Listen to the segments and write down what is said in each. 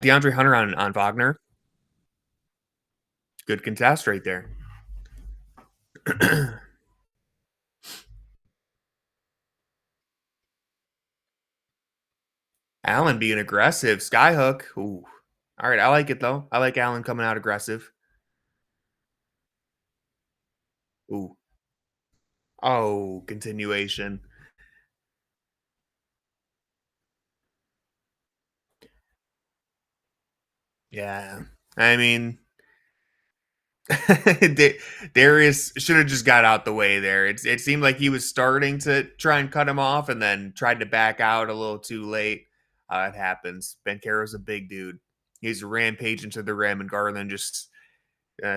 DeAndre Hunter on Wagner. Good contest right there. Allen being aggressive. Skyhook. Ooh. All right. I like it, though. I like Allen coming out aggressive. Ooh. Oh, continuation. Yeah. I mean, Darius should have just got out the way there. It seemed like he was starting to try and cut him off and then tried to back out a little too late. It happens. Banchero's a big dude. He's rampaging to the rim, and Garland just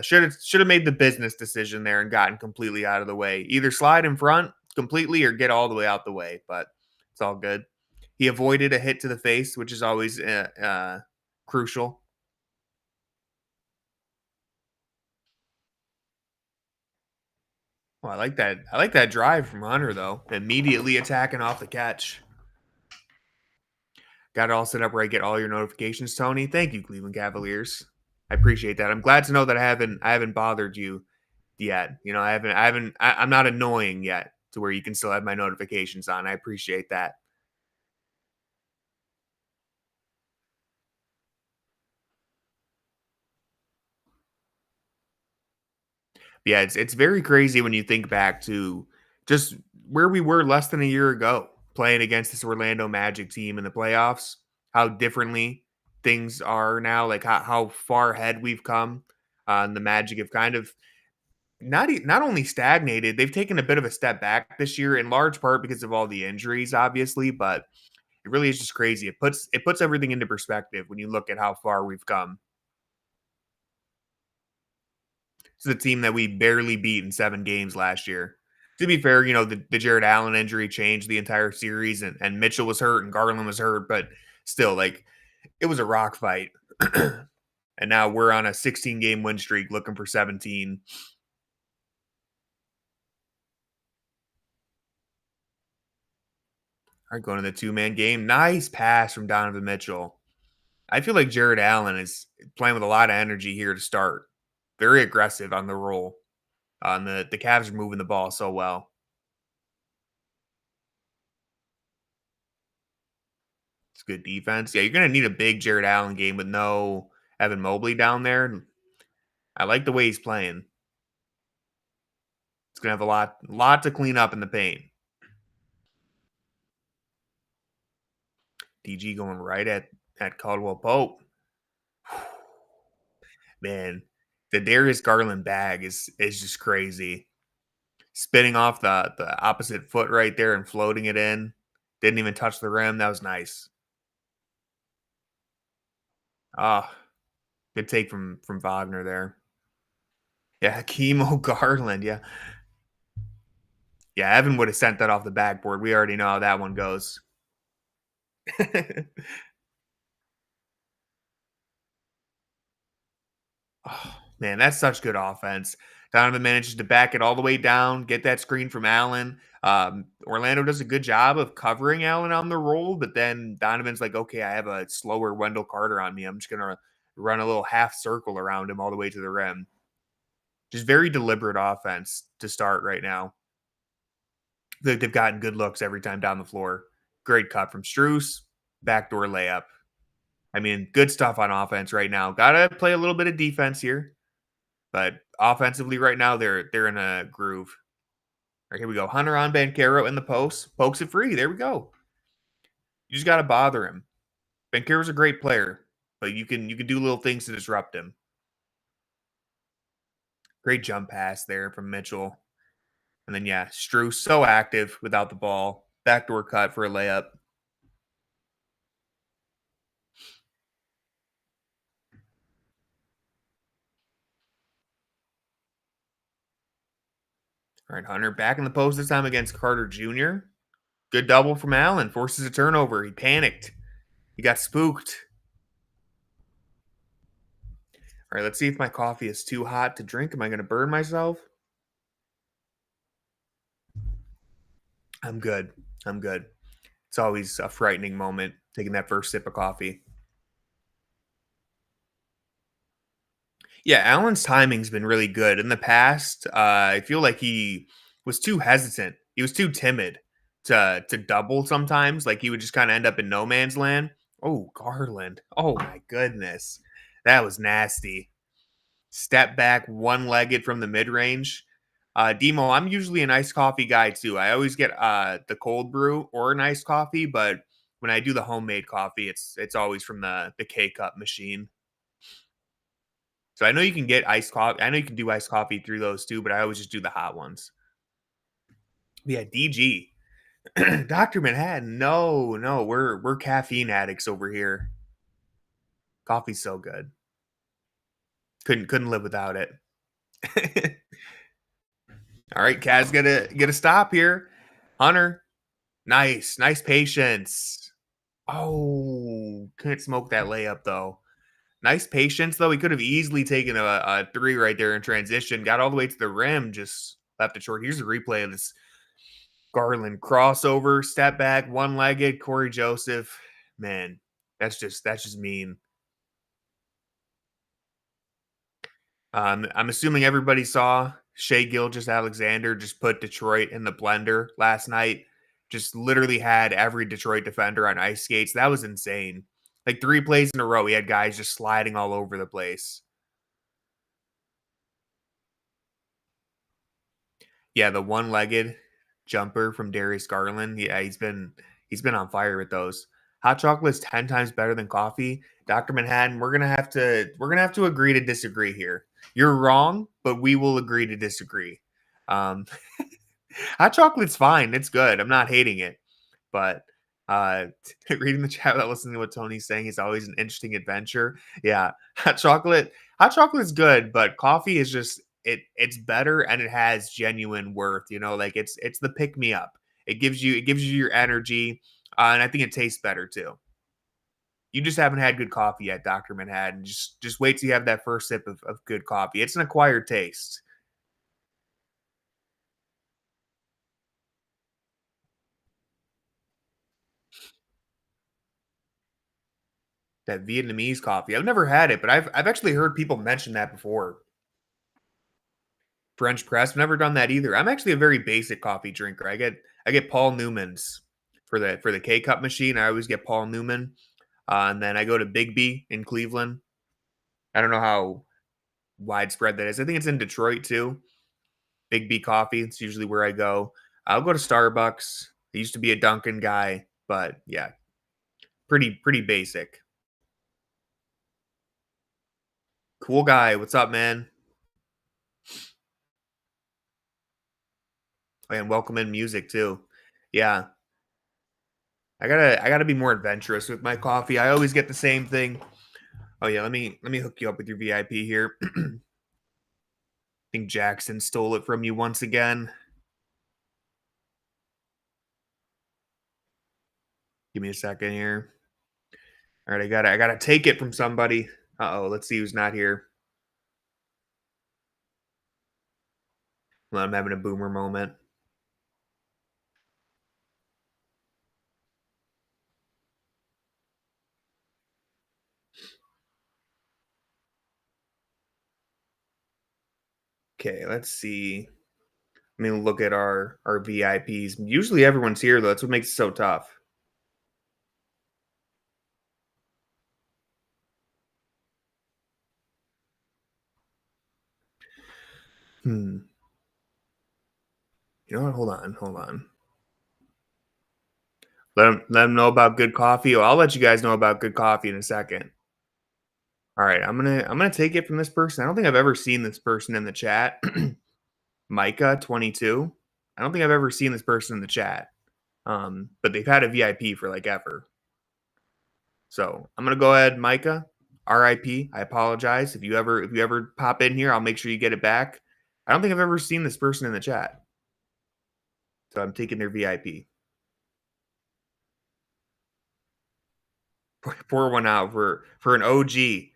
should have made the business decision there and gotten completely out of the way. Either slide in front completely or get all the way out the way. But it's all good. He avoided a hit to the face, which is always crucial. Well, I like that. I like that drive from Hunter though. Immediately attacking off the catch. Got it all set up where I get all your notifications, Tony. Thank you, Cleveland Cavaliers. I appreciate that. I'm glad to know that I haven't bothered you yet. I'm not annoying yet to where you can still have my notifications on. I appreciate that. Yeah, it's very crazy when you think back to just where we were less than a year ago playing against this Orlando Magic team in the playoffs, how differently things are now, like how far ahead we've come. And the Magic have kind of not only stagnated, they've taken a bit of a step back this year in large part because of all the injuries, obviously, but it really is just crazy. It puts everything into perspective when you look at how far we've come. It's a team that we barely beat in 7 games last year. To be fair, the Jared Allen injury changed the entire series, and Mitchell was hurt and Garland was hurt, but still, like, it was a rock fight. And now we're on a 16-game win streak looking for 17. All right, going to the two-man game. Nice pass from Donovan Mitchell. I feel like Jared Allen is playing with a lot of energy here to start. Very aggressive on the roll. On the Cavs are moving the ball so well. It's good defense. Yeah, you're gonna need a big Jared Allen game with no Evan Mobley down there. I like the way he's playing. It's gonna have a lot to clean up in the paint. DG going right at Caldwell Pope. Man, the Darius Garland bag is just crazy. Spinning off the opposite foot right there and floating it in. Didn't even touch the rim. That was nice. Ah, good take from Wagner there. Yeah, Chemo Garland. Yeah, yeah. Evan would have sent that off the backboard. We already know how that one goes. Oh, man, that's such good offense. Donovan manages to back it all the way down, get that screen from Allen. Orlando does a good job of covering Allen on the roll, but then Donovan's like, okay, I have a slower Wendell Carter on me. I'm just going to run a little half circle around him all the way to the rim. Just very deliberate offense to start right now. They've gotten good looks every time down the floor. Great cut from Struess, backdoor layup. I mean, good stuff on offense right now. Gotta play a little bit of defense here. But offensively right now, they're in a groove. All right, here we go. Hunter on Banchero in the post. Pokes it free. There we go. You just gotta bother him. Banchero's a great player, but you can do little things to disrupt him. Great jump pass there from Mitchell. And then yeah, Struess so active without the ball. Backdoor cut for a layup. All right, Hunter back in the post this time against Carter Jr. Good double from Allen. Forces a turnover. He panicked. He got spooked. All right, let's see if my coffee is too hot to drink. Am I going to burn myself? I'm good. I'm good. It's always a frightening moment taking that first sip of coffee. Yeah, Allen's timing's been really good. In the past, I feel like he was too hesitant. He was too timid to double sometimes. Like he would just kind of end up in no man's land. Oh, Garland. Oh my goodness. That was nasty. Step back, one-legged from the mid-range. Demo, I'm usually an iced coffee guy too. I always get the cold brew or an iced coffee, but when I do the homemade coffee, it's always from the K cup machine. So I know you can get iced coffee. I know you can do iced coffee through those too, but I always just do the hot ones. Yeah, DG. Dr. Manhattan. No, no, we're caffeine addicts over here. Coffee's so good. Couldn't live without it. All right, Kaz, get a stop here. Hunter. Nice. Nice patience. Oh, couldn't smoke that layup though. Nice patience though. He could have easily taken a three right there in transition. Got all the way to the rim, just left it short. Here's a replay of this Garland crossover, step back, one-legged, Corey Joseph. Man, that's just mean. I'm assuming everybody saw Shea Gilgeous-Alexander just put Detroit in the blender last night. Just literally had every Detroit defender on ice skates. That was insane. Like 3 plays in a row, he had guys just sliding all over the place. Yeah, the one-legged jumper from Darius Garland. Yeah, he's been on fire with those. Hot chocolate is 10 times better than coffee. Dr. Manhattan, we're gonna have to agree to disagree here. You're wrong, but we will agree to disagree. Um, hot chocolate's fine. It's good. I'm not hating it. But uh reading the chat without listening to what Tony's saying is always an interesting adventure. Yeah. Hot chocolate is good, but coffee is just it's better and it has genuine worth, like it's the pick me up. It gives you your energy, and I think it tastes better too. You just haven't had good coffee yet, Dr. Manhattan. Just wait till you have that first sip of good coffee. It's an acquired taste. That Vietnamese coffee. I've never had it, but I've actually heard people mention that before. French press, never done that either. I'm actually a very basic coffee drinker. I get Paul Newman's for the K cup machine. I always get Paul Newman, and then I go to Big B in Cleveland. I don't know how widespread that is. I think it's in Detroit too. Big B coffee. It's usually where I go. I'll go to Starbucks. I used to be a Dunkin' guy, but yeah, pretty basic. Cool guy. What's up, man? And welcome in music too. Yeah, I gotta be more adventurous with my coffee. I always get the same thing. Oh yeah, let me hook you up with your VIP here. I think Jackson stole it from you once again. Give me a second here. All right, I gotta take it from somebody. Uh oh, let's see who's not here. Well, I'm having a boomer moment. Okay, let's see. Let me look at our VIPs. Usually everyone's here though. That's what makes it so tough. Hmm. You know what? Hold on. Let them know about good coffee. Oh, I'll let you guys know about good coffee in a second. All right, I'm gonna take it from this person. I don't think I've ever seen this person in the chat. Micah 22. I don't think I've ever seen this person in the chat. But they've had a VIP for like ever. So I'm gonna go ahead, Micah. RIP. I apologize. If you ever pop in here, I'll make sure you get it back. I don't think I've ever seen this person in the chat. So I'm taking their VIP. Pour one out for an OG.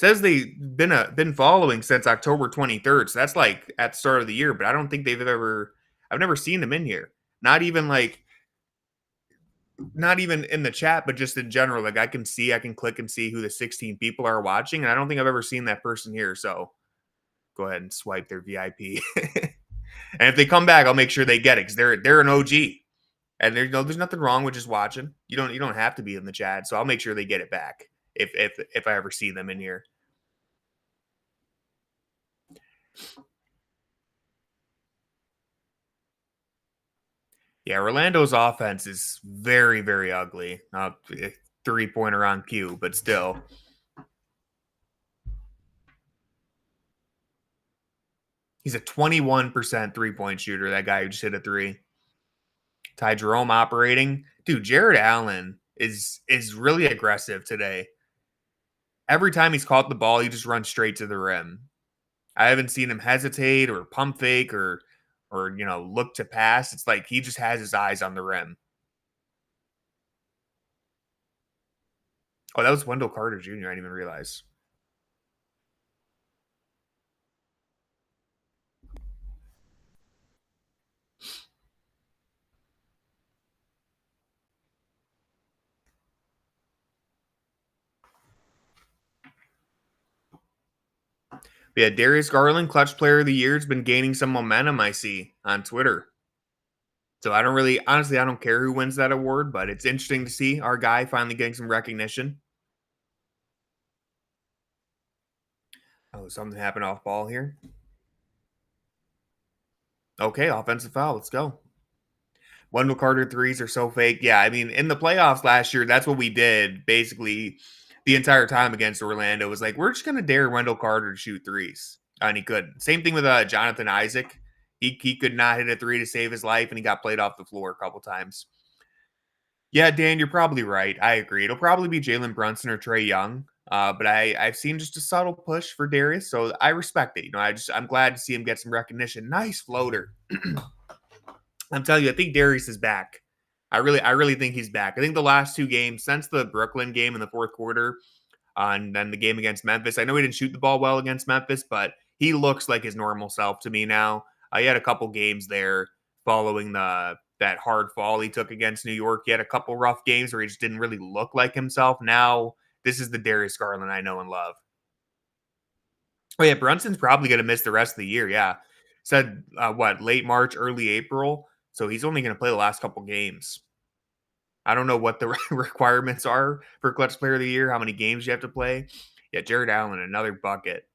Says they've been following since October 23rd. So that's like at the start of the year, but I don't think I've never seen them in here. Not even like not even in the chat, but just in general. Like I can click and see who the 16 people are watching, and I don't think I've ever seen that person here. So go ahead and swipe their VIP. And if they come back, I'll make sure they get it because they're an OG. And there's nothing wrong with just watching. You don't have to be in the chat. So I'll make sure they get it back if I ever see them in here. Yeah, Orlando's offense is very, very ugly. 3-pointer on cue, but still. He's a 21% 3-point shooter, that guy who just hit a three. Ty Jerome operating. Dude, Jared Allen is really aggressive today. Every time he's caught the ball, he just runs straight to the rim. I haven't seen him hesitate or pump fake or look to pass. It's like he just has his eyes on the rim. Oh, that was Wendell Carter Jr. I didn't even realize. But yeah, Darius Garland, clutch player of the year, has been gaining some momentum, I see, on Twitter. So I don't really, honestly, I don't care who wins that award, but it's interesting to see our guy finally getting some recognition. Oh, something happened off ball here. Okay, offensive foul. Let's go. Wendell Carter threes are so fake. Yeah, I mean, in the playoffs last year, that's what we did basically the entire time against Orlando. Was like, we're just going to dare Wendell Carter to shoot threes. And he couldn't. Same thing with Jonathan Isaac. He could not hit a three to save his life, and he got played off the floor a couple times. Yeah, Dan, you're probably right. I agree. It'll probably be Jalen Brunson or Trey Young. But I've seen just a subtle push for Darius, so I respect it. I'm glad to see him get some recognition. Nice floater. I'm telling you, I think Darius is back. I really think he's back. I think the last two games since the Brooklyn game in the fourth quarter, and then the game against Memphis. I know he didn't shoot the ball well against Memphis, but he looks like his normal self to me now. He had a couple games there following that hard fall he took against New York. He had a couple rough games where he just didn't really look like himself. Now this is the Darius Garland I know and love. Oh yeah, Brunson's probably going to miss the rest of the year. Yeah, said late March, early April. So he's only going to play the last couple games. I don't know what the requirements are for clutch player of the year, how many games you have to play. Yeah, Jared Allen, another bucket.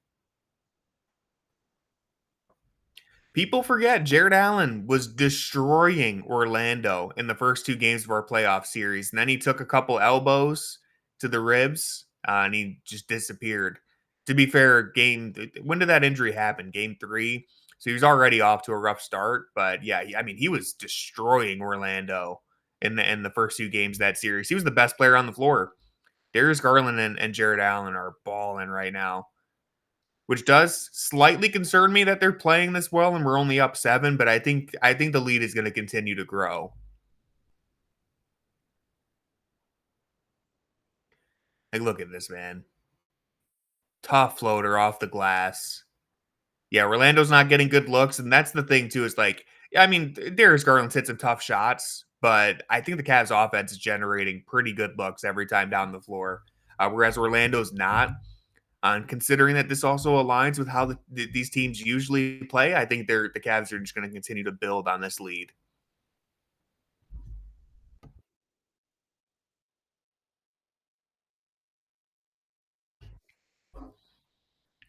People forget Jared Allen was destroying Orlando in the first two games of our playoff series. And then he took a couple elbows to the ribs and he just disappeared. To be fair, when did that injury happen? Game 3. So he was already off to a rough start. But yeah, I mean, he was destroying Orlando in the first two games of that series. He was the best player on the floor. Darius Garland and Jared Allen are balling right now, which does slightly concern me that they're playing this well and we're only up 7, but I think the lead is going to continue to grow. Like, look at this, man. Tough floater off the glass. Yeah, Orlando's not getting good looks, and that's the thing too. Is like, yeah, I mean, Darius Garland's hit some tough shots, but I think the Cavs offense is generating pretty good looks every time down the floor, whereas Orlando's not. And considering that this also aligns with how these teams usually play, I think the Cavs are just going to continue to build on this lead.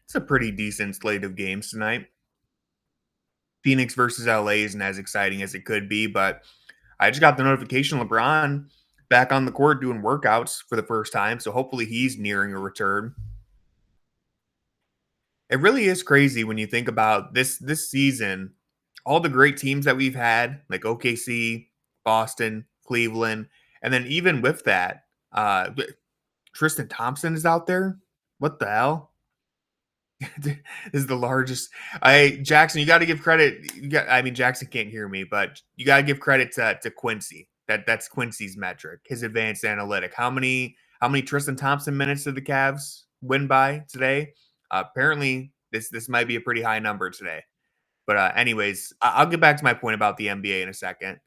It's a pretty decent slate of games tonight. Phoenix versus LA isn't as exciting as it could be, but I just got the notification LeBron back on the court doing workouts for the first time, so hopefully he's nearing a return. It really is crazy when you think about this season, all the great teams that we've had, like OKC, Boston, Cleveland, and then even with that, Tristan Thompson is out there. What the hell? This is the largest. Jackson, you got to give credit. I mean, Jackson can't hear me, but you got to give credit to Quincy. That's Quincy's metric, his advanced analytic. How many Tristan Thompson minutes did the Cavs win by today? Apparently, this might be a pretty high number today. But anyways, I'll get back to my point about the NBA in a second.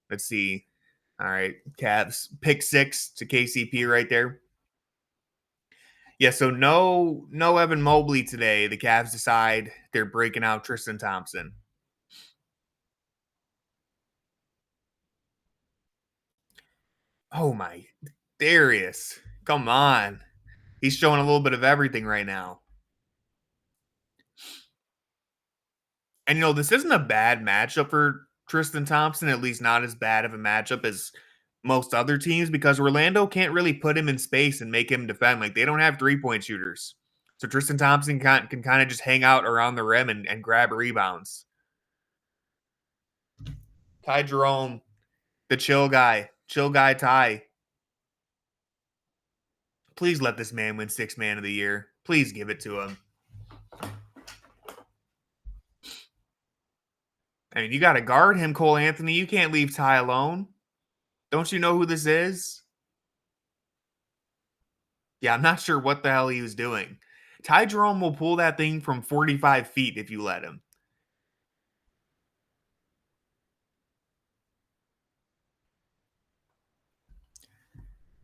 Let's see. All right, Cavs pick 6 to KCP right there. Yeah, so no Evan Mobley today. The Cavs decide they're breaking out Tristan Thompson. Oh my, Darius, come on. He's showing a little bit of everything right now. And this isn't a bad matchup for Tristan Thompson, at least not as bad of a matchup as most other teams, because Orlando can't really put him in space and make him defend. Like, they don't have 3-point shooters. So Tristan Thompson can kind of just hang out around the rim and grab rebounds. Ty Jerome, the chill guy Ty. Please let this man win 6th man of the year. Please give it to him. I mean, you got to guard him, Cole Anthony. You can't leave Ty alone. Don't you know who this is? Yeah, I'm not sure what the hell he was doing. Ty Jerome will pull that thing from 45 feet if you let him.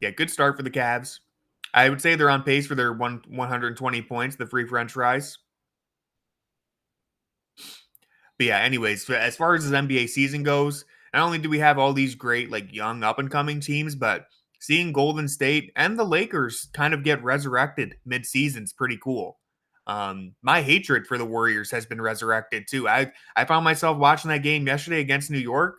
Yeah, good start for the Cavs. I would say they're on pace for their 120 points, the free French fries. But yeah, anyways, as far as this NBA season goes, not only do we have all these great, like, young up-and-coming teams, but seeing Golden State and the Lakers kind of get resurrected mid-season is pretty cool. My hatred for the Warriors has been resurrected too. I found myself watching that game yesterday against New York,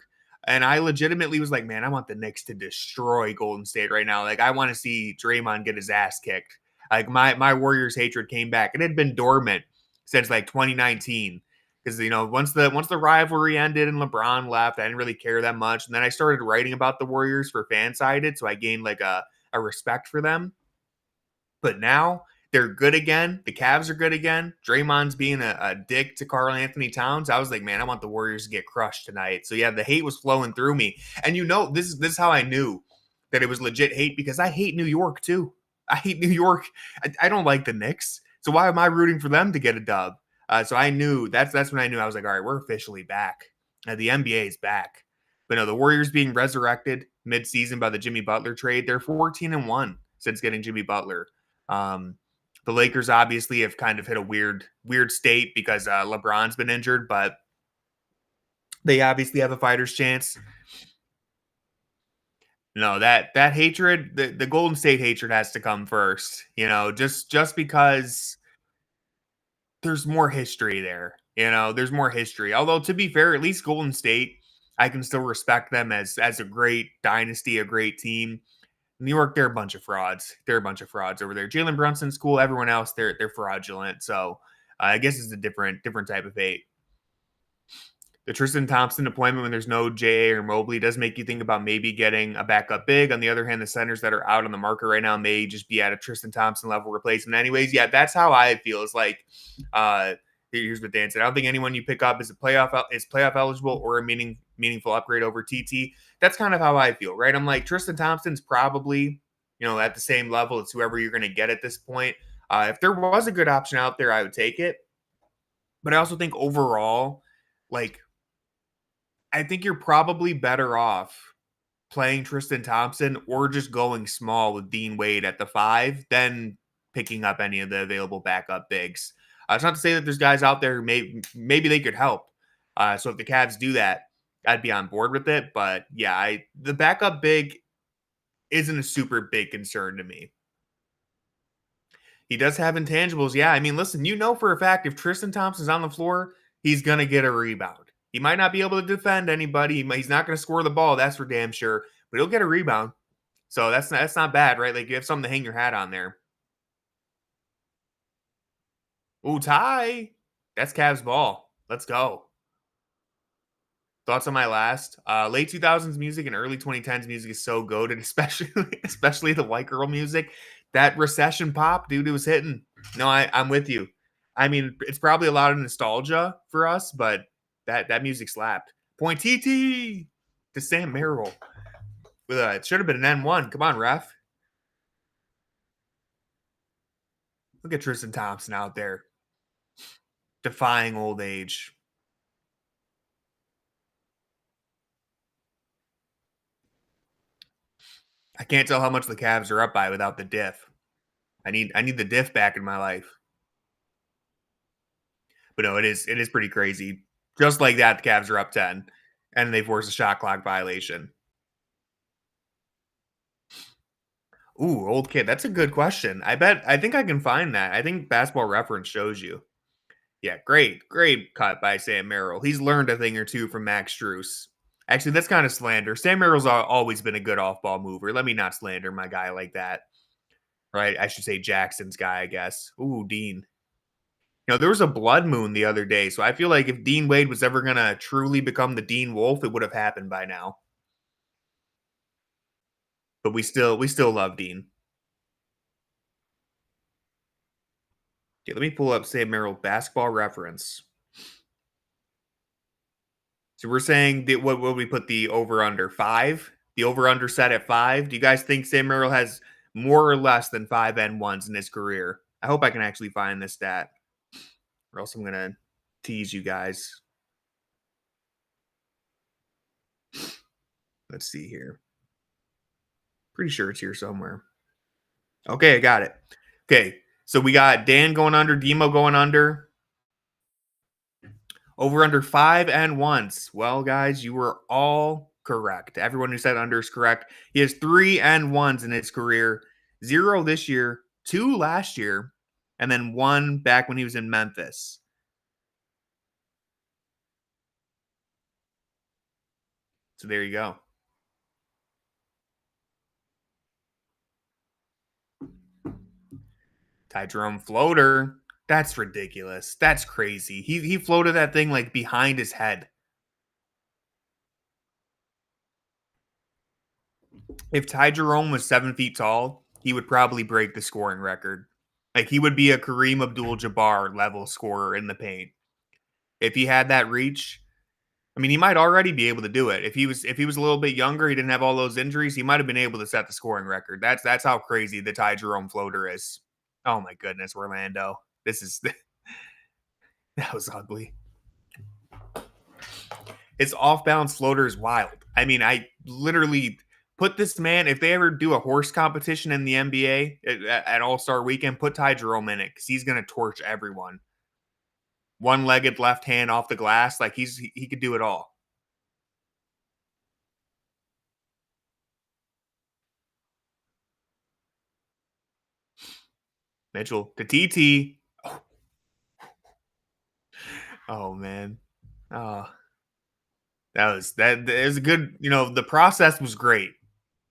and I legitimately was like, man, I want the Knicks to destroy Golden State right now. Like, I want to see Draymond get his ass kicked. Like, my Warriors hatred came back. It had been dormant since like 2019. Because once the rivalry ended and LeBron left, I didn't really care that much. And then I started writing about the Warriors for Fansided, so I gained like a respect for them. But now they're good again. The Cavs are good again. Draymond's being a dick to Karl Anthony Towns. I was like, man, I want the Warriors to get crushed tonight. So yeah, the hate was flowing through me. And this is how I knew that it was legit hate, because I hate New York too. I hate New York. I don't like the Knicks. So why am I rooting for them to get a dub? So I knew that's when I knew. I was like, all right, we're officially back. The NBA is back. But no, the Warriors being resurrected mid-season by the Jimmy Butler trade. They're 14-1 since getting Jimmy Butler. The Lakers obviously have kind of hit a weird state because LeBron's been injured, but they obviously have a fighter's chance. No, that hatred, the Golden State hatred has to come first. Just because there's more history there. There's more history. Although, to be fair, at least Golden State, I can still respect them as a great dynasty, a great team. New York, they're a bunch of frauds. They're a bunch of frauds over there. Jalen Brunson's cool. Everyone else, they're fraudulent. So I guess it's a different type of hate. The Tristan Thompson deployment when there's no JA or Mobley does make you think about maybe getting a backup big. On the other hand, the centers that are out on the market right now may just be at a Tristan Thompson level replacement anyways. Yeah, that's how I feel. It's like, here's what Dan said. I don't think anyone you pick up is playoff eligible or a meaningful upgrade over TT. That's kind of how I feel, right? I'm like, Tristan Thompson's probably, at the same level as whoever you're going to get at this point. If there was a good option out there, I would take it. But I also think overall, like, I think you're probably better off playing Tristan Thompson or just going small with Dean Wade at the 5 than picking up any of the available backup bigs. It's not to say that there's guys out there who maybe they could help. So if the Cavs do that, I'd be on board with it. But yeah, the backup big isn't a super big concern to me. He does have intangibles. Yeah, I mean, listen, for a fact if Tristan Thompson's on the floor, he's going to get a rebound. He might not be able to defend anybody. He's not going to score the ball. That's for damn sure. But he'll get a rebound. So that's not bad, right? Like, you have something to hang your hat on there. Ooh, Ty. That's Cavs ball. Let's go. Thoughts on my last? Late 2000s music and early 2010s music is so goated, especially the white girl music. That recession pop, dude, it was hitting. No, I'm with you. I mean, it's probably a lot of nostalgia for us, but that music slapped. Point TT to Sam Merrill. It should have been an N1. Come on, ref. Look at Tristan Thompson out there. Defying old age. I can't tell how much the Cavs are up by without the diff. I need the diff back in my life. But no, it is pretty crazy. Just like that, the Cavs are up 10, and they force a shot clock violation. Ooh, old kid. That's a good question. I think I can find that. I think Basketball Reference shows you. Yeah, great cut by Sam Merrill. He's learned a thing or two from Max Struess. Actually, that's kind of slander. Sam Merrill's always been a good off-ball mover. Let me not slander my guy like that. Right? I should say Jackson's guy, I guess. Ooh, Dean. There was a blood moon the other day, so I feel like if Dean Wade was ever gonna truly become the Dean Wolf, it would have happened by now. But we still love Dean. Okay, let me pull up Sam Merrill Basketball Reference. So we're saying that what will we put the over under 5? The over under set at 5. Do you guys think Sam Merrill has more or less than 5 N1s in his career? I hope I can actually find this stat, or else I'm gonna tease you guys. Let's see here. Pretty sure it's here somewhere. Okay, I got it. Okay, so we got Dan going under, Demo going under. Over under 5 N1s. Well, guys, you were all correct. Everyone who said under is correct. He has 3 N1s in his career, 0 this year, 2 last year, and then 1 back when he was in Memphis. So there you go. Ty Jerome floater. That's ridiculous. That's crazy. He floated that thing like behind his head. If Ty Jerome was 7 feet tall, he would probably break the scoring record. Like he would be a Kareem Abdul-Jabbar level scorer in the paint. If he had that reach, I mean, he might already be able to do it. If he was a little bit younger, he didn't have all those injuries, he might have been able to set the scoring record. That's how crazy the Ty Jerome floater is. Oh my goodness, Orlando. This is that was ugly. His off balance floater is wild. I mean, I literally put this man, if they ever do a horse competition in the NBA at All Star Weekend, put Ty Jerome in it because he's going to torch everyone. One legged left hand off the glass, like he could do it all. Mitchell to TT. Oh man. Oh, that is a good, the process was great.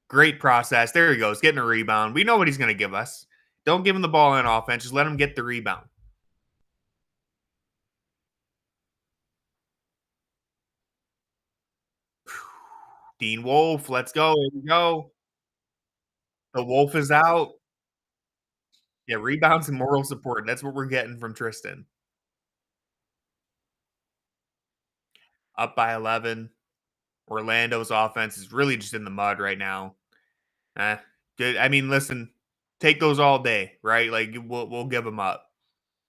Great process. There he goes, getting a rebound. We know what he's going to give us. Don't give him the ball in offense. Just let him get the rebound. Dean Wolf, let's go. Here we go. The Wolf is out. Yeah, rebounds and moral support. That's what we're getting from Tristan. Up by 11. Orlando's offense is really just in the mud right now. Eh, good. I mean, listen, take those all day, right? Like we'll give them up.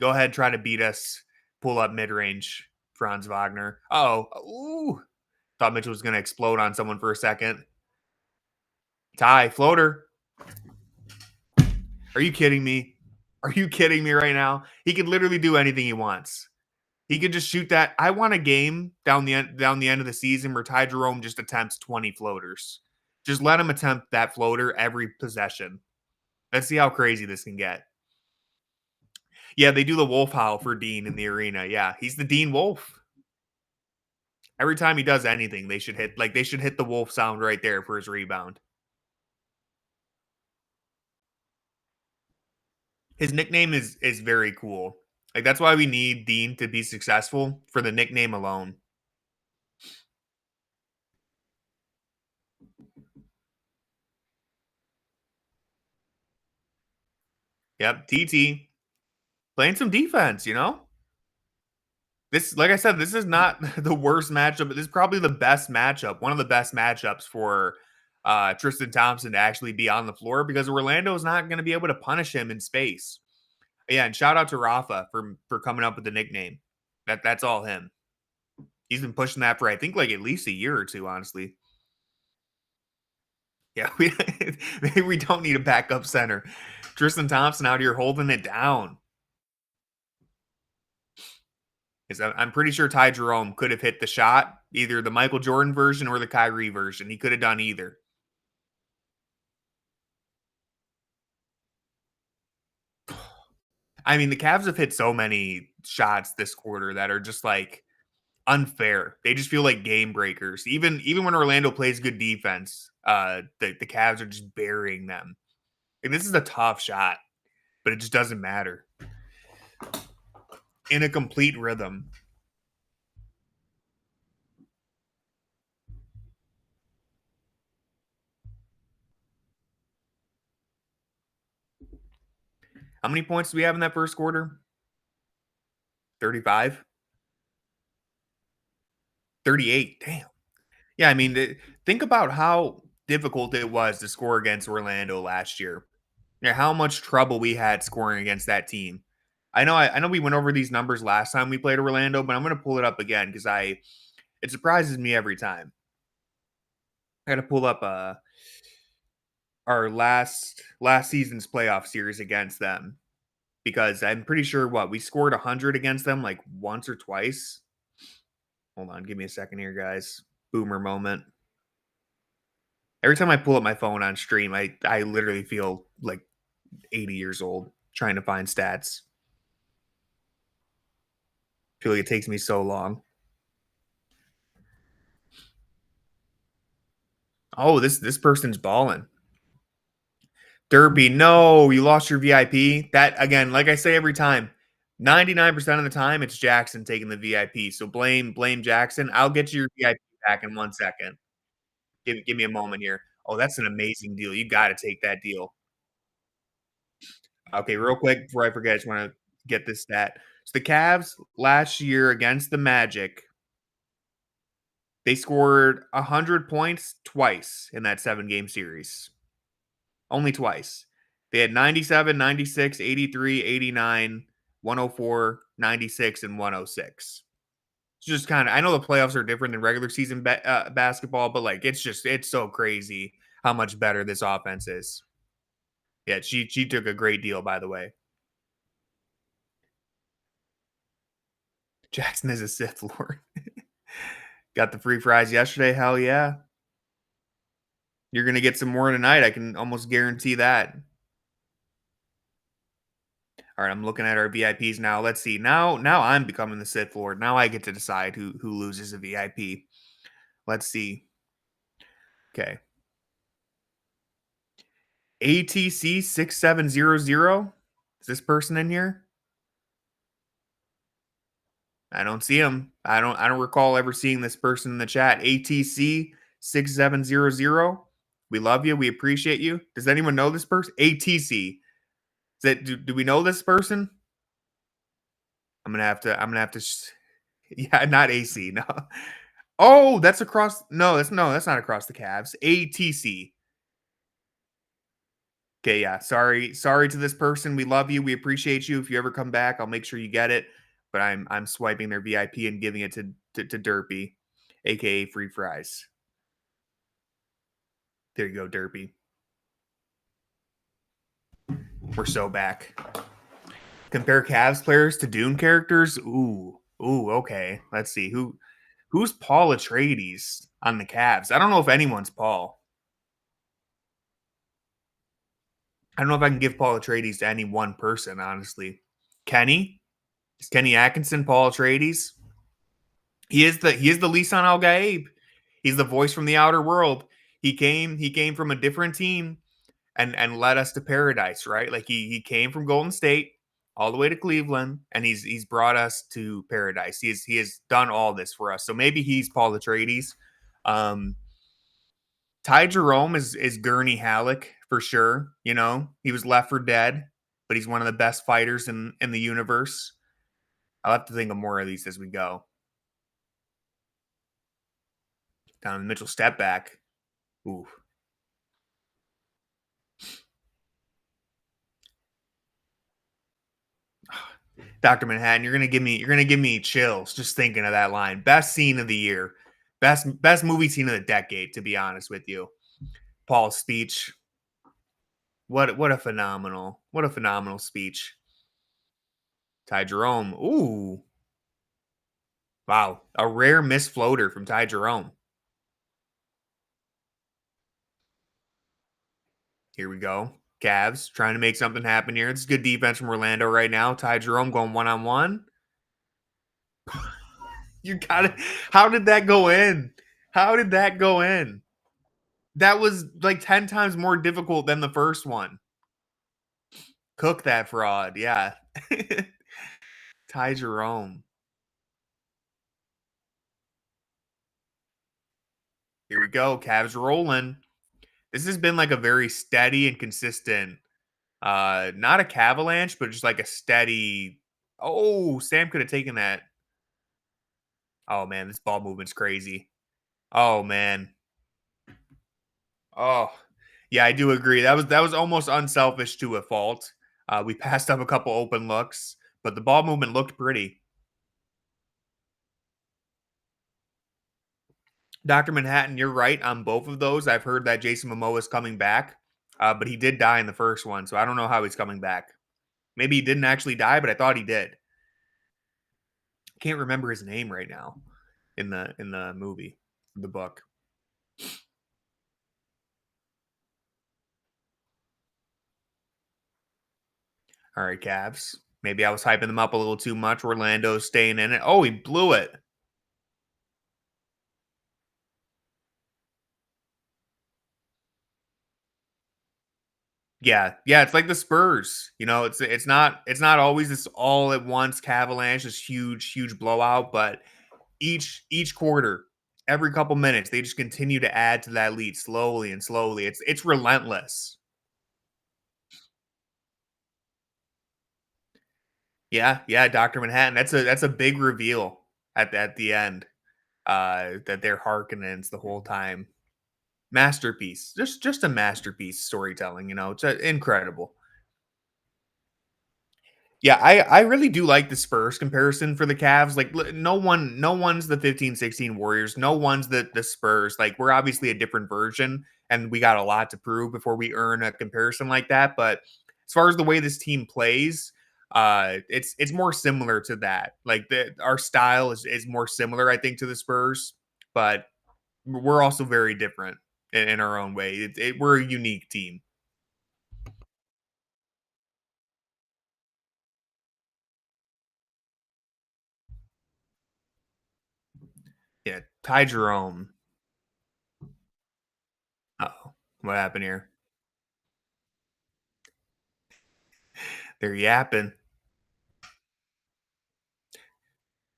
Go ahead, try to beat us. Pull up mid range, Franz Wagner. Oh, ooh! Thought Mitchell was going to explode on someone for a second. Ty floater. Are you kidding me? Are you kidding me right now? He could literally do anything he wants. He could just shoot that. I want a game down the end of the season where Ty Jerome just attempts 20 floaters. Just let him attempt that floater every possession. Let's see how crazy this can get. Yeah, they do the wolf howl for Dean in the arena. Yeah, he's the Dean Wolf. Every time he does anything, they should hit the wolf sound right there for his rebound. His nickname is very cool. Like that's why we need Dean to be successful for the nickname alone. Yep, TT playing some defense. This, like I said, this is not the worst matchup, but this is probably the best matchup, one of the best matchups for Tristan Thompson to actually be on the floor because Orlando is not going to be able to punish him in space. Yeah, and shout out to Rafa for coming up with the nickname. That's all him. He's been pushing that for I think like at least a year or two, honestly. Yeah, we maybe we don't need a backup center. Tristan Thompson out here holding it down. 'Cause I'm pretty sure Ty Jerome could have hit the shot, either the Michael Jordan version or the Kyrie version. He could have done either. I mean, the Cavs have hit so many shots this quarter that are just like unfair. They just feel like game breakers. Even when Orlando plays good defense, the Cavs are just burying them. Like, this is a tough shot, but it just doesn't matter. In a complete rhythm. How many points do we have in that first quarter? 35? 38. Damn. Yeah, I mean, think about how difficult it was to score against Orlando last year. Yeah, how much trouble we had scoring against that team. I know we went over these numbers last time we played Orlando, but I'm going to pull it up again because I it surprises me every time. I got to pull up our last season's playoff series against them because I'm pretty sure we scored 100 against them like once or twice. Hold on, give me a second here, guys. Boomer moment. Every time I pull up my phone on stream, I literally feel like 80 years old trying to find stats. I feel like it takes me so long. Oh, this person's balling. Derby, no, you lost your VIP. That again, like I say every time, 99% of the time it's Jackson taking the VIP. So blame Jackson. I'll get you your VIP back in 1 second. Give me a moment here. Oh, that's an amazing deal. You got to take that deal. Okay, real quick before I forget, I just want to get this stat. So the Cavs last year against the Magic, they scored 100 points twice in that 7-game series. Only twice. They had 97, 96, 83, 89, 104, 96, and 106. It's just kind of, I know the playoffs are different than regular season basketball, but like it's so crazy how much better this offense is. Yeah, she took a great deal, by the way. Jackson is a Sith Lord. Got the free fries yesterday. Hell yeah. You're going to get some more tonight. I can almost guarantee that. All right, I'm looking at our VIPs now. Let's see. Now I'm becoming the Sith Lord. Now I get to decide who loses a VIP. Let's see. Okay. ATC 6700. Is this person in here? I don't see him. I don't recall ever seeing this person in the chat. ATC 6700. We love you. We appreciate you. Does anyone know this person? ATC. Is that do we know this person? I'm gonna have to yeah, not AC. No. Oh, that's across. No, that's not across the Cavs. ATC. Okay, yeah. Sorry to this person. We love you. We appreciate you. If you ever come back, I'll make sure you get it. But I'm swiping their VIP and giving it to Derpy, aka free fries. There you go, Derpy. We're so back. Compare Cavs players to Dune characters. Ooh, okay. Let's see who's Paul Atreides on the Cavs. I don't know if anyone's Paul. I don't know if I can give Paul Atreides to any one person, honestly. Kenny? Is Kenny Atkinson Paul Atreides? He is the Lisan Al Gaib. He's the voice from the outer world. He came from a different team and led us to paradise, right? Like he came from Golden State all the way to Cleveland, and he's brought us to paradise. He has done all this for us. So maybe he's Paul Atreides. Ty Jerome is Gurney Halleck for sure. You know, he was left for dead, but he's one of the best fighters in the universe. I'll have to think of more of these as we go. Donovan Mitchell step back. Ooh. Dr. Manhattan, you're gonna give me chills just thinking of that line. Best scene of the year. Best movie scene of the decade, to be honest with you. Paul's speech. What a phenomenal speech. Ty Jerome. Ooh. Wow. A rare missed floater from Ty Jerome. Here we go. Cavs trying to make something happen here. It's good defense from Orlando right now. Ty Jerome going one-on-one. You got it. How did that go in? How did that go in? That was like 10 times more difficult than the first one. Cook that fraud. Yeah. Ty Jerome. Here we go. Cavs rolling. This has been like a very steady and consistent, not a cavalanche, but just like a steady. Oh, Sam could have taken that. Oh man, this ball movement's crazy. Oh man. Oh, yeah, I do agree. That was almost unselfish to a fault. We passed up a couple open looks, but the ball movement looked pretty. Dr. Manhattan, you're right on both of those. I've heard that Jason Momoa is coming back, but he did die in the first one, so I don't know how he's coming back. Maybe he didn't actually die, but I thought he did. Can't remember his name right now in the movie, the book. All right, Cavs. Maybe I was hyping them up a little too much. Orlando's staying in it. Oh, he blew it. Yeah, yeah, it's like the Spurs. It's not always this all at once Cavalanche, this huge blowout, but each quarter, every couple minutes, they just continue to add to that lead slowly and slowly. It's relentless. Yeah, yeah, Dr. Manhattan. That's a big reveal at the end. That they're Harkonnens the whole time. Masterpiece. Just a masterpiece storytelling, It's incredible. Yeah, I really do like the Spurs comparison for the Cavs. Like no one's the 15-16 Warriors. No one's the Spurs. Like we're obviously a different version and we got a lot to prove before we earn a comparison like that, but as far as the way this team plays, it's more similar to that. Like our style is more similar I think to the Spurs, but we're also very different in our own way. We're a unique team. Yeah, Ty Jerome. Uh-oh. What happened here? They're yapping.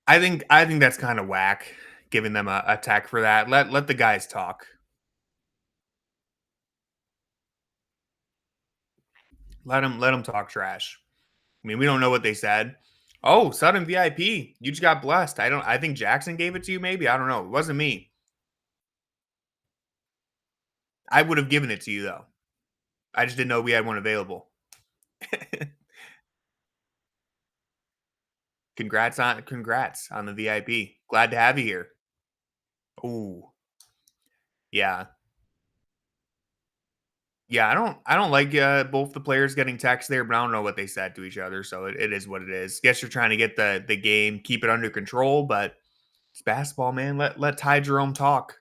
I think that's kind of whack, giving them a tech for that. Let the guys talk. Let them talk trash. I mean, we don't know what they said. Oh, sudden VIP. You just got blessed. I think Jackson gave it to you, maybe. I don't know. It wasn't me. I would have given it to you though. I just didn't know we had one available. Congrats on the VIP. Glad to have you here. Ooh. Yeah. Yeah, I don't like both the players getting text there, but I don't know what they said to each other, so it is what it is. Guess you're trying to get the game, keep it under control, but it's basketball, man. Let Ty Jerome talk.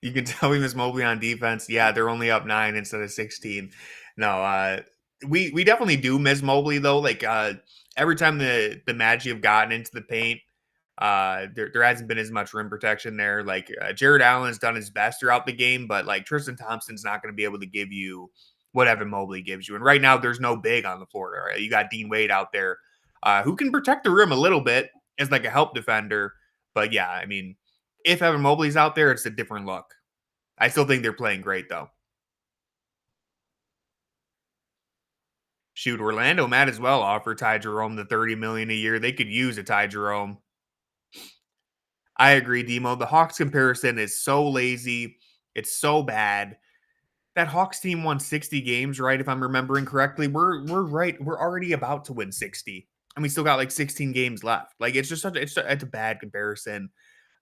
You can tell we miss Mobley on defense. Yeah, they're only up 9 instead of 16. No, we definitely do miss Mobley though. Like every time the Magic have gotten into the paint, there hasn't been as much rim protection there. Like Jared Allen's done his best throughout the game, but like Tristan Thompson's not going to be able to give you whatever Mobley gives you. And right now, there's no big on the floor. Right? You got Dean Wade out there who can protect the rim a little bit as like a help defender. But yeah, I mean, if Evan Mobley's out there, it's a different look. I still think they're playing great though. Shoot, Orlando might as well offer Ty Jerome the 30 million a year. They could use a Ty Jerome. I agree, Demo. The Hawks comparison is so lazy. It's so bad. That Hawks team won 60 games, right? If I'm remembering correctly, we're right. We're already about to win 60, and we still got like 16 games left. Like it's just it's a bad comparison.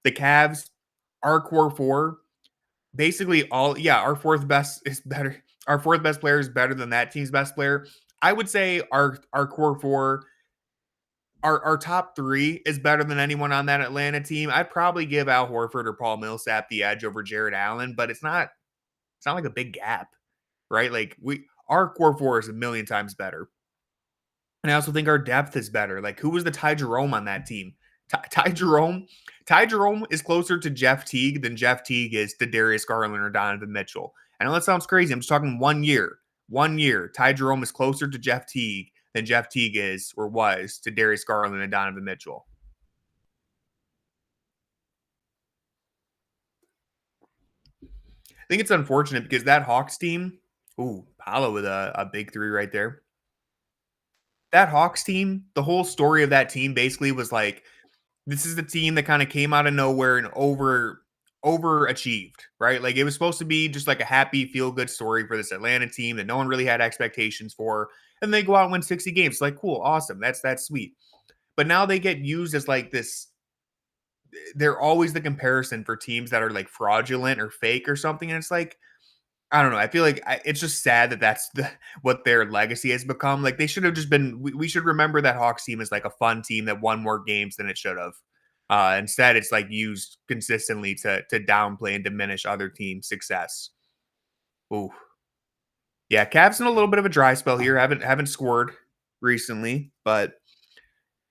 the Cavs, our core four, basically all yeah, our fourth best is better. Our fourth best player is better than that team's best player. I would say our core four, our top three is better than anyone on that Atlanta team. I'd probably give Al Horford or Paul Millsap the edge over Jared Allen, but it's not like a big gap, right? Like we our core four is a million times better. And I also think our depth is better. Like, who was the Ty Jerome on that team? Ty Jerome. Ty Jerome is closer to Jeff Teague than Jeff Teague is to Darius Garland or Donovan Mitchell. I know that sounds crazy. I'm just talking 1 year. 1 year. Ty Jerome is closer to Jeff Teague than Jeff Teague is or was to Darius Garland and Donovan Mitchell. I think it's unfortunate because that Hawks team, ooh, Paolo with a big three right there. That Hawks team, the whole story of that team basically was like, this is the team that kind of came out of nowhere and overachieved, right? Like it was supposed to be just like a happy, feel good story for this Atlanta team that no one really had expectations for. And they go out and win 60 games. It's like, cool, awesome. That's sweet. But now they get used as like this. They're always the comparison for teams that are like fraudulent or fake or something. And it's like, I don't know. I feel like it's just sad that that's what their legacy has become. Like they should have just been. We should remember that Hawks team is like a fun team that won more games than it should have. Instead, it's like used consistently to downplay and diminish other teams' success. Ooh, yeah. Cavs in a little bit of a dry spell here. Haven't scored recently, but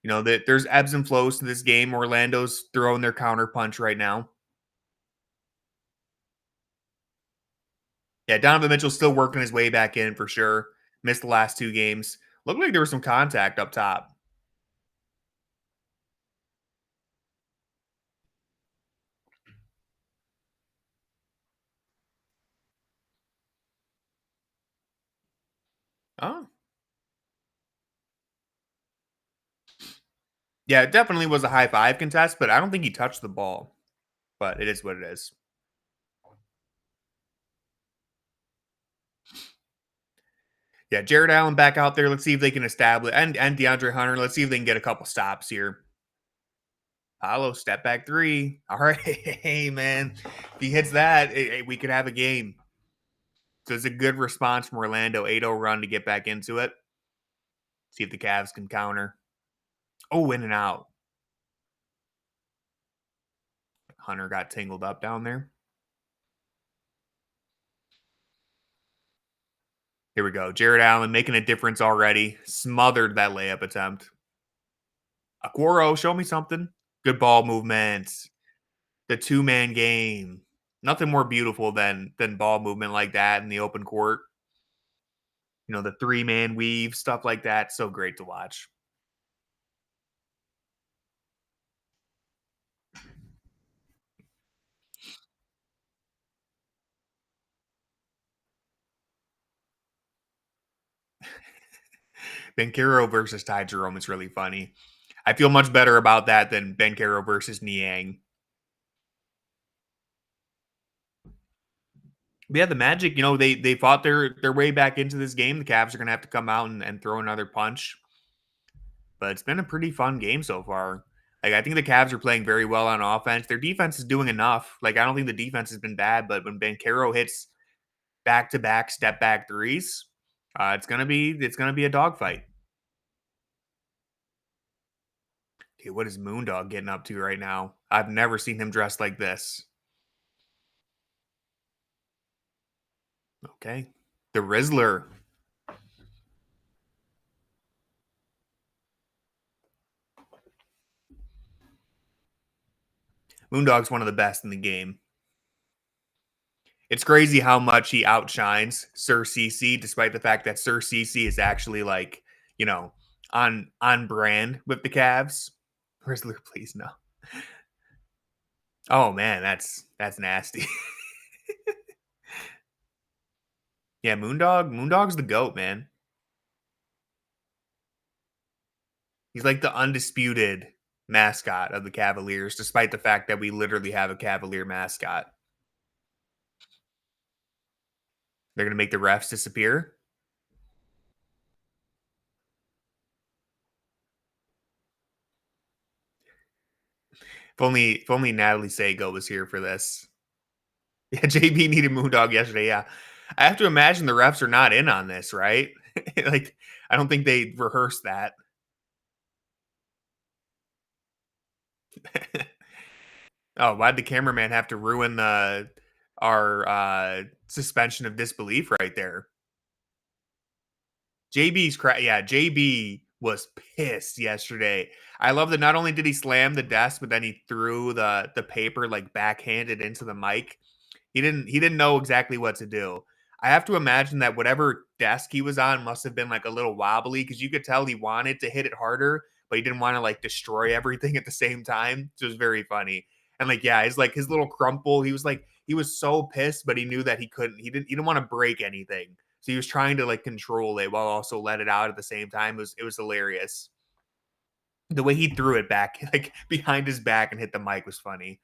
that there's ebbs and flows to this game. Orlando's throwing their counter punch right now. Yeah, Donovan Mitchell's still working his way back in for sure. Missed the last two games. Looked like there was some contact up top. Oh, yeah, it definitely was a high five contest, but I don't think he touched the ball. But it is what it is. Yeah, Jared Allen back out there. Let's see if they can establish and DeAndre Hunter. Let's see if they can get a couple stops here. Paolo, step back three. All right, hey man, if he hits that, we could have a game. So it's a good response from Orlando. 8-0 run to get back into it. See if the Cavs can counter. Oh, in and out. Hunter got tangled up down there. Here we go. Jared Allen making a difference already. Smothered that layup attempt. Aquaro, show me something. Good ball movement. The two-man game. Nothing more beautiful than ball movement like that in the open court. The three-man weave, stuff like that. So great to watch. Bencaro versus Ty Jerome is really funny. I feel much better about that than Bencaro versus Niang. But yeah, the Magic, they fought their way back into this game. The Cavs are gonna have to come out and throw another punch. But it's been a pretty fun game so far. Like I think the Cavs are playing very well on offense. Their defense is doing enough. Like I don't think the defense has been bad, but when Bencaro hits back to back step back threes, it's gonna be a dogfight. Okay, what is Moondog getting up to right now? I've never seen him dressed like this. Okay, the Rizzler. Moondog's one of the best in the game. It's crazy how much he outshines Sir CC, despite the fact that Sir CC is actually like, you know, on brand with the Cavs. Rizzler, please no. Oh man, that's nasty. Yeah, Moondog's the goat, man. He's like the undisputed mascot of the Cavaliers, despite the fact that we literally have a Cavalier mascot. They're gonna make the refs disappear. If only Natalie Sago was here for this. Yeah, JB needed Moondog yesterday. Yeah, I have to imagine the refs are not in on this, right? Like, I don't think they rehearsed that. Oh, why'd the cameraman have to ruin our suspension of disbelief right there? Yeah, JB was pissed yesterday. I love that not only did he slam the desk, but then he threw the paper like backhanded into the mic. He didn't know exactly what to do. I have to imagine that whatever desk he was on must have been like a little wobbly because you could tell he wanted to hit it harder, but he didn't want to like destroy everything at the same time. So it was very funny. And like, yeah, his little crumple. He was so pissed, but he knew that he couldn't. He didn't want to break anything. So he was trying to like control it while also let it out at the same time. It was hilarious. The way he threw it back, like behind his back and hit the mic was funny.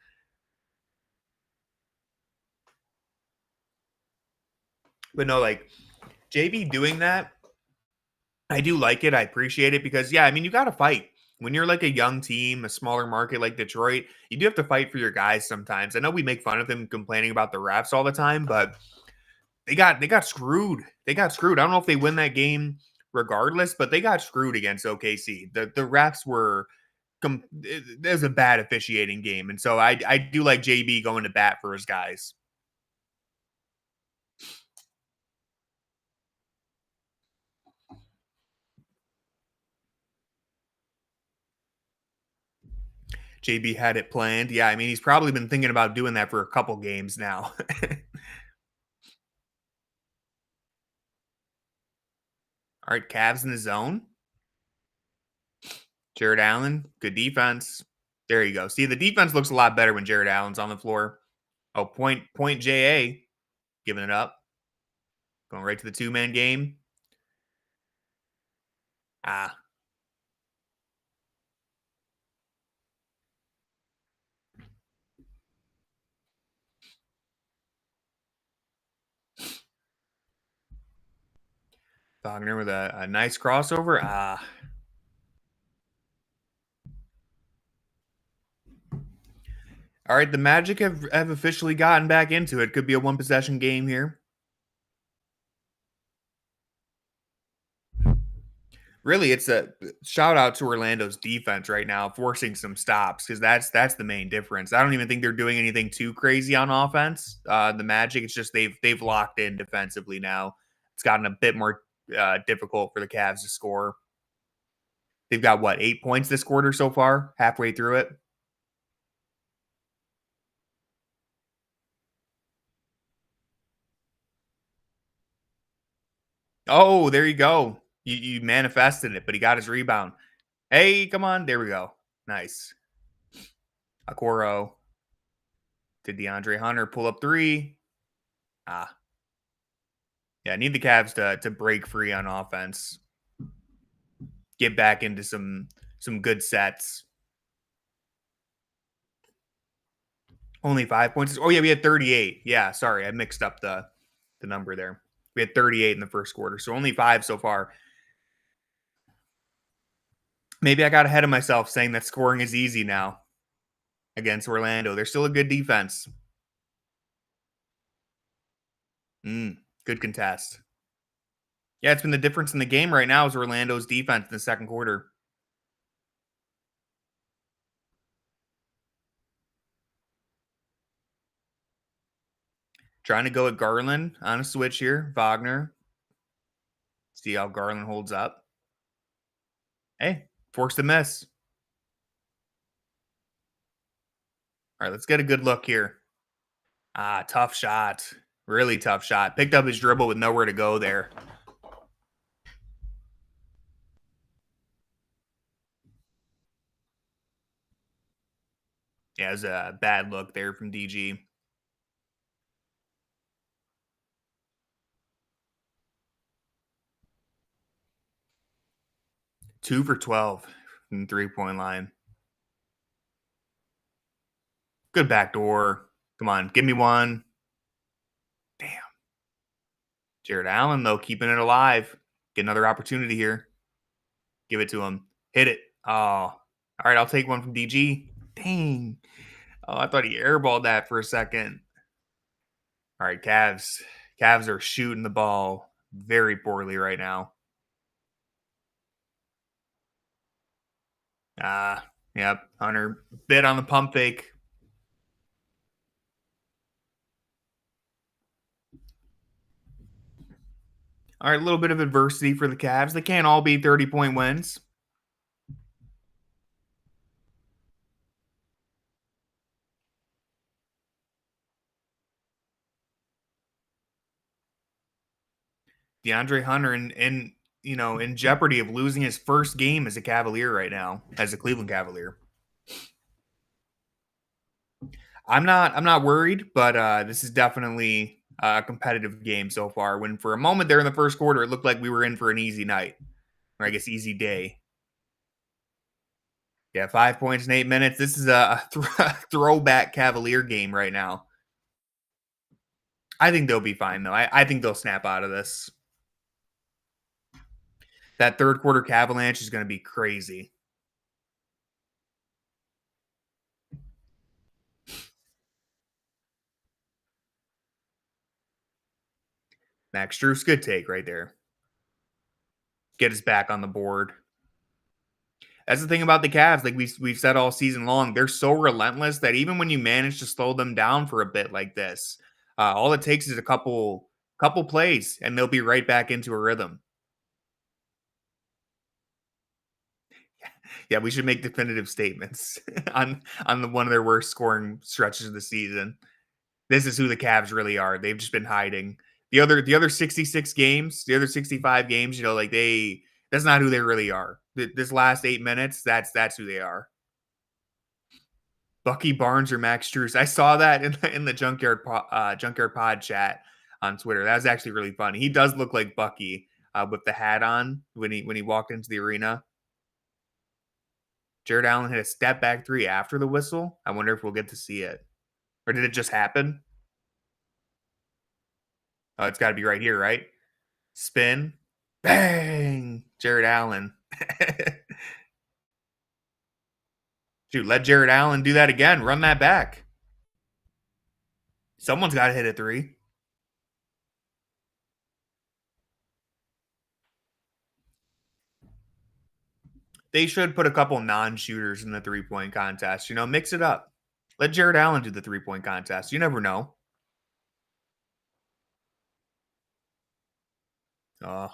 But no, like JB doing that, I do like it. I appreciate it because yeah, I mean you got to fight when you're like a young team, a smaller market like Detroit. You do have to fight for your guys sometimes. I know we make fun of them complaining about the refs all the time, but they got screwed. They got screwed. I don't know if they win that game regardless, but they got screwed against OKC. The refs were it was a bad officiating game, and so I do like JB going to bat for his guys. JB had it planned. Yeah, I mean he's probably been thinking about doing that for a couple games now. All right, Cavs in the zone. Jared Allen, good defense. There you go. See, the defense looks a lot better when Jared Allen's on the floor. Oh, point JA, giving it up. Going right to the two-man game. Ah, Wagner with a nice crossover. Ah. All right, the Magic have officially gotten back into it. Could be a one possession game here. Really, it's a shout out to Orlando's defense right now, forcing some stops because that's the main difference. I don't even think they're doing anything too crazy on offense. The Magic, it's just they've locked in defensively now. It's gotten a bit more difficult for the Cavs to score. They've got what 8 points this quarter so far, halfway through it. Oh, there you go. You manifested it, but he got his rebound. Hey, come on, there we go. Nice. Okoro to DeAndre Hunter, pull up three. Ah, yeah, I need the Cavs to break free on offense, get back into some good sets. Only 5 points. Oh yeah, we had 38. Yeah, sorry, I mixed up the number there. We had 38 in the first quarter, so only five so far. Maybe I got ahead of myself saying that scoring is easy now against Orlando. They're still a good defense. Good contest. Yeah, it's been the difference in the game right now is Orlando's defense in the second quarter. Trying to go at Garland on a switch here. Wagner. See how Garland holds up. Hey, forced a miss. All right, let's get a good look here. Ah, tough shot. Really tough shot. Picked up his dribble with nowhere to go there. Yeah, it was a bad look there from DG. 2 for 12 from 3 point line. Good backdoor. Come on, give me one. Damn. Jared Allen, though, keeping it alive. Get another opportunity here. Give it to him. Hit it. Oh. All right, I'll take one from DG. Dang. Oh, I thought he airballed that for a second. All right, Cavs. Cavs are shooting the ball very poorly right now. Yep. Hunter bit on the pump fake. All right, a little bit of adversity for the Cavs. They can't all be 30-point wins. DeAndre Hunter in jeopardy of losing his first game as a Cavalier right now, as a Cleveland Cavalier. I'm not worried, but this is definitely a competitive game so far. When for a moment there in the first quarter, it looked like we were in for an easy night, or I guess easy day. Yeah, 5 points in 8 minutes. This is a throwback Cavalier game right now. I think they'll be fine though. I think they'll snap out of this. That third quarter Cavalanche is going to be crazy. Max Struess, good take right there. Get us back on the board. That's the thing about the Cavs. Like we've said all season long, they're so relentless that even when you manage to slow them down for a bit like this, all it takes is a couple plays, and they'll be right back into a rhythm. Yeah, we should make definitive statements on the one of their worst scoring stretches of the season. This is who the Cavs really are. They've just been hiding. The other 66 games, the other 65 games, like that's not who they really are. This last 8 minutes, that's who they are. Bucky Barnes or Max Strus. I saw that in the Junkyard Pod chat on Twitter. That was actually really funny. He does look like Bucky with the hat on when he walked into the arena. Jared Allen hit a step back three after the whistle. I wonder if we'll get to see it, or did it just happen? Oh, it's got to be right here, right? Spin, bang, Jared Allen. Dude, let Jared Allen do that again. Run that back. Someone's got to hit a three. They should put a couple non-shooters in the three-point contest. Mix it up. Let Jared Allen do the three-point contest. You never know. Oh,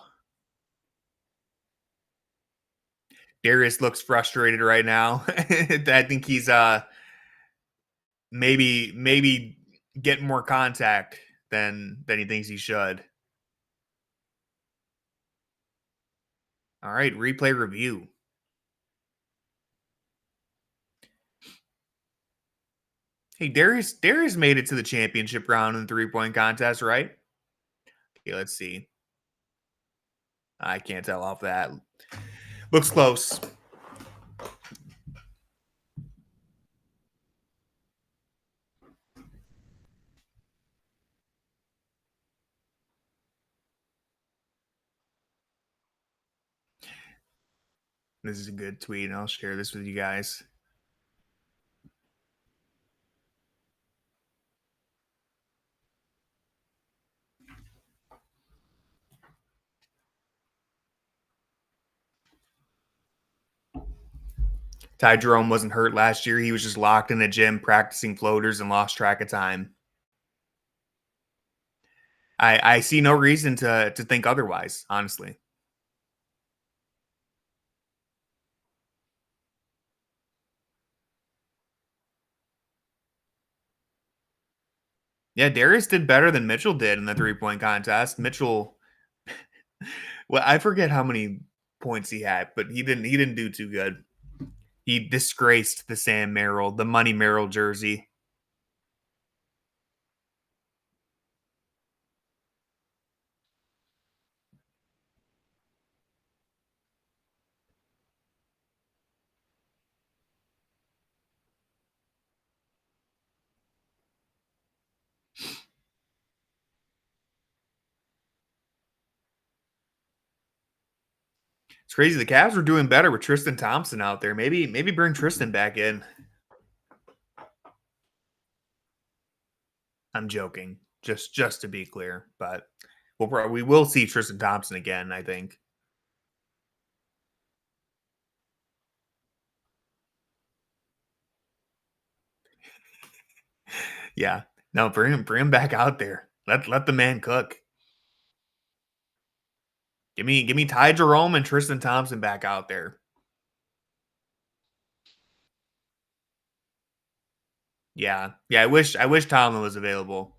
Darius looks frustrated right now. I think he's maybe getting more contact than he thinks he should. All right, replay review. Hey, Darius made it to the championship round in the three-point contest, right? Okay, let's see. I can't tell off that. Looks close. This is a good tweet, and I'll share this with you guys. Ty Jerome wasn't hurt last year. He was just locked in a gym practicing floaters and lost track of time. I see no reason to think otherwise, honestly. Yeah, Darius did better than Mitchell did in the three-point contest. Mitchell, well, I forget how many points he had, but he didn't do too good. He disgraced the Sam Merrill, the Money Merrill jersey. It's crazy. The Cavs were doing better with Tristan Thompson out there. Maybe bring Tristan back in. I'm joking. Just to be clear, but we will see Tristan Thompson again, I think. Yeah. No, bring him back out there. Let the man cook. Give me Ty Jerome and Tristan Thompson back out there. Yeah. Yeah, I wish Tomlin was available.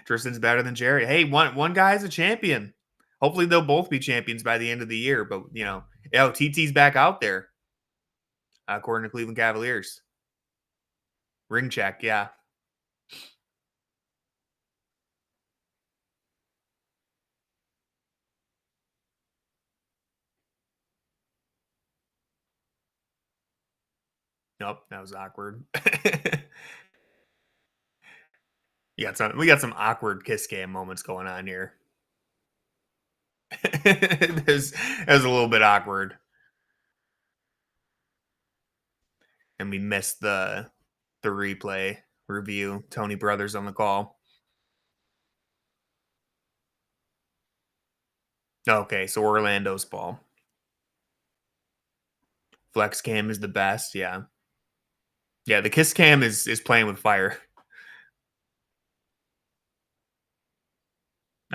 Tristan's better than Jerry. Hey, one guy's a champion. Hopefully they'll both be champions by the end of the year, but TT's back out there, according to Cleveland Cavaliers. Ring check, yeah. Nope, that was awkward. We got some awkward kiss cam moments going on here. It was a little bit awkward, and we missed the replay review. Tony Brothers on the call. Okay, so Orlando's ball. Flex cam is the best. Yeah, yeah. The kiss cam is playing with fire.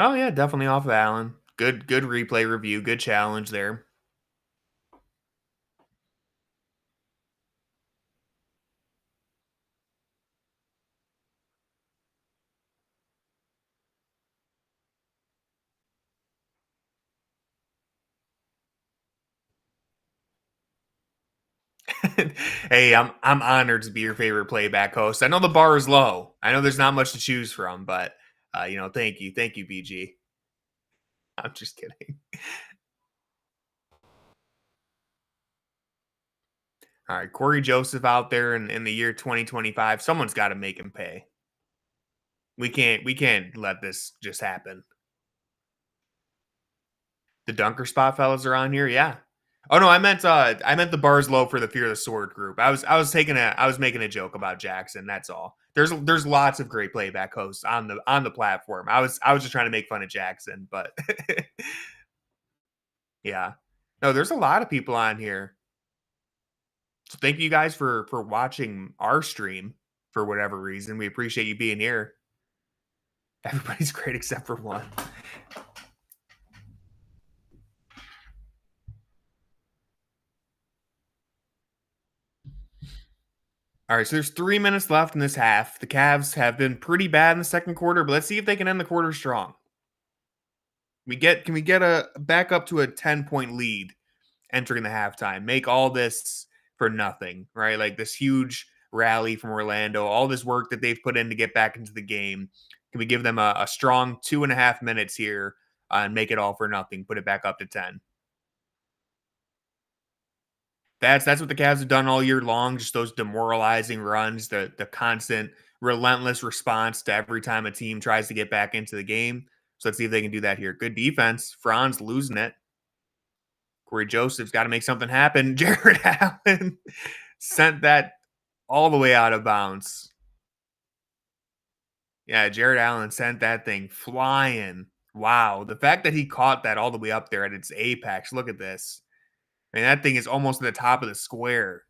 Oh yeah, definitely off of Allen. Good replay review. Good challenge there. Hey, I'm honored to be your favorite playback host. I know the bar is low. I know there's not much to choose from, but thank you, BG. I'm just kidding. All right, Corey Joseph out there in the year 2025. Someone's got to make him pay. We can't let this just happen. The dunker spot fellas are on here, yeah. Oh no, I meant the bars low for the Fear the Sword group. I was making a joke about Jackson. That's all. There's lots of great playback hosts on the platform. I was just trying to make fun of Jackson, but yeah. No, there's a lot of people on here. So thank you guys for watching our stream for whatever reason. We appreciate you being here. Everybody's great except for one. All right, so there's 3 minutes left in this half. The Cavs have been pretty bad in the second quarter, but let's see if they can end the quarter strong. Can we get a back up to a 10-point lead entering the halftime? Make all this for nothing, right? Like this huge rally from Orlando, all this work that they've put in to get back into the game. Can we give them a strong 2.5 minutes here and make it all for nothing? Put it back up to 10. That's what the Cavs have done all year long. Just those demoralizing runs, the constant, relentless response to every time a team tries to get back into the game. So let's see if they can do that here. Good defense. Franz losing it. Corey Joseph's got to make something happen. Jared Allen sent that all the way out of bounds. Yeah, Jared Allen sent that thing flying. Wow. The fact that he caught that all the way up there at its apex. Look at this. I mean, that thing is almost at the top of the square.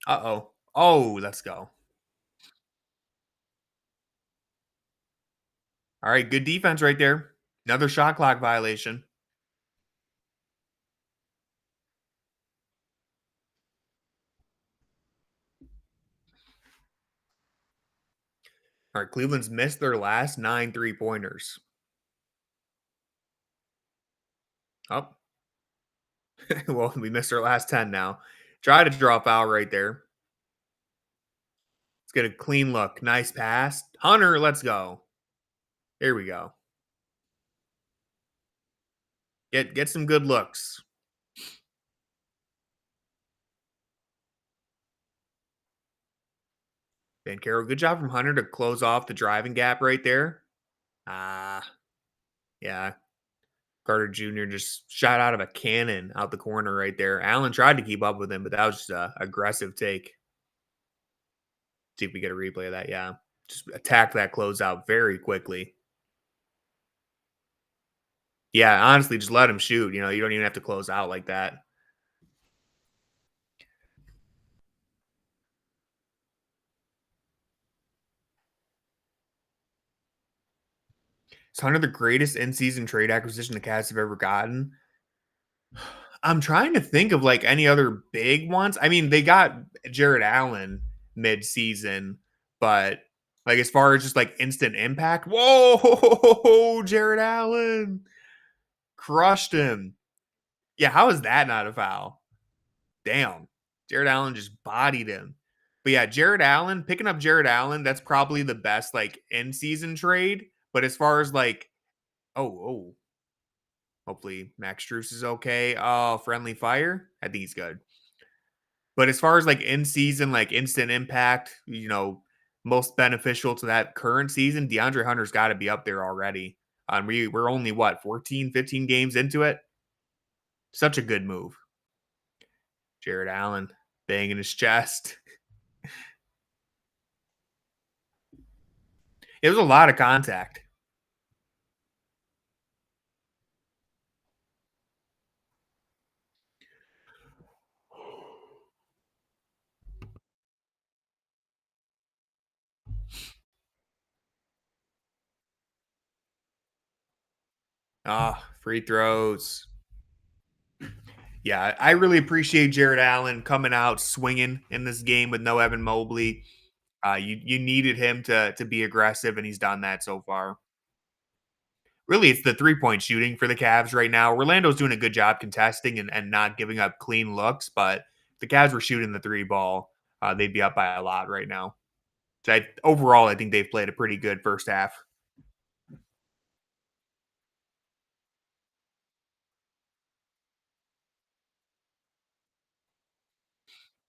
Uh-oh. Oh, let's go. All right, good defense right there. Another shot clock violation. All right, Cleveland's missed their last 9 3-pointers. Oh, well, we missed our last 10 now. Try to draw a foul right there. Let's get a clean look. Nice pass. Hunter, let's go. Here we go. Get some good looks. Van Caro, good job from Hunter to close off the driving gap right there. Ah, yeah. Carter Jr. just shot out of a cannon out the corner right there. Allen tried to keep up with him, but that was just a aggressive take. See if we get a replay of that. Yeah. Just attack that closeout very quickly. Yeah, honestly, just let him shoot. You don't even have to close out like that. Is Hunter the greatest in-season trade acquisition the Cavs have ever gotten? I'm trying to think of like any other big ones. I mean, they got Jared Allen mid-season, but like as far as just like instant impact, whoa, Jared Allen crushed him. Yeah, how is that not a foul? Damn. Jared Allen just bodied him. But yeah, Jared Allen, picking up Jared Allen, that's probably the best like in season trade. But as far as like, oh, hopefully Max Struess is okay. Oh, friendly fire. I think he's good. But as far as like in season, like instant impact, most beneficial to that current season, DeAndre Hunter's got to be up there already. We're only what 14, 15 games into it. Such a good move. Jared Allen banging his chest. It was a lot of contact. Ah, free throws. Yeah, I really appreciate Jared Allen coming out swinging in this game with no Evan Mobley. You needed him to be aggressive, and he's done that so far. Really, it's the 3-point shooting for the Cavs right now. Orlando's doing a good job contesting and not giving up clean looks, but if the Cavs were shooting the three ball, they'd be up by a lot right now. So overall, I think they've played a pretty good first half.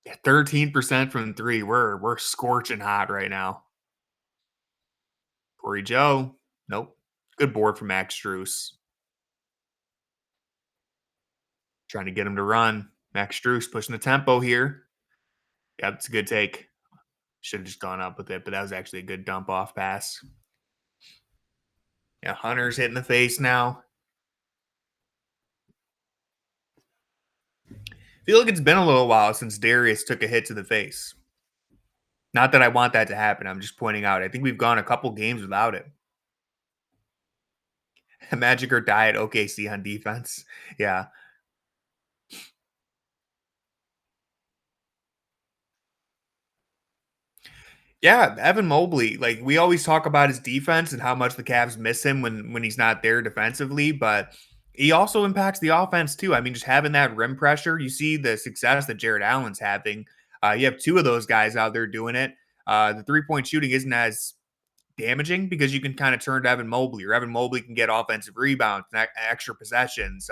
Yeah, 13% from three. We're scorching hot right now. Corey Joe. Nope. Good board for Max Struess. Trying to get him to run. Max Struess pushing the tempo here. Yeah, that's a good take. Should have just gone up with it, but that was actually a good dump off pass. Yeah, Hunter's hitting the face now. I feel like it's been a little while since Darius took a hit to the face. Not that I want that to happen. I'm just pointing out. I think we've gone a couple games without it. Magic or die at OKC on defense. Yeah. Yeah, Evan Mobley, like we always talk about his defense and how much the Cavs miss him when he's not there defensively, but he also impacts the offense too. I mean, just having that rim pressure, you see the success that Jared Allen's having. You have two of those guys out there doing it. The 3-point shooting isn't as damaging because you can kind of turn to Evan Mobley, or Evan Mobley can get offensive rebounds and extra possessions,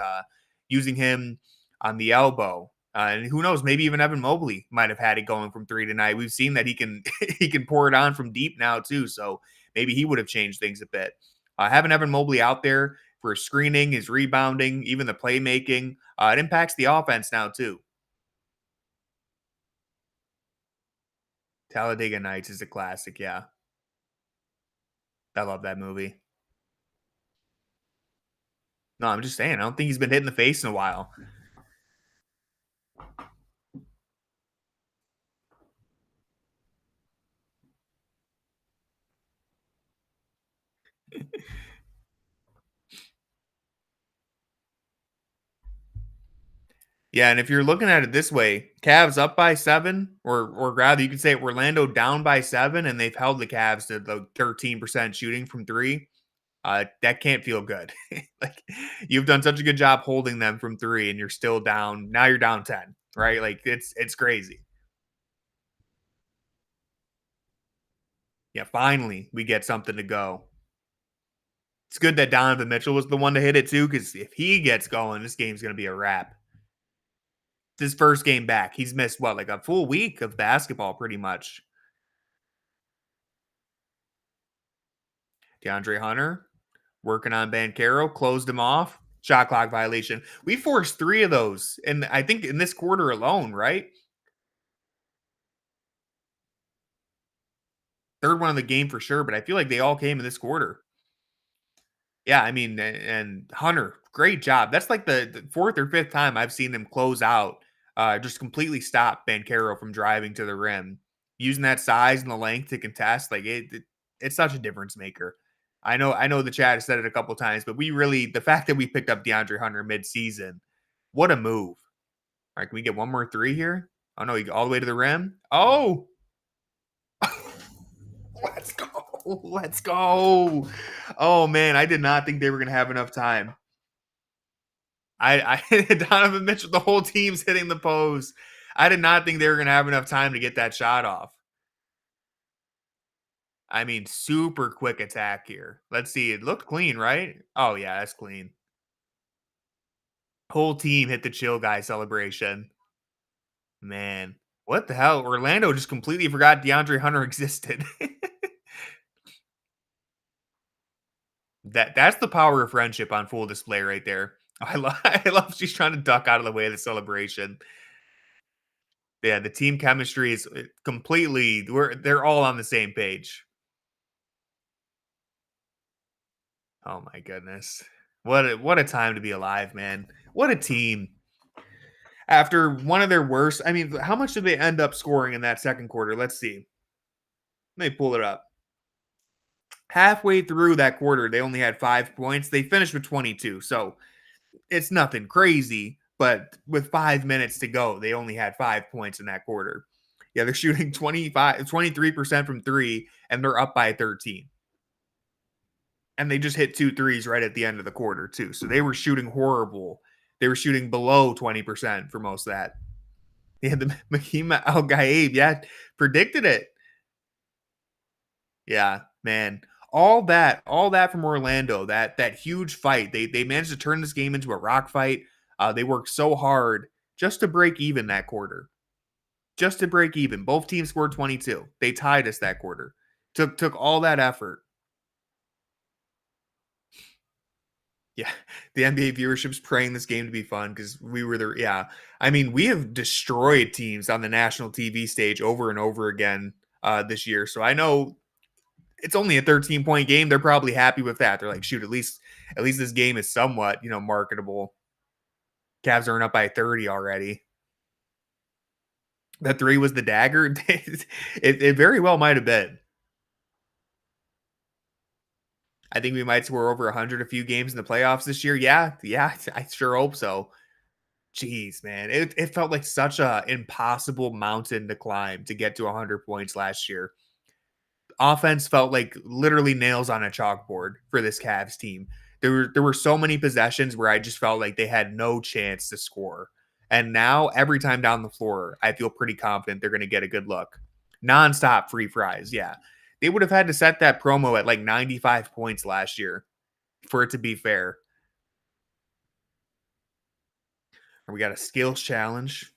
using him on the elbow. And who knows, maybe even Evan Mobley might have had it going from three tonight. We've seen that he can he can pour it on from deep now too. So maybe he would have changed things a bit. Having Evan Mobley out there for his screening, his rebounding, even the playmaking, it impacts the offense now too. Talladega Nights is a classic. Yeah, I love that movie. No, I'm just saying, I don't think he's been hit in the face in a while. Yeah, and if you're looking at it this way, Cavs up by 7, or rather you could say Orlando down by 7, and they've held the Cavs to the 13% shooting from 3. That can't feel good. Like you've done such a good job holding them from 3 and you're still down. Now you're down 10, right? Like it's crazy. Yeah, finally we get something to go. It's good that Donovan Mitchell was the one to hit it too, because if he gets going, this game's gonna be a wrap. It's his first game back. He's missed what, like a full week of basketball, pretty much. DeAndre Hunter working on Bancaro, closed him off. shot clock violation. We forced 3 of those, and I think in this quarter alone, right? Third one of the game for sure, but I feel like they all came in this quarter. Yeah, I mean, and Hunter, great job. That's like the 4th or 5th time I've seen them close out, just completely stop Banchero from driving to the rim. Using that size and the length to contest, like it's such a difference maker. I know the chat has said it a couple times, but we really the fact that we picked up DeAndre Hunter mid-season, what a move. All right, can we get one more 3 here? Oh no, you go all the way to the rim. Oh, let's go. Let's go. Oh man, I did not think they were gonna have enough time. I Donovan Mitchell, the whole team's hitting the pose. I did not think they were gonna have enough time to get that shot off. I mean, super quick attack here. Let's see. It looked clean, right? Oh yeah, that's clean. Whole team hit the chill guy celebration. Man, what the hell? Orlando just completely forgot DeAndre Hunter existed. That's the power of friendship on full display right there. I love she's trying to duck out of the way of the celebration. Yeah, the team chemistry is completely they're all on the same page. Oh my goodness. What a time to be alive, man. What a team. After one of their worst, I mean, how much did they end up scoring in that second quarter? Let's see. Let me pull it up. Halfway through that quarter, they only had 5 points. They finished with 22. So it's nothing crazy, but with 5 minutes to go, they only had 5 points in that quarter. Yeah, they're shooting 23% from three, and they're up by 13. And they just hit 2 threes right at the end of the quarter, too. So they were shooting horrible. They were shooting below 20% for most of that. Yeah, the Mahima Al Gaib, yeah, predicted it. Yeah, man. All that from Orlando, that huge fight. They managed to turn this game into a rock fight. They worked so hard just to break even that quarter. Just to break even. Both teams scored 22. They tied us that quarter. Took all that effort. Yeah, the NBA viewership's praying this game to be fun because we were there. Yeah, I mean, we have destroyed teams on the national TV stage over and over again this year. So I know it's only a 13-point game. They're probably happy with that. They're like, shoot, at least this game is somewhat, marketable. Cavs aren't up by 30 already. That 3 was the dagger. It very well might have been. I think we might score over 100 a few games in the playoffs this year. Yeah, I sure hope so. Jeez, man. It felt like such a impossible mountain to climb to get to 100 points last year. Offense felt like literally nails on a chalkboard for this Cavs team. There were so many possessions where I just felt like they had no chance to score. And now every time down the floor, I feel pretty confident they're going to get a good look. Nonstop free fries, yeah. They would have had to set that promo at like 95 points last year for it to be fair. We got a skills challenge.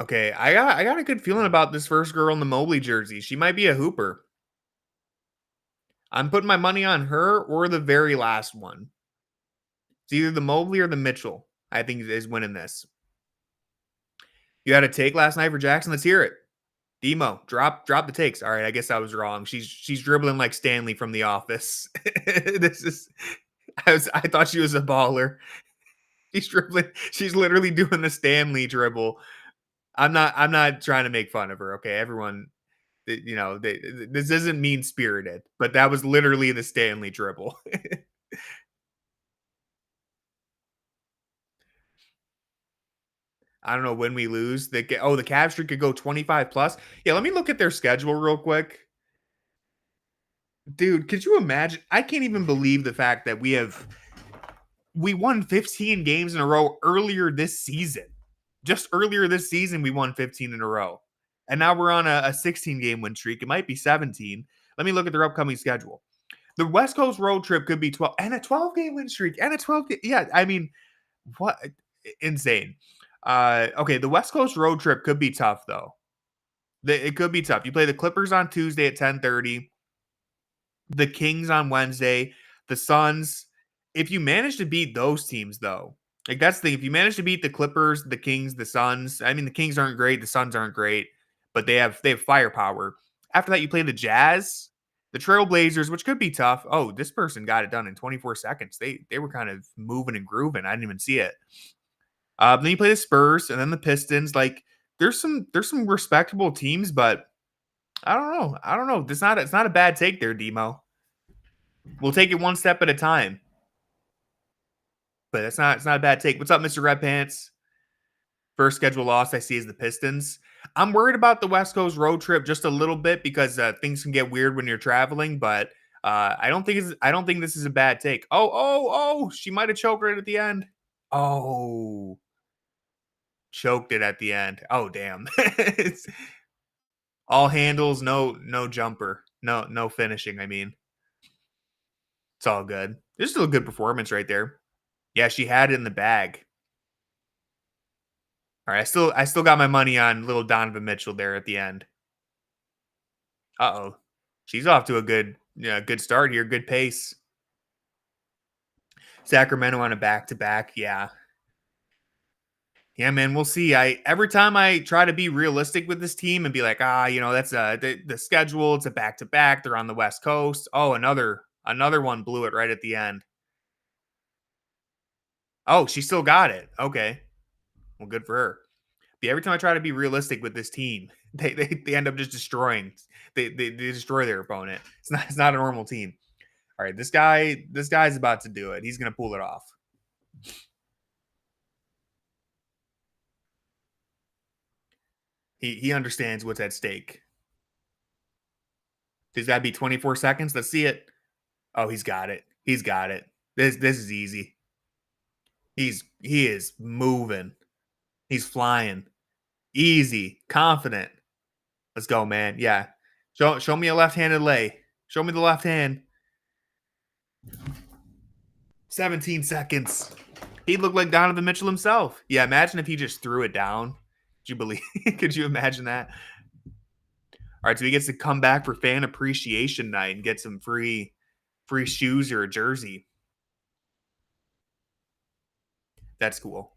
Okay, I got a good feeling about this first girl in the Mobley jersey. She might be a hooper. I'm putting my money on her or the very last one. It's either the Mobley or the Mitchell. I think is winning this. You had a take last night for Jackson. Let's hear it. Demo, drop the takes. All right, I guess I was wrong. She's dribbling like Stanley from The Office. this is I thought she was a baller. She's dribbling. She's literally doing the Stanley dribble. I'm not trying to make fun of her. Okay, everyone, this isn't mean spirited, but that was literally the Stanley dribble. I don't know when we lose. The Cavs streak could go 25 plus. Yeah, let me look at their schedule real quick. Dude, could you imagine? I can't even believe the fact that we won 15 games in a row earlier this season. Just earlier this season, we won 15 in a row. And now we're on a 16 game win streak. It might be 17. Let me look at their upcoming schedule. The West Coast road trip could be 12 and a 12-game win streak and a 12 yeah, I mean, what insane. Okay, the West Coast road trip could be tough though. It could be tough. You play the Clippers on Tuesday at 10:30, the Kings on Wednesday, the Suns. If you manage to beat those teams though, like that's the thing. If you manage to beat the Clippers, the Kings, the Suns, I mean the Kings aren't great, the Suns aren't great, but they have firepower. After that, you play the Jazz, the Trailblazers, which could be tough. Oh, this person got it done in 24 seconds. They were kind of moving and grooving. I didn't even see it. Then you play the Spurs and then the Pistons. Like there's some respectable teams, but I don't know. I don't know. It's not a bad take there, Demo. We'll take it one step at a time. But it's not a bad take. What's up, Mr. Red Pants? First schedule loss I see is the Pistons. I'm worried about the West Coast road trip just a little bit because things can get weird when you're traveling, but I don't think this is a bad take. Oh, she might have choked right at the end. Oh, choked it at the end. Oh, damn. It's all handles, no jumper. No finishing, I mean. It's all good. There's still a good performance right there. Yeah, she had it in the bag. All right, I still got my money on little Donovan Mitchell there at the end. Uh-oh. She's off to a good start here, good pace. Sacramento on a back-to-back. Yeah. Yeah, man, we'll see. I every time I try to be realistic with this team and be like, that's the schedule, it's a back-to-back, they're on the West Coast. Oh, another one blew it right at the end. Oh, she still got it. Okay. Well, good for her. But every time I try to be realistic with this team, they end up just destroying. They destroy their opponent. It's not a normal team. All right, this guy's about to do it. He's gonna pull it off. He understands what's at stake. There's got to be 24 seconds. Let's see it. Oh, he's got it. He's got it. This is easy. He is moving. He's flying. Easy, confident. Let's go, man. Yeah. Show me a left-handed lay. Show me the left hand. 17 seconds. He looked like Donovan Mitchell himself. Yeah, imagine if he just threw it down. Could you believe? Could you imagine that? All right, so he gets to come back for fan appreciation night and get some free shoes or a jersey. That's cool.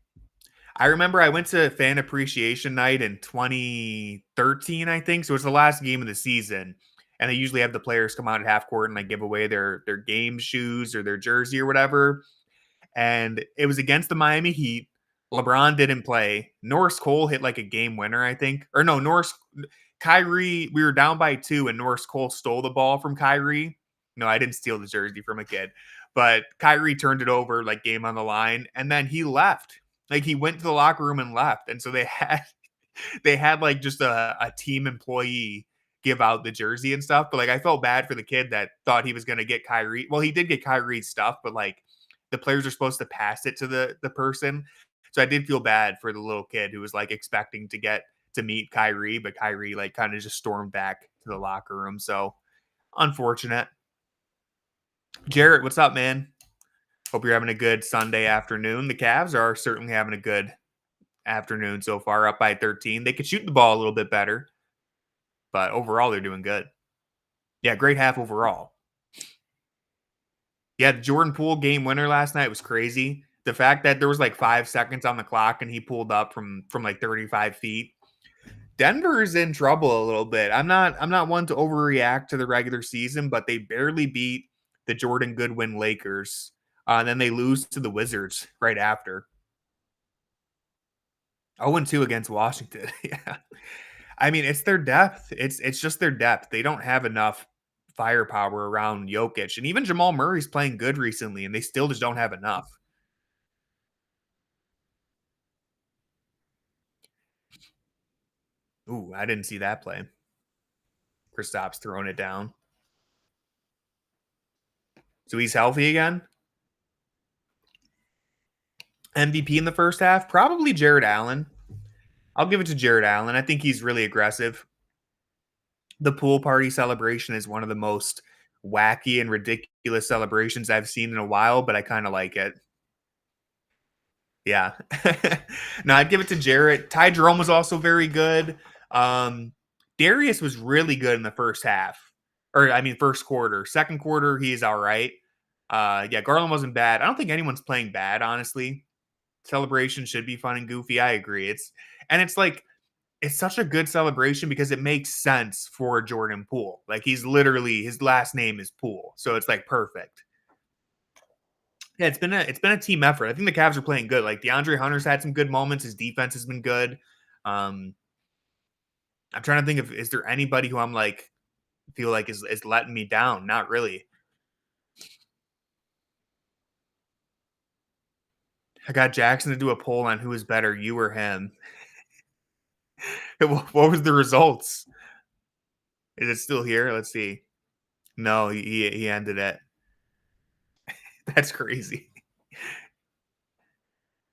I remember I went to fan appreciation night in 2013, I think. So it's the last game of the season. And they usually have the players come out at half court and like give away their game shoes or their jersey or whatever. And it was against the Miami Heat. LeBron didn't play. Norris Cole hit like a game winner, I think. Or no, Kyrie, we were down by 2 and Norris Cole stole the ball from Kyrie. No, I didn't steal the jersey from a kid. But Kyrie turned it over, like game on the line, and then he left. Like he went to the locker room and left. And so they had like just a team employee give out the jersey and stuff. But like I felt bad for the kid that thought he was gonna get Kyrie. Well, he did get Kyrie's stuff, but like the players are supposed to pass it to the person. So I did feel bad for the little kid who was like expecting to meet Kyrie, but Kyrie like kind of just stormed back to the locker room. So unfortunate. Jarrett, what's up, man? Hope you're having a good Sunday afternoon. The Cavs are certainly having a good afternoon so far, up by 13. They could shoot the ball a little bit better, but overall they're doing good. Yeah, great half overall. Yeah, the Jordan Poole game winner last night was crazy. The fact that there was like 5 seconds on the clock and he pulled up from like 35 feet. Denver is in trouble a little bit. I'm not one to overreact to the regular season, but they barely beat the Jordan Goodwin Lakers. And then they lose to the Wizards right after. 0-2 against Washington. Yeah. I mean, it's their depth. It's just their depth. They don't have enough firepower around Jokic. And even Jamal Murray's playing good recently, and they still just don't have enough. Ooh, I didn't see that play. Kristaps throwing it down. So he's healthy again? MVP in the first half? Probably Jared Allen. I'll give it to Jared Allen. I think he's really aggressive. The pool party celebration is one of the most wacky and ridiculous celebrations I've seen in a while, but I kind of like it. Yeah. No, I'd give it to Jarrett. Ty Jerome was also very good. Um, Darius was really good in the first half, or I mean, first quarter. Second quarter, he's all right. Yeah, Garland wasn't bad. I don't think anyone's playing bad, honestly. Celebration should be fun and goofy. I agree. It's like it's such a good celebration because it makes sense for Jordan Poole. Like he's literally his last name is Poole, so it's like perfect. Yeah, it's been a team effort. I think the Cavs are playing good. Like DeAndre Hunter's had some good moments. His defense has been good. Um, I'm trying to think of is there anybody who I'm like feel like is letting me down? Not really. I got Jackson to do a poll on who is better, you or him. What was the results? Is it still here? Let's see. No, he ended it. That's crazy.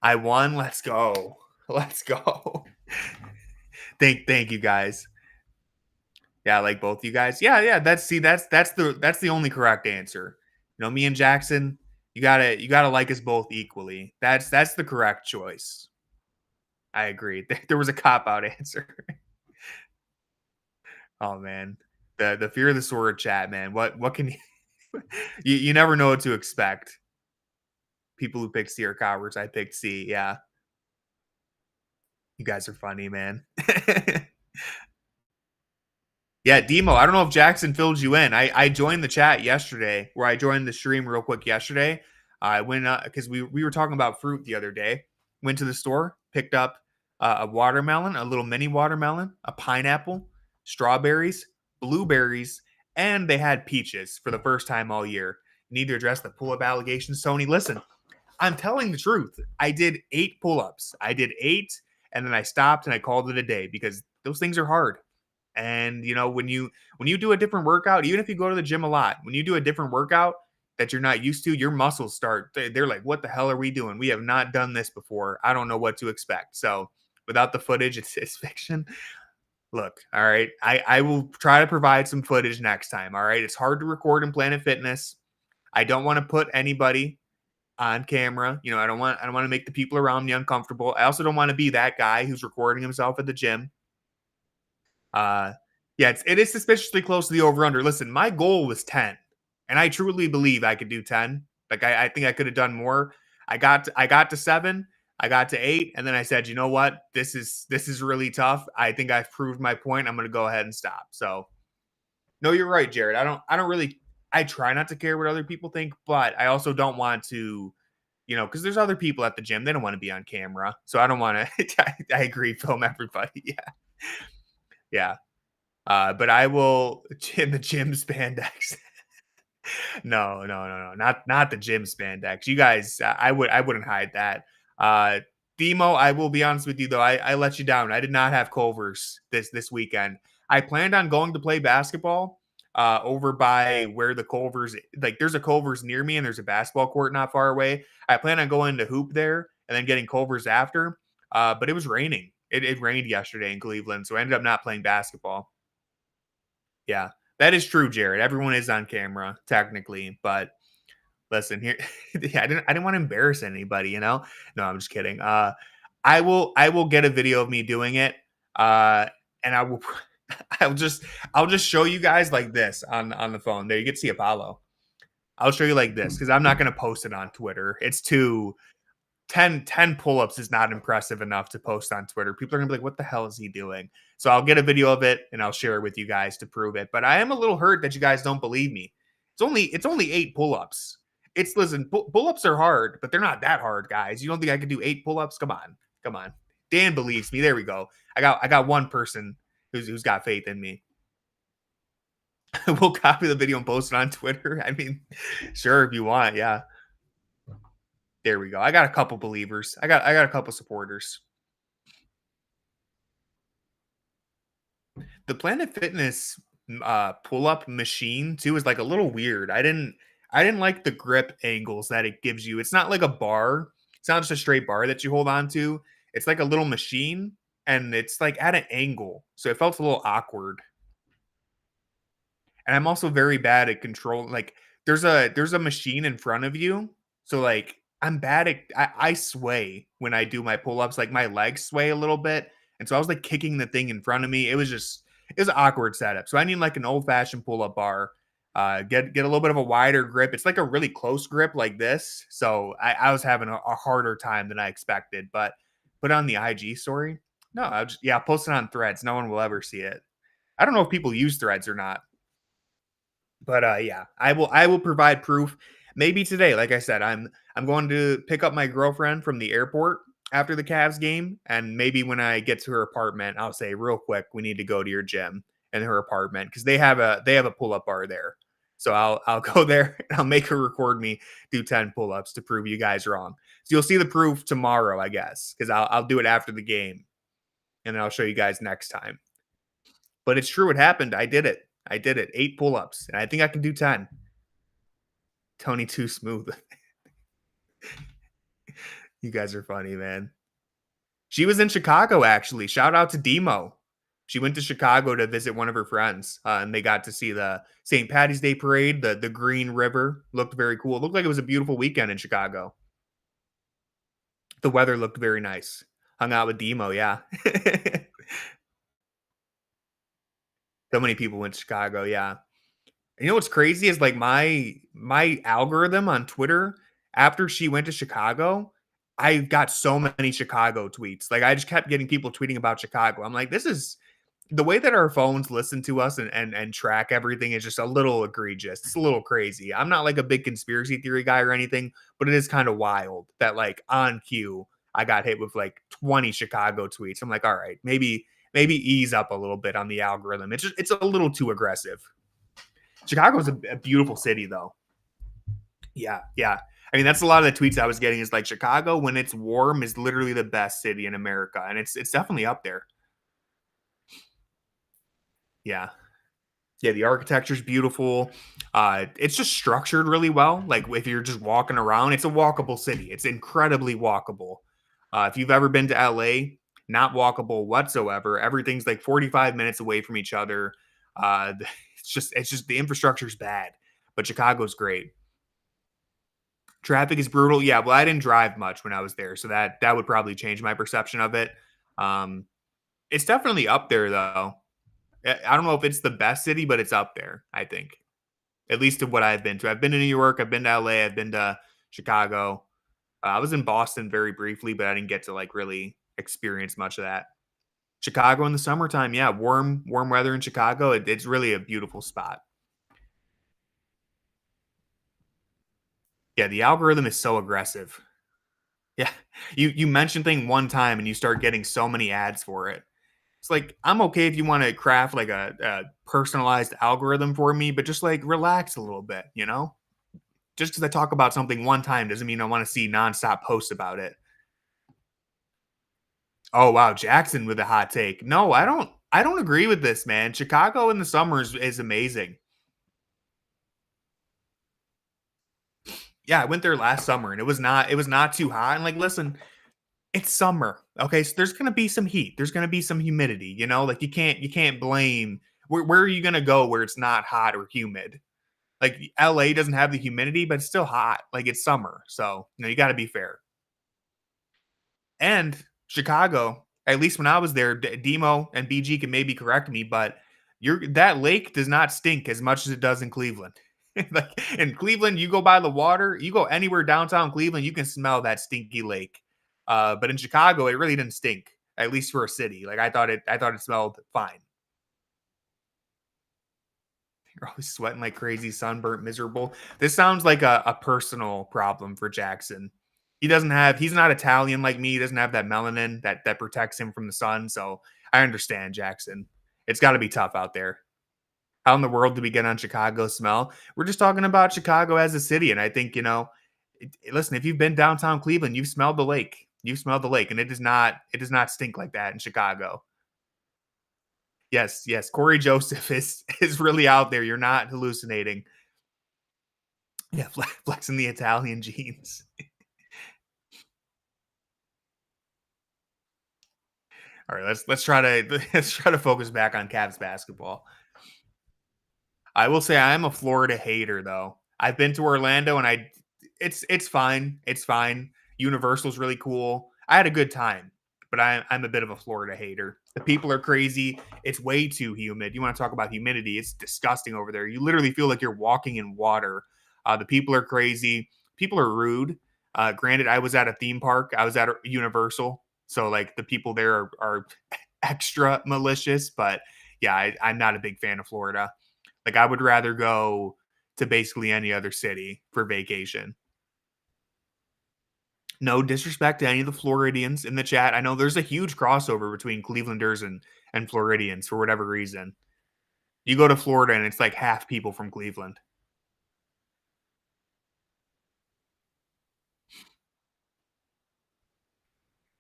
I won. Let's go. Let's go. Thank you guys. Yeah, I like both you guys. Yeah. That's the only correct answer. You know, me and Jackson, you gotta like us both equally. That's the correct choice. I agree. There was a cop out answer. Oh man, the fear of the sword chat, man. What can you you never know what to expect. People who pick C are cowards. I picked C. Yeah, you guys are funny, man. Yeah, Demo. I don't know if Jackson filled you in. I joined the chat yesterday, where I joined the stream real quick yesterday. I went because we were talking about fruit the other day. Went to the store, picked up a watermelon, a little mini watermelon, a pineapple, strawberries, blueberries, and they had peaches for the first time all year. Need to address the pull-up allegations, Sony. Listen, I'm telling the truth. I did 8 pull-ups. I did 8, and then I stopped and I called it a day because those things are hard. And you know, when you do a different workout, even if you go to the gym a lot, when you do a different workout that you're not used to, your muscles start they're like, what the hell are we doing? We have not done this before. I don't know what to expect. So without the footage, it's fiction. Look, all right. I will try to provide some footage next time. All right. It's hard to record in Planet Fitness. I don't want to put anybody on camera. You know, I don't want to make the people around me uncomfortable. I also don't want to be that guy who's recording himself at the gym. Yeah, it is suspiciously close to the over under. Listen, my goal was 10, and I truly believe I could do 10. Like I think I could have done more. I got to 7, I got to 8, and then I said, you know what, this is really tough. I think I've proved my point. I'm going to go ahead and stop. So no, you're right, Jared. I don't really. I try not to care what other people think, but I also don't want to. You know, because there's other people at the gym. They don't want to be on camera. So I don't want to. I agree, film everybody. Yeah. Yeah. But I will in the gym spandex. No, not the gym spandex. You guys, I wouldn't hide that. Uh, Demo, I will be honest with you though. I let you down. I did not have Culver's this weekend. I planned on going to play basketball over by where the Culver's like. There's a Culver's near me, and there's a basketball court not far away. I plan on going to hoop there and then getting Culver's after. But it was raining. It rained yesterday in Cleveland, so I ended up not playing basketball. Yeah, that is true, Jared. Everyone is on camera technically, but listen here. Yeah, I didn't want to embarrass anybody, you know. No, I'm just kidding. I will get a video of me doing it. And I will I'll just show you guys like this on the phone. There you can see Apollo. I'll show you like this because I'm not going to post it on Twitter. It's too 10 pull-ups is not impressive enough to post on Twitter. People are gonna be like, what the hell is he doing? So I'll get a video of it and I'll share it with you guys to prove it. But I am a little hurt that you guys don't believe me. It's only 8 pull-ups. Listen, pull-ups are hard, but they're not that hard, guys. You don't think I could do 8 pull-ups? Come on. Dan believes me. There we go. I got one person who's got faith in me. We'll copy the video and post it on Twitter. I mean, sure, if you want, yeah. There we go. I got a couple believers. I got a couple supporters. The Planet Fitness pull-up machine too is like a little weird. I didn't like the grip angles that it gives you. It's not like a bar. It's not just a straight bar that you hold on to. It's like a little machine and it's like at an angle. So it felt a little awkward. And I'm also very bad at control like, there's a machine in front of you, so, like, I'm bad at I sway when I do my pull-ups, like, my legs sway a little bit, and so I was, like, kicking the thing in front of me. It was an awkward setup, so I need, like, an old-fashioned pull-up bar, get a little bit of a wider grip. It's, like, a really close grip like this, so I was having a harder time than I expected, but put on the IG story? No, I'll just yeah, I'll post it on Threads. No one will ever see it. I don't know if people use Threads or not. But, yeah, I will provide proof maybe today. Like I said, I'm going to pick up my girlfriend from the airport after the Cavs game, and maybe when I get to her apartment, I'll say, "Real quick, we need to go to your gym in her apartment because they have a pull-up bar there." So I'll go there and I'll make her record me do 10 pull-ups to prove you guys wrong. So you'll see the proof tomorrow, I guess, because I'll do it after the game, and then I'll show you guys next time. But it's true, it happened. I did it. I did it. 8 pull-ups, and I think I can do 10. Tony Too Smooth. You guys are funny, man. She was in Chicago, actually. Shout out to Demo. She went to Chicago to visit one of her friends, and they got to see the St. Patty's Day parade. The Green River looked very cool. It looked like it was a beautiful weekend in Chicago. The weather looked very nice. Hung out with Demo, yeah. So many people went to Chicago, yeah. You know what's crazy is like my algorithm on Twitter after she went to Chicago, I got so many Chicago tweets. Like I just kept getting people tweeting about Chicago. I'm like, this is the way that our phones listen to us and track everything is just a little egregious. It's a little crazy. I'm not like a big conspiracy theory guy or anything, but it is kind of wild that like on cue I got hit with like 20 Chicago tweets. I'm like, all right, maybe ease up a little bit on the algorithm. It's a little too aggressive. Chicago's a beautiful city, though. Yeah, yeah. I mean, that's a lot of the tweets I was getting is like Chicago when it's warm is literally the best city in America, and it's definitely up there. Yeah, yeah. The architecture's beautiful. It's just structured really well. Like if you're just walking around, it's a walkable city. It's incredibly walkable. If you've ever been to LA, not walkable whatsoever. Everything's like 45 minutes away from each other. It's just the infrastructure's bad, but Chicago's great. Traffic is brutal. Yeah, well, I didn't drive much when I was there, so that would probably change my perception of it. Um, it's definitely up there though. I don't know if it's the best city, but it's up there, I think. At least of what I've been to. I've been to New York, I've been to LA, I've been to Chicago. I was in Boston very briefly, but I didn't get to like really experience much of that. Chicago in the summertime, yeah, warm weather in Chicago. It's really a beautiful spot. Yeah, the algorithm is so aggressive. Yeah. You mention thing one time and you start getting so many ads for it. It's like, I'm okay if you wanna craft like a personalized algorithm for me, but just like relax a little bit, you know? Just because I talk about something one time doesn't mean I wanna see nonstop posts about it. Oh, wow, Jackson with a hot take. No, I don't agree with this, man. Chicago in the summer is amazing. Yeah, I went there last summer and it was not too hot. And like, listen, it's summer, okay? So there's gonna be some heat. There's gonna be some humidity, you know? Like you can't blame where are you gonna go where it's not hot or humid? Like LA doesn't have the humidity, but it's still hot. Like it's summer. So, you gotta be fair. And Chicago, at least when I was there, Demo and BG can maybe correct me, but that lake does not stink as much as it does in Cleveland. Like in Cleveland, you go by the water, you go anywhere downtown Cleveland, you can smell that stinky lake. But in Chicago, it really didn't stink, at least for a city. Like I thought it smelled fine. You're always sweating like crazy, sunburnt, miserable. This sounds like a personal problem for Jackson. He's not Italian like me. He doesn't have that melanin that protects him from the sun. So I understand Jackson. It's got to be tough out there. How in the world did we get on Chicago smell? We're just talking about Chicago as a city. And I think, listen, if you've been downtown Cleveland, you've smelled the lake. You've smelled the lake, and it does not stink like that in Chicago. Yes, yes. Corey Joseph is really out there. You're not hallucinating. Yeah, flexing the Italian genes. All right, let's try to let's try to focus back on Cavs basketball. I will say I'm a Florida hater though. I've been to Orlando and it's fine. It's fine. Universal's really cool. I had a good time, but I'm a bit of a Florida hater. The people are crazy. It's way too humid. You want to talk about humidity? It's disgusting over there. You literally feel like you're walking in water. The people are crazy. People are rude. Granted, I was at a theme park. I was at a Universal, so like the people there are extra malicious. But yeah, I'm not a big fan of Florida. Like I would rather go to basically any other city for vacation. No disrespect to any of the Floridians in the chat. I know there's a huge crossover between Clevelanders and Floridians for whatever reason. You go to Florida and it's like half people from Cleveland.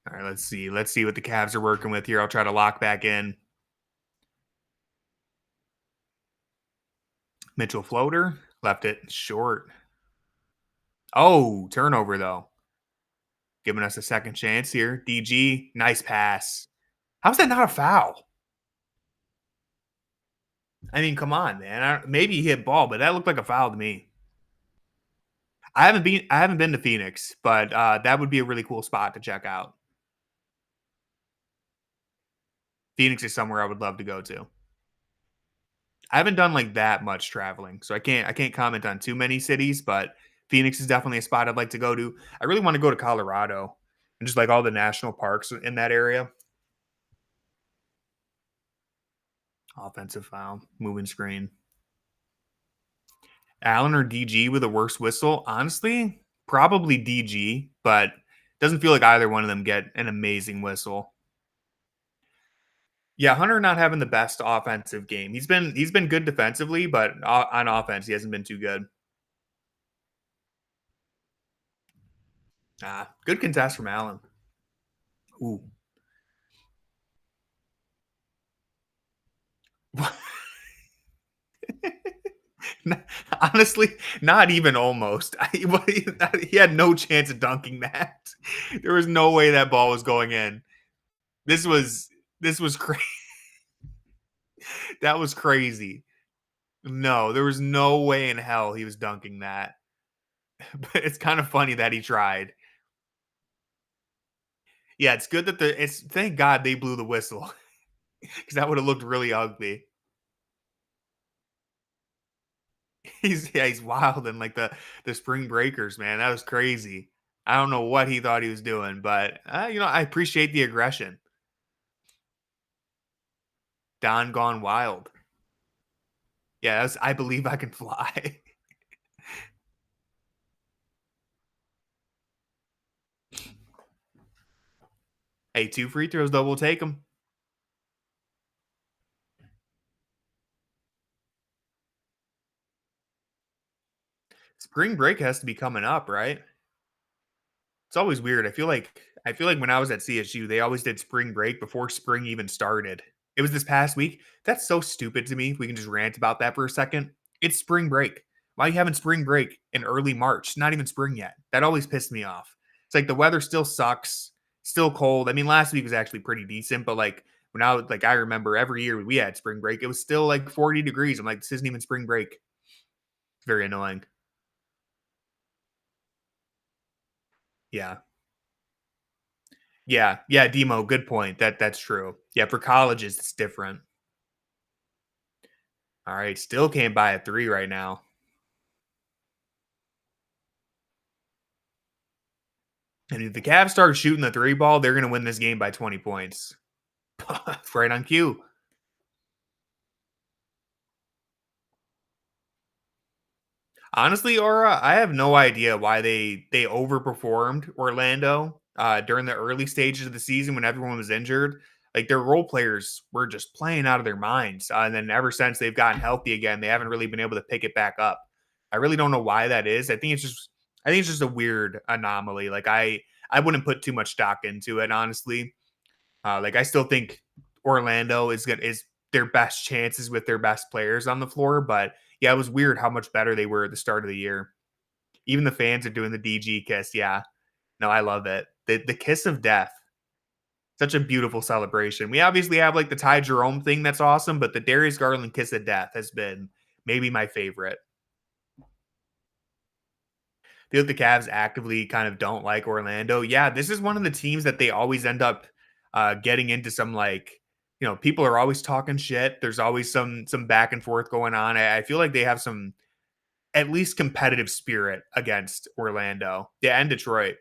All right, let's see. Let's see what the Cavs are working with here. I'll try to lock back in. Mitchell floater left it short. Oh, turnover though. Giving us a second chance here. DG, nice pass. How's that not a foul? I mean, come on, man. Maybe he hit ball, but that looked like a foul to me. I haven't been to Phoenix, but that would be a really cool spot to check out. Phoenix is somewhere I would love to go to. I haven't done like that much traveling, so I can't comment on too many cities, but Phoenix is definitely a spot I'd like to go to. I really want to go to Colorado and just like all the national parks in that area. Offensive foul, moving screen. Allen or DG with a worse whistle? Honestly, probably DG, but doesn't feel like either one of them get an amazing whistle. Yeah, Hunter not having the best offensive game. He's been good defensively, but on offense he hasn't been too good. Good contest from Allen. Ooh. Honestly, not even almost. He had no chance of dunking that. There was no way that ball was going in. This was crazy. That was crazy. No, there was no way in hell he was dunking that. But it's kind of funny that he tried. Yeah, it's good that it's thank God they blew the whistle because that would have looked really ugly. He's wild and like the spring breakers, man. That was crazy. I don't know what he thought he was doing, but I appreciate the aggression. Don gone wild. Yeah, that's I believe I can fly. Hey, 2 free throws though, we'll take them. Spring break has to be coming up, right? It's always weird. I feel like when I was at CSU, they always did spring break before spring even started. It was this past week. That's so stupid to me. If we can just rant about that for a second. It's spring break. Why are you having spring break in early March? It's not even spring yet. That always pissed me off. It's like the weather still sucks, still cold. I mean, last week was actually pretty decent, but like I remember every year we had spring break, it was still like 40 degrees. I'm like, this isn't even spring break. It's very annoying. Yeah. Yeah, yeah, Demo, good point. That's true. Yeah, for colleges, it's different. All right, still can't buy a 3 right now. And if the Cavs start shooting the 3 ball, they're gonna win this game by 20 points. Right on cue. Honestly, Aura, I have no idea why they overperformed Orlando during the early stages of the season when everyone was injured. Like their role players were just playing out of their minds, and then ever since they've gotten healthy again, they haven't really been able to pick it back up. I really don't know why that is. I think it's just a weird anomaly. Like I wouldn't put too much stock into it, honestly. Like I still think Orlando is their best chances with their best players on the floor, but yeah, it was weird how much better they were at the start of the year. Even the fans are doing the DG kiss. Yeah, no, I love it. The kiss of death, such a beautiful celebration. We obviously have like the Ty Jerome thing that's awesome, but the Darius Garland kiss of death has been maybe my favorite. Feel like the Cavs actively kind of don't like Orlando. Yeah, this is one of the teams that they always end up getting into some like, people are always talking shit. There's always some back and forth going on. I feel like they have some at least competitive spirit against Orlando. Yeah, and Detroit.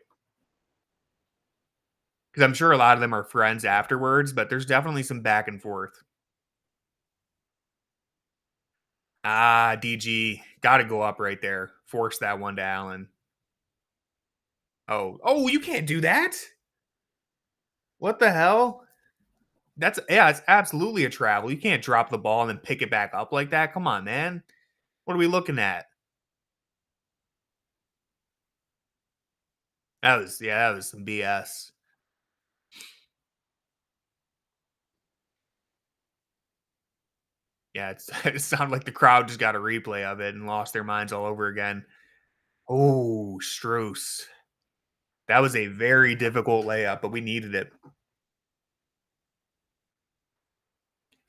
Because I'm sure a lot of them are friends afterwards, but there's definitely some back and forth. Ah, DG, got to go up right there. Force that one to Allen. Oh, you can't do that. What the hell? Yeah, it's absolutely a travel. You can't drop the ball and then pick it back up like that. Come on, man. What are we looking at? That was some BS. Yeah, it sounded like the crowd just got a replay of it and lost their minds all over again. Oh, Struess. That was a very difficult layup, but we needed it.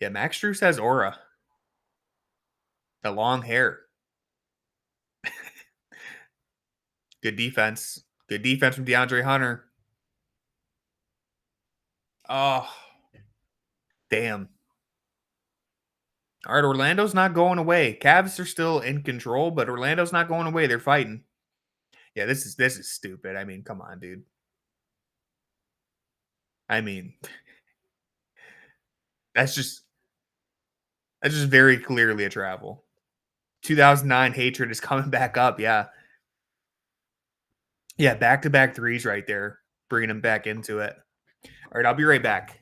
Yeah, Max Struess has aura. The long hair. Good defense. Good defense from DeAndre Hunter. Oh, damn. All right, Orlando's not going away. Cavs are still in control, but Orlando's not going away. They're fighting. Yeah, this is stupid. I mean, come on, dude. I mean, that's just that's just very clearly a travel. 2009 hatred is coming back up. Yeah, yeah, back to back threes right there, bringing him back into it. All right, I'll be right back.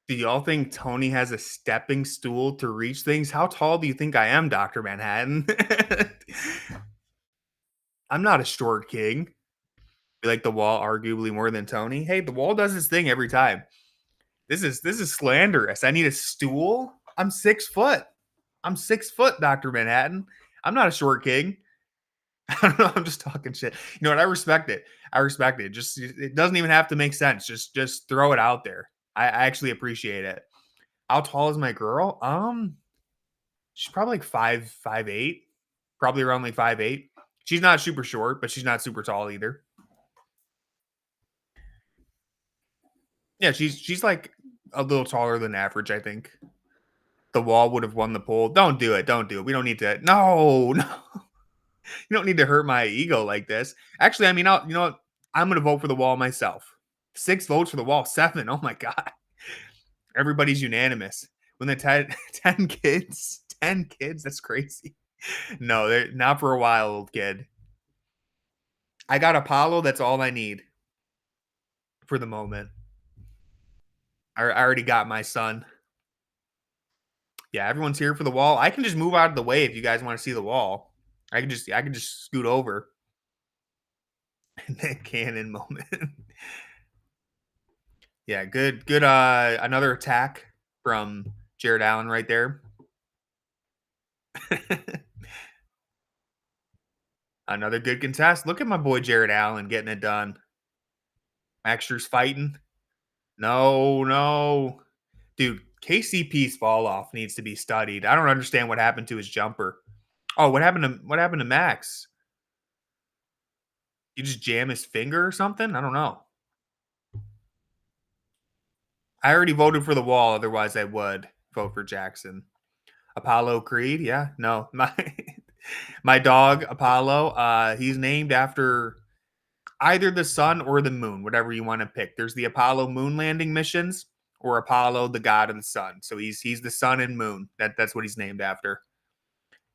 Do y'all think Tony has a stepping stool to reach things? How tall do you think I am, Doctor Manhattan? I'm not a short king. You like the wall arguably more than Tony? Hey, the wall does his thing every time. This is slanderous. I need a stool. I'm 6 foot. I'm 6 foot, Doctor Manhattan. I'm not a short king. I don't know. I'm just talking shit. You know what? I respect it. I respect it. Just it doesn't even have to make sense. Just throw it out there. I actually appreciate it. How tall is my girl? She's probably like 5'8", probably around like 5'8". She's not super short, but she's not super tall either. Yeah, she's like a little taller than average, I think. The wall would have won the poll. Don't do it. Don't do it. We don't need to. No, no. You don't need to hurt my ego like this. Actually, I mean, you know what? I'm going to vote for the wall myself. 6 votes for the wall. 7. Oh my god. Everybody's unanimous. When the 10 kids, 10 kids. That's crazy. No, not for a while, old kid. I got Apollo. That's all I need for the moment. I already got my son. Yeah, everyone's here for the wall. I can just move out of the way if you guys want to see the wall. I can just scoot over. That cannon moment. Yeah, good. Another attack from Jared Allen right there. Another good contest. Look at my boy Jared Allen getting it done. Maxter's fighting. No, no. Dude, KCP's fall off needs to be studied. I don't understand what happened to his jumper. Oh, what happened to Max? You just jam his finger or something? I don't know. I already voted for the wall, otherwise I would vote for Jackson. Apollo Creed, yeah. No. My dog Apollo, he's named after either the sun or the moon, whatever you want to pick. There's the Apollo moon landing missions or Apollo, the god of the sun. So he's the sun and moon. That's what he's named after.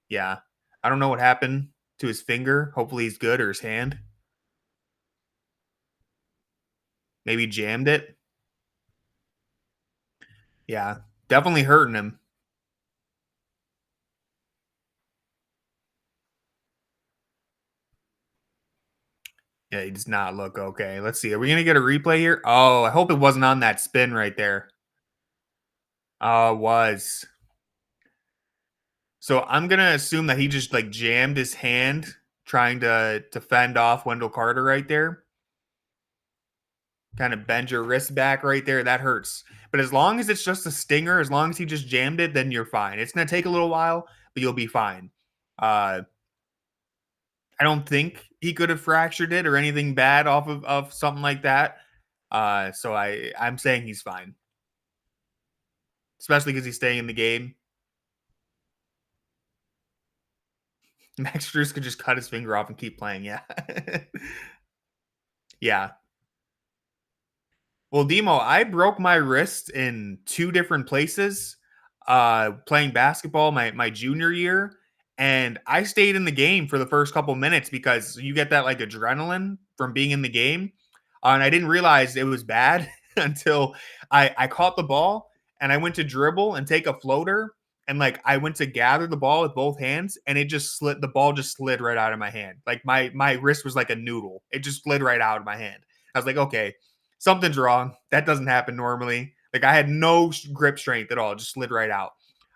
Yeah. I don't know what happened to his finger. Hopefully he's good, or his hand. Maybe jammed it. Yeah. Definitely hurting him. Yeah, he does not look okay. Let's see. Are we gonna get a replay here? Oh, I hope it wasn't on that spin right there. Oh, it was. So I'm gonna assume that he just like jammed his hand trying to fend off Wendell Carter right there. Kind of bend your wrist back right there. That hurts. But as long as it's just a stinger, as long as he just jammed it, then you're fine. It's gonna take a little while, but you'll be fine. Uh I don't think he could have fractured it or anything bad off of something like that. So I'm saying he's fine. Especially because he's staying in the game. Max Drews could just cut his finger off and keep playing. Yeah. Yeah. Well, Demo, I broke my wrist in two different places playing basketball my junior year. And I stayed in the game for the first couple minutes because you get that like adrenaline from being in the game. And I didn't realize it was bad until I caught the ball and I went to dribble and take a floater. And like I went to gather the ball with both hands and it just slid, the ball just slid right out of my hand. Like my wrist was like a noodle. It just slid right out of my hand. I was like, okay, something's wrong. That doesn't happen normally. Like I had no grip strength at all. It just slid right out.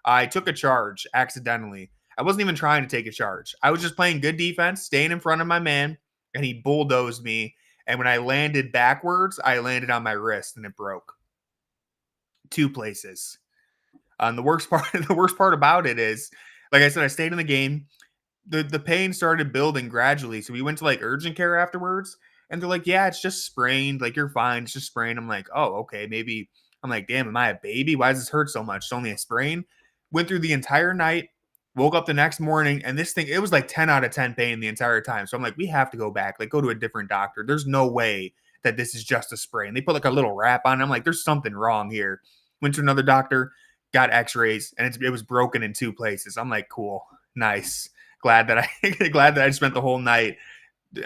I took a charge accidentally. I wasn't even trying to take a charge. I was just playing good defense, staying in front of my man, and he bulldozed me. And when I landed backwards, I landed on my wrist and it broke. Two places. And the worst part, the worst part about it is, like I said, I stayed in the game. The pain started building gradually. So we went to like urgent care afterwards, and they're like, "Yeah, it's just sprained. Like you're fine. It's just sprained." I'm like, "Oh, okay, maybe." I'm like, "Damn, am I a baby? Why does this hurt so much? It's only a sprain." Went through the entire night. Woke up the next morning, and this thing, it was like 10 out of 10 pain the entire time. So I'm like, we have to go back. Like, go to a different doctor. There's no way that this is just a sprain. They put like a little wrap on it. I'm like, there's something wrong here. Went to another doctor, got x-rays, and it was broken in two places. I'm like, cool, nice. Glad that I glad that I spent the whole night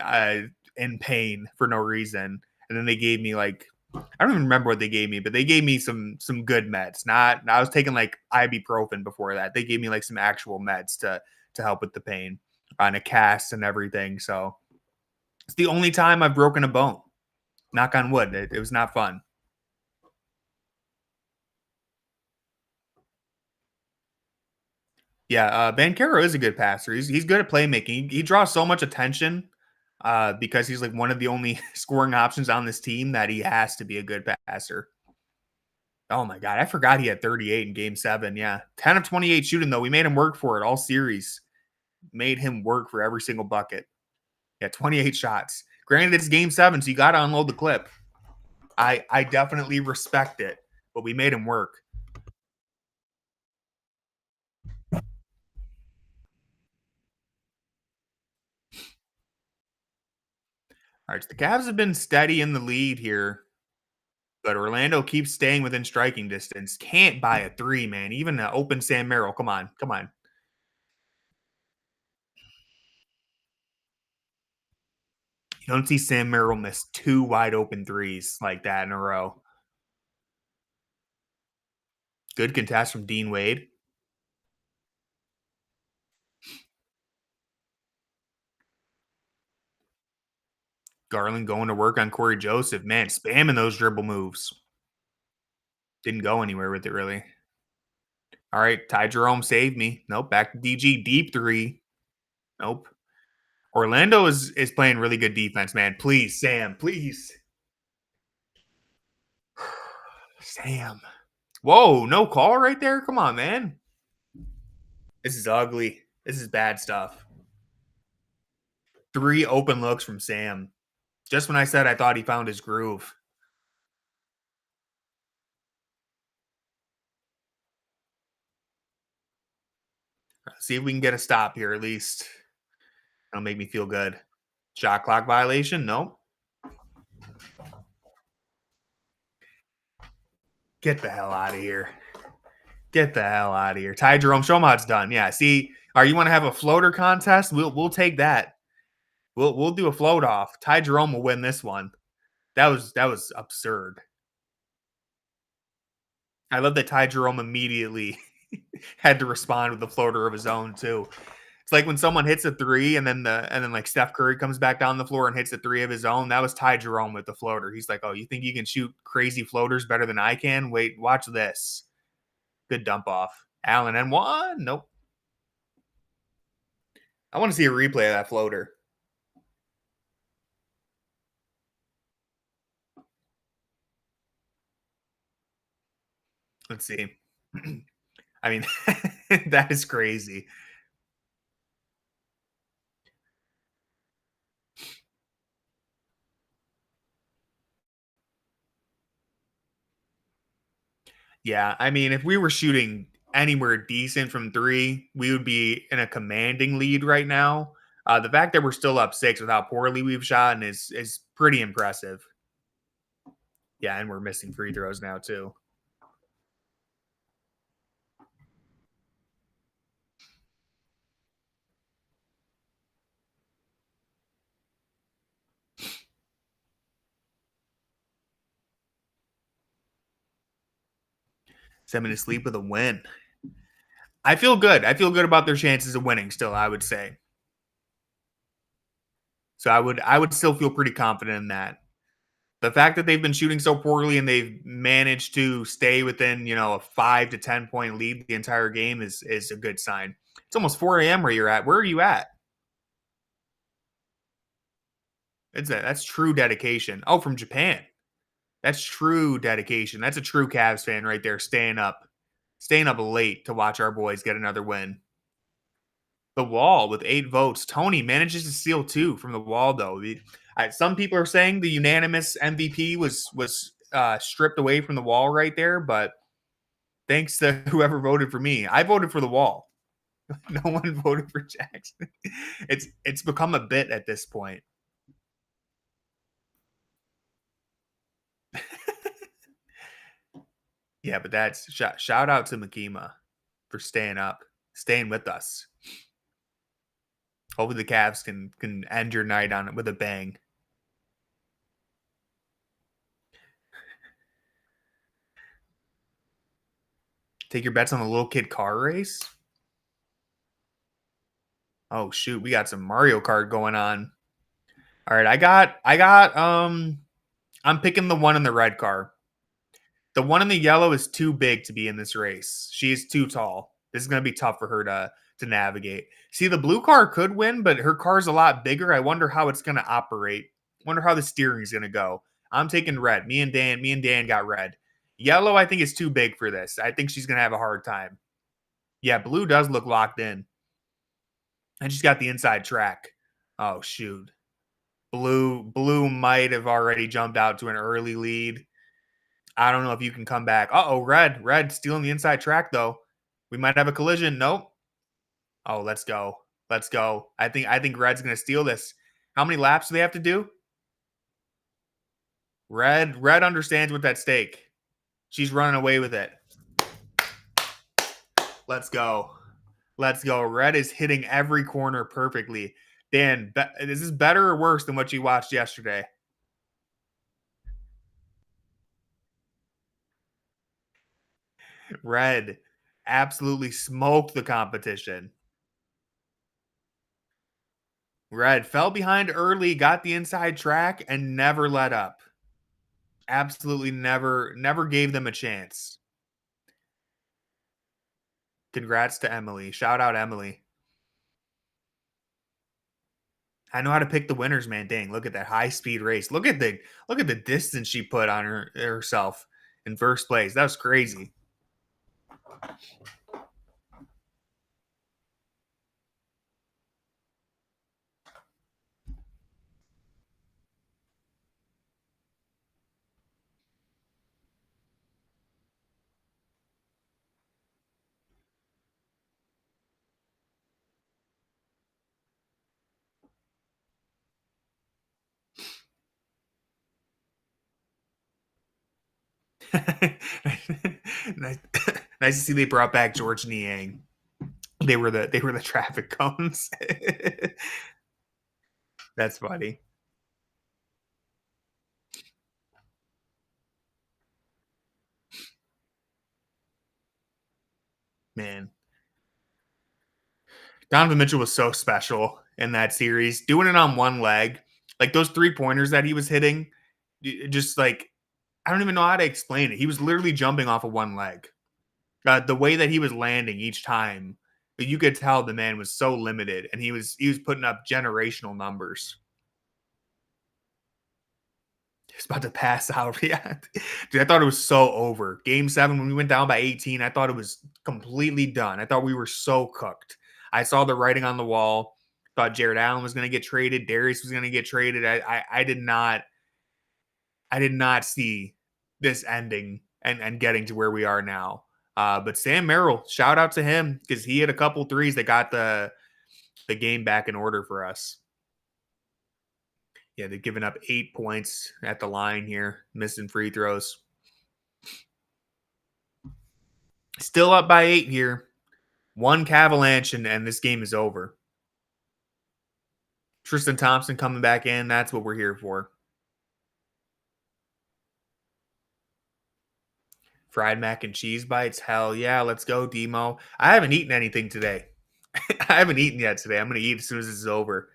uh, in pain for no reason. And then they gave me like, I don't even remember what they gave me, but they gave me some good meds. Not I was taking like ibuprofen before that. They gave me like some actual meds to help with the pain on a cast and everything. So it's the only time I've broken a bone. Knock on wood. It was not fun. Yeah, Bancaro is a good passer. He's good at playmaking. He draws so much attention because he's like one of the only scoring options on this team that he has to be a good passer. Oh my god, I forgot he had 38 in game 7. Yeah. 10 of 28 shooting though. We made him work for it all series. Made him work for every single bucket. Yeah, 28 shots. Granted it's game 7, so you got to unload the clip. I definitely respect it, but we made him work. All right, so the Cavs have been steady in the lead here, but Orlando keeps staying within striking distance. Can't buy a 3, man. Even an open Sam Merrill. Come on. Come on. You don't see Sam Merrill miss 2 wide open threes like that in a row. Good contest from Dean Wade. Garland going to work on Corey Joseph. Man, spamming those dribble moves. Didn't go anywhere with it, really. All right, Ty Jerome saved me. Nope, back to DG. Deep three. Nope. Orlando is playing really good defense, man. Please, Sam, please. Sam. Whoa, no call right there? Come on, man. This is ugly. This is bad stuff. 3 open looks from Sam. Just when I said I thought he found his groove. Let's see if we can get a stop here at least. That'll make me feel good. Shot clock violation? Nope. Get the hell out of here. Get the hell out of here. Ty Jerome, show him how it's done. Yeah, see, you want to have a floater contest? We'll take that. We'll do a float off. Ty Jerome will win this one. That was absurd. I love that Ty Jerome immediately had to respond with the floater of his own too. It's like when someone hits a three and then like Steph Curry comes back down the floor and hits a three of his own. That was Ty Jerome with the floater. He's like, "Oh, you think you can shoot crazy floaters better than I can? Wait, watch this." Good dump off. Allen and one. Nope. I want to see a replay of that floater. Let's see. I mean, that is crazy. Yeah, I mean, if we were shooting anywhere decent from 3, we would be in a commanding lead right now. The fact that we're still up 6 with how poorly we've shot is pretty impressive. Yeah, and we're missing free throws now too. Seven to sleep with a win. I feel good. I feel good about their chances of winning still, I would say. So I would still feel pretty confident in that. The fact that they've been shooting so poorly and they've managed to stay within, a 5 to 10 point lead the entire game is a good sign. It's almost 4 a.m. where you're at. Where are you at? That's true dedication. Oh, from Japan. That's true dedication. That's a true Cavs fan right there, staying up late to watch our boys get another win. The Wall with 8 votes. Tony manages to steal 2 from the Wall, though. Some people are saying the unanimous MVP was stripped away from the Wall right there, but thanks to whoever voted for me, I voted for the Wall. No one voted for Jackson. It's become a bit at this point. Yeah, but that's shout out to Makima for staying up, staying with us. Hopefully the Cavs can end your night on it with a bang. Take your bets on the little kid car race. Oh shoot, we got some Mario Kart going on. All right, I'm picking the one in the red car. The one in the yellow is too big to be in this race. She is too tall. This is going to be tough for her to navigate. See, the blue car could win, but her car's a lot bigger. I wonder how it's going to operate. Wonder how the steering is going to go. I'm taking red. Me and Dan got red. Yellow, I think, is too big for this. I think she's going to have a hard time. Yeah, blue does look locked in. And she's got the inside track. Oh, shoot. Blue might have already jumped out to an early lead. I don't know if you can come back. Uh-oh, red stealing the inside track, though. We might have a collision. Nope. Oh, let's go. Let's go. I think red's going to steal this. How many laps do they have to do? Red understands what's at stake. She's running away with it. Let's go. Let's go. Red is hitting every corner perfectly. Dan, is this better or worse than what you watched yesterday? Red absolutely smoked the competition. Red fell behind early, got the inside track, and never let up. Absolutely never gave them a chance. Congrats to Emily. Shout out Emily. I know how to pick the winners, man. Dang, look at that high speed race. Look at the distance she put on herself in first place. That was crazy. nice, nice to see they brought back George Niang. They were the traffic cones. That's funny, man. Donovan Mitchell was so special in that series, doing it on one leg, like those 3 pointers that he was hitting. Just like I don't even know how to explain it. He was literally jumping off of one leg. The way that he was landing each time, you could tell the man was so limited, and he was putting up generational numbers. He's about to pass out. Yeah, dude, I thought it was so over. Game 7, when we went down by 18, I thought it was completely done. I thought we were so cooked. I saw the writing on the wall. Thought Jared Allen was going to get traded. Darius was going to get traded. I did not see this ending and getting to where we are now. But Sam Merrill, shout out to him because he had a couple threes that got the game back in order for us. Yeah, they've given up 8 points at the line here, missing free throws. Still up by 8 here. One Cavalanche, and this game is over. Tristan Thompson coming back in. That's what we're here for. Fried mac and cheese bites. Hell yeah, let's go, Demo. I haven't eaten anything today. I haven't eaten yet today. I'm going to eat as soon as this is over.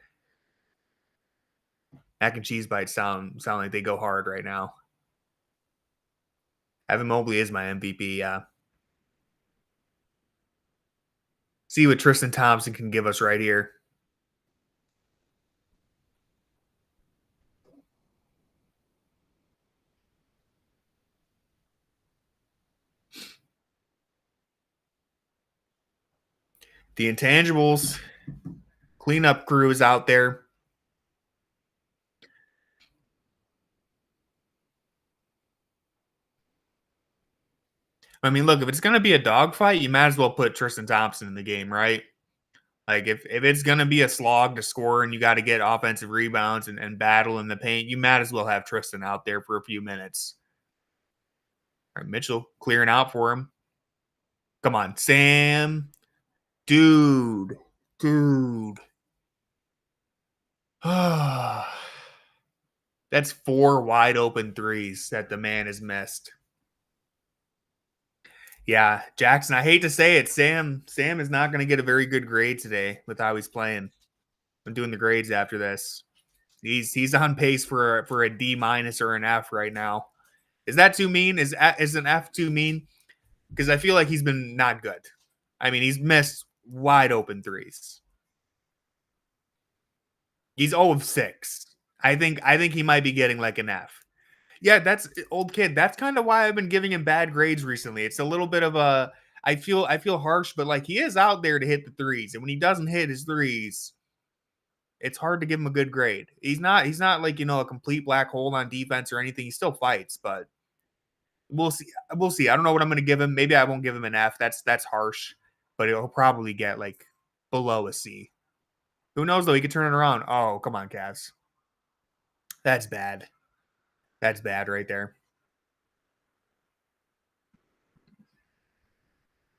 Mac and cheese bites sound like they go hard right now. Evan Mobley is my MVP, yeah. See what Tristan Thompson can give us right here. The intangibles cleanup crew is out there. I mean, look, if it's going to be a dogfight, you might as well put Tristan Thompson in the game, right? Like, if it's going to be a slog to score and you got to get offensive rebounds and battle in the paint, you might as well have Tristan out there for a few minutes. All right, Mitchell clearing out for him. Come on, Sam. Dude. That's 4 wide open threes that the man has missed. Yeah, Jackson, I hate to say it, Sam is not going to get a very good grade today with how he's playing. I'm doing the grades after this. He's on pace for a D minus or an F right now. Is that too mean? Is an F too mean? Because I feel like he's been not good. I mean, he's missed wide open threes. He's 0 of 6. I think he might be getting like an F. Yeah, that's old kid. That's kind of why I've been giving him bad grades recently. It's a little bit of a I feel harsh, but like he is out there to hit the threes. And when he doesn't hit his threes, it's hard to give him a good grade. He's not like, a complete black hole on defense or anything. He still fights, but we'll see. We'll see. I don't know what I'm going to give him. Maybe I won't give him an F. That's harsh, but he'll probably get like below a C. Who knows though? He could turn it around. Oh, come on, Cavs. That's bad. That's bad right there.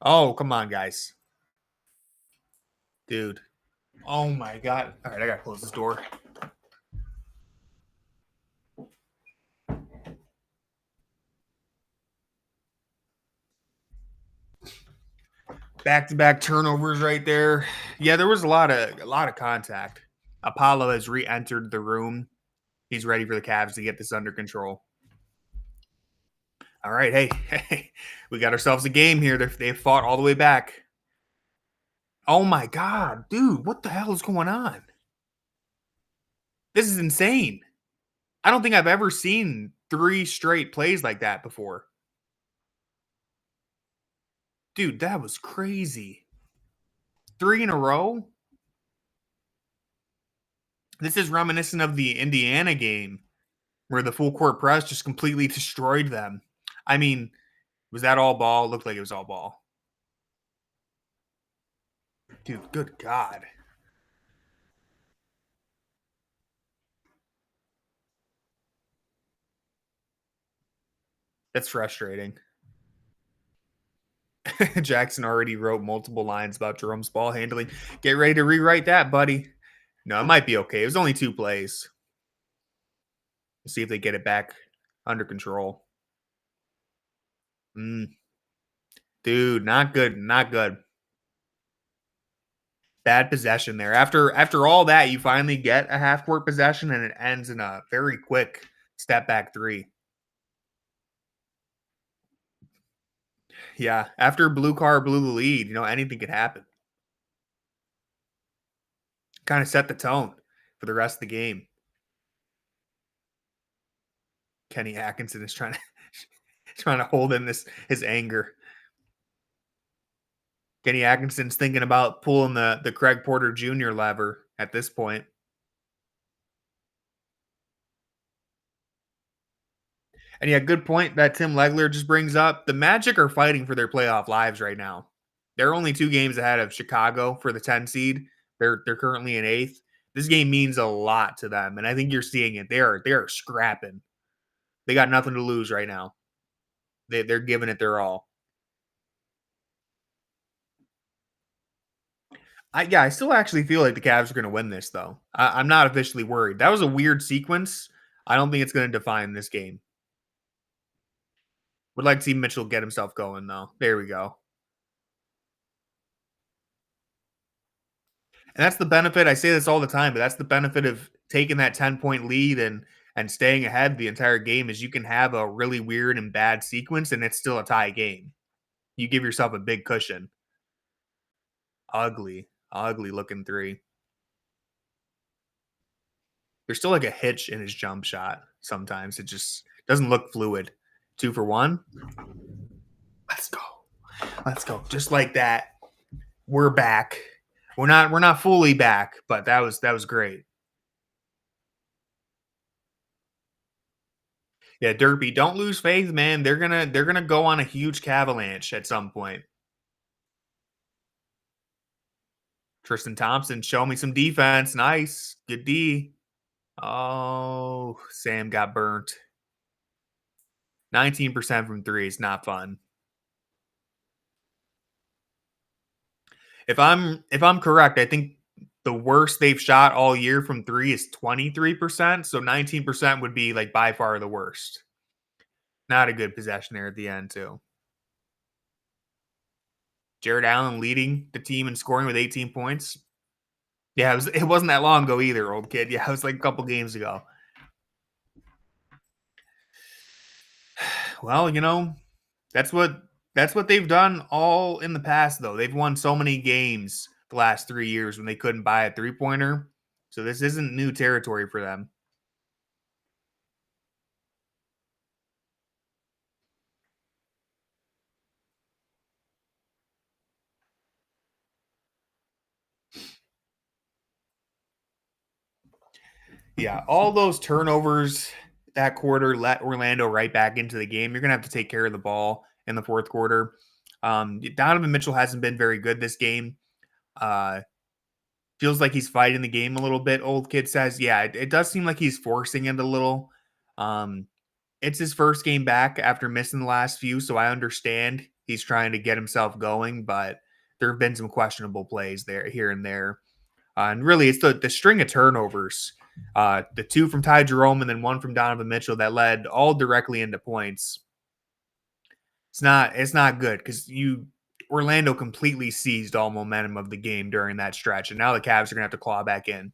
Oh, come on, guys. Dude. Oh my god. All right, I gotta close this door. Back-to-back turnovers right there. Yeah, there was a lot of contact. Apollo has re-entered the room. He's ready for the Cavs to get this under control. All right, hey, hey, we got ourselves a game here. They fought all the way back. Oh my god, dude, what the hell is going on? This is insane. I don't think I've ever seen 3 straight plays like that before. Dude, that was crazy. 3 in a row? This is reminiscent of the Indiana game where the full court press just completely destroyed them. I mean, was that all ball? Looked like it was all ball. Dude, good God. That's frustrating. Jackson already wrote multiple lines about Jerome's ball handling. Get ready to rewrite that, buddy. No, it might be okay. It was only 2 plays. We'll see if they get it back under control. Dude, not good. Not good. Bad possession there. After all that, you finally get a half court possession and it ends in a very quick step back 3. Yeah, after Blue Car blew the lead, anything could happen. Kind of set the tone for the rest of the game. Kenny Atkinson is trying to trying to hold in his anger. Kenny Atkinson's thinking about pulling the Craig Porter Jr. lever at this point. And yeah, good point that Tim Legler just brings up. The Magic are fighting for their playoff lives right now. They're only 2 games ahead of Chicago for the 10 seed. They're currently in 8th. This game means a lot to them, and I think you're seeing it. They are scrapping. They got nothing to lose right now. They're giving it their all. I still actually feel like the Cavs are going to win this, though. I'm not officially worried. That was a weird sequence. I don't think it's going to define this game. Would like to see Mitchell get himself going, though. There we go. And that's the benefit. I say this all the time, but that's the benefit of taking that 10-point lead and staying ahead the entire game is you can have a really weird and bad sequence and it's still a tie game. You give yourself a big cushion. Ugly, ugly looking 3. There's still like a hitch in his jump shot. Sometimes it just doesn't look fluid. 2 for 1. Let's go. Let's go. Just like that. We're back. We're not fully back, but that was great. Yeah, Derpy, don't lose faith, man. They're gonna go on a huge avalanche at some point. Tristan Thompson, show me some defense. Nice. Good D. Oh, Sam got burnt. 19% from 3 is not fun. If I'm correct, I think the worst they've shot all year from 3 is 23%. So 19% would be like by far the worst. Not a good possession there at the end, too. Jared Allen leading the team in scoring with 18 points. Yeah, it wasn't that long ago either, old kid. Yeah, it was like a couple games ago. Well, that's what they've done all in the past though. They've won so many games the last 3 years when they couldn't buy a three-pointer. So this isn't new territory for them. Yeah, all those turnovers that quarter let Orlando right back into the game. You're going to have to take care of the ball in the fourth quarter. Donovan Mitchell hasn't been very good this game. Uh, Feels like he's fighting the game a little bit. Old kid says, yeah, it does seem like he's forcing it a little. Um, it's his first game back after missing the last few, so I understand he's trying to get himself going, but there have been some questionable plays there, here and there. And really, it's the string of turnovers, the two from Ty Jerome and then one from Donovan Mitchell that led all directly into points. It's not good because you Orlando completely seized all momentum of the game during that stretch, and now the Cavs are gonna have to claw back in.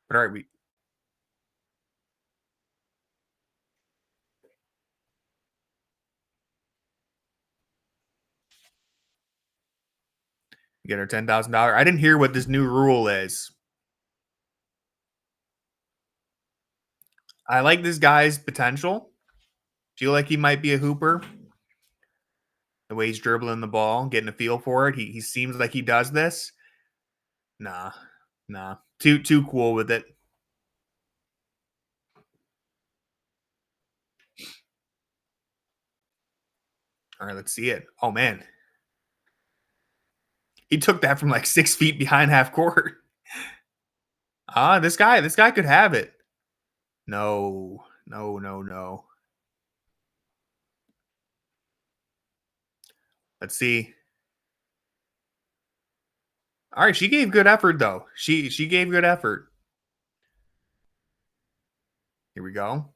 But all right, we get our $10,000. I didn't hear what this new rule is. I like this guy's potential. Feel like he might be a hooper. The way he's dribbling the ball, getting a feel for it. He seems like he does this. Nah, nah. Too cool with it. All right, let's see it. Oh man, he took that from like 6 feet behind half court. This guy could have it. No, no, no, no. Let's see. All right, she gave good effort though. She gave good effort. Here we go.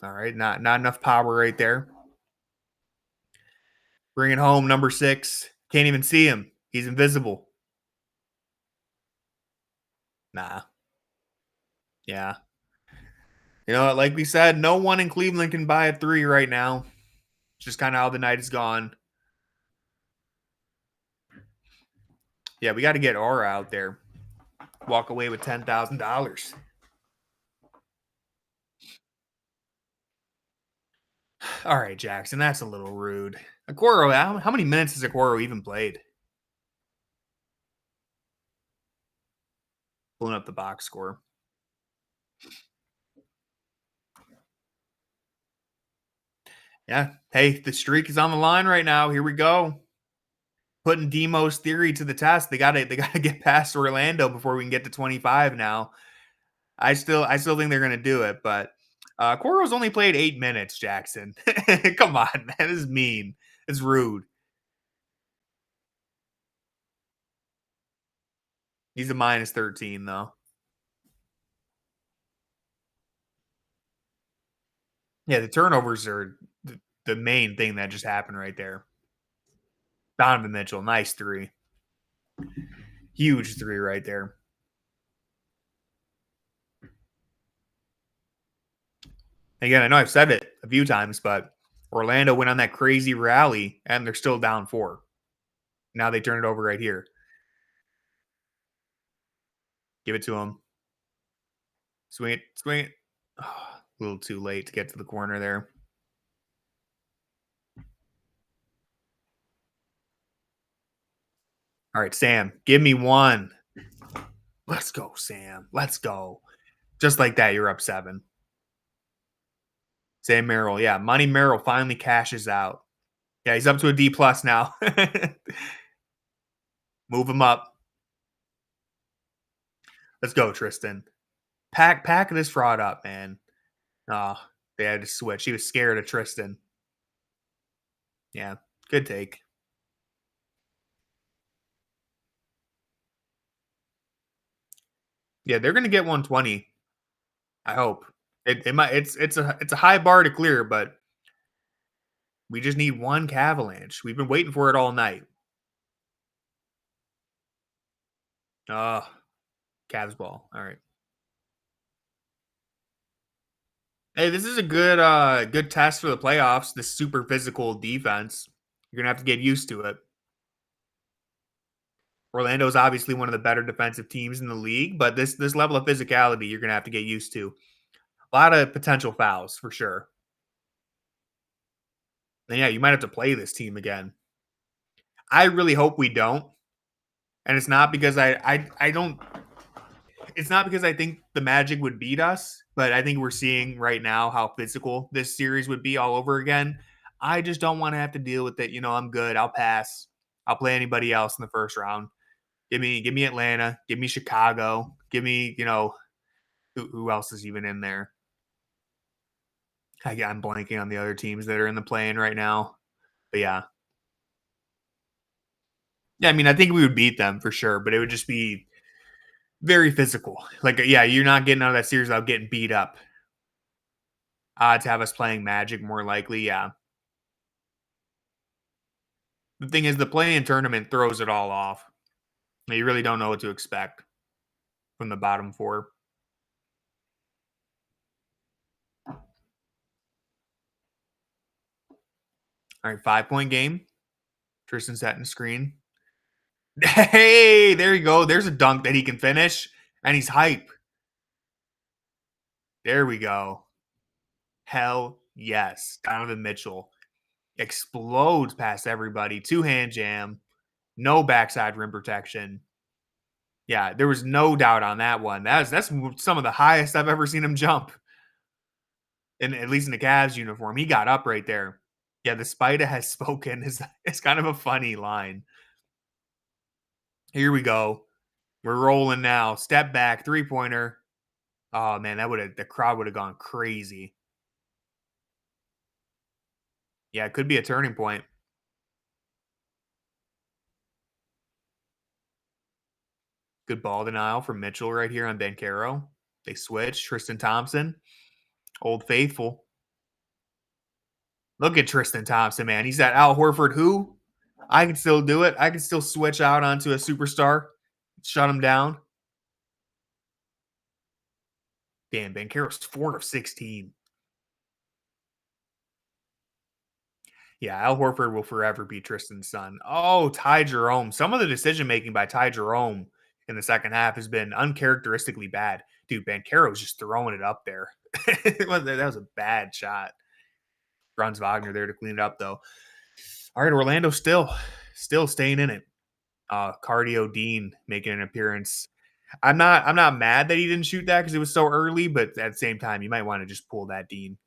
All right, not enough power right there. Bring it home, number 6. Can't even see him. He's invisible. Nah. Yeah. You know, like we said, no one in Cleveland can buy a 3 right now. It's just kind of how the night is gone. Yeah, we got to get Aura out there. Walk away with $10,000. All right, Jackson, that's a little rude. Okoro, how many minutes has Okoro even played? Pulling up the box score. Yeah. Hey, the streak is on the line right now. Here we go. Putting Demo's theory to the test. They gotta get past Orlando before we can get to 25 now. I still think they're gonna do it, but Coro's only played 8 minutes, Jackson. Come on, man. This is mean. It's rude. He's a minus 13, though. Yeah, the turnovers are the main thing that just happened right there. Donovan Mitchell, nice 3. Huge 3 right there. Again, I know I've said it a few times, but Orlando went on that crazy rally and they're still down 4. Now they turn it over right here. Give it to him. Swing it, swing it. Oh, a little too late to get to the corner there. All right, Sam, give me one. Let's go, Sam. Let's go. Just like that, you're up 7. Sam Merrill, yeah. Money Merrill finally cashes out. Yeah, he's up to a D plus now. Move him up. Let's go, Tristan. Pack this fraud up, man. Oh, they had to switch. He was scared of Tristan. Yeah, good take. Yeah, they're gonna get 120. I hope. It might. It's a high bar to clear, but we just need one Cavalanche. We've been waiting for it all night. Oh, Cavs ball. All right. Hey, this is a good test for the playoffs. This super physical defense. You're gonna have to get used to it. Orlando's obviously one of the better defensive teams in the league, but this level of physicality you're gonna have to get used to. A lot of potential fouls for sure. And yeah, you might have to play this team again. I really hope we don't. And it's not because I don't it's not because I think the Magic would beat us, but I think we're seeing right now how physical this series would be all over again. I just don't want to have to deal with it. I'm good. I'll pass. I'll play anybody else in the first round. Give me Atlanta. Give me Chicago. Give me, who else is even in there? I'm blanking on the other teams that are in the play-in right now. But yeah. Yeah, I mean, I think we would beat them for sure, but it would just be very physical. Like, yeah, you're not getting out of that series without getting beat up. Odds have us playing Magic more likely, yeah. The thing is, the play-in tournament throws it all off. You really don't know what to expect from the bottom four. All right, 5-point game. Tristan setting screen. Hey, there you go. There's a dunk that he can finish, and he's hype. There we go. Hell yes. Donovan Mitchell explodes past everybody. Two-hand jam. No backside rim protection. Yeah, there was no doubt on that one. That's some of the highest I've ever seen him jump. And at least in the Cavs uniform. He got up right there. Yeah, the Spider has spoken is kind of a funny line. Here we go. We're rolling now. Step back, three-pointer. Oh man, the crowd would have gone crazy. Yeah, it could be a turning point. Good ball denial from Mitchell right here on Bancaro. They switch. Tristan Thompson, Old Faithful. Look at Tristan Thompson, man. He's that Al Horford who I can still do it. I can still switch out onto a superstar, shut him down. Damn, Bankero's 4 of 16. Yeah, Al Horford will forever be Tristan's son. Oh, Ty Jerome. Some of the decision making by Ty Jerome in the second half has been uncharacteristically bad. Dude, Bankero's just throwing it up there. That was a bad shot. Franz Wagner there to clean it up, though. All right, Orlando still staying in it. Cardio Dean making an appearance. I'm not mad that he didn't shoot that because it was so early, but at the same time, you might want to just pull that Dean.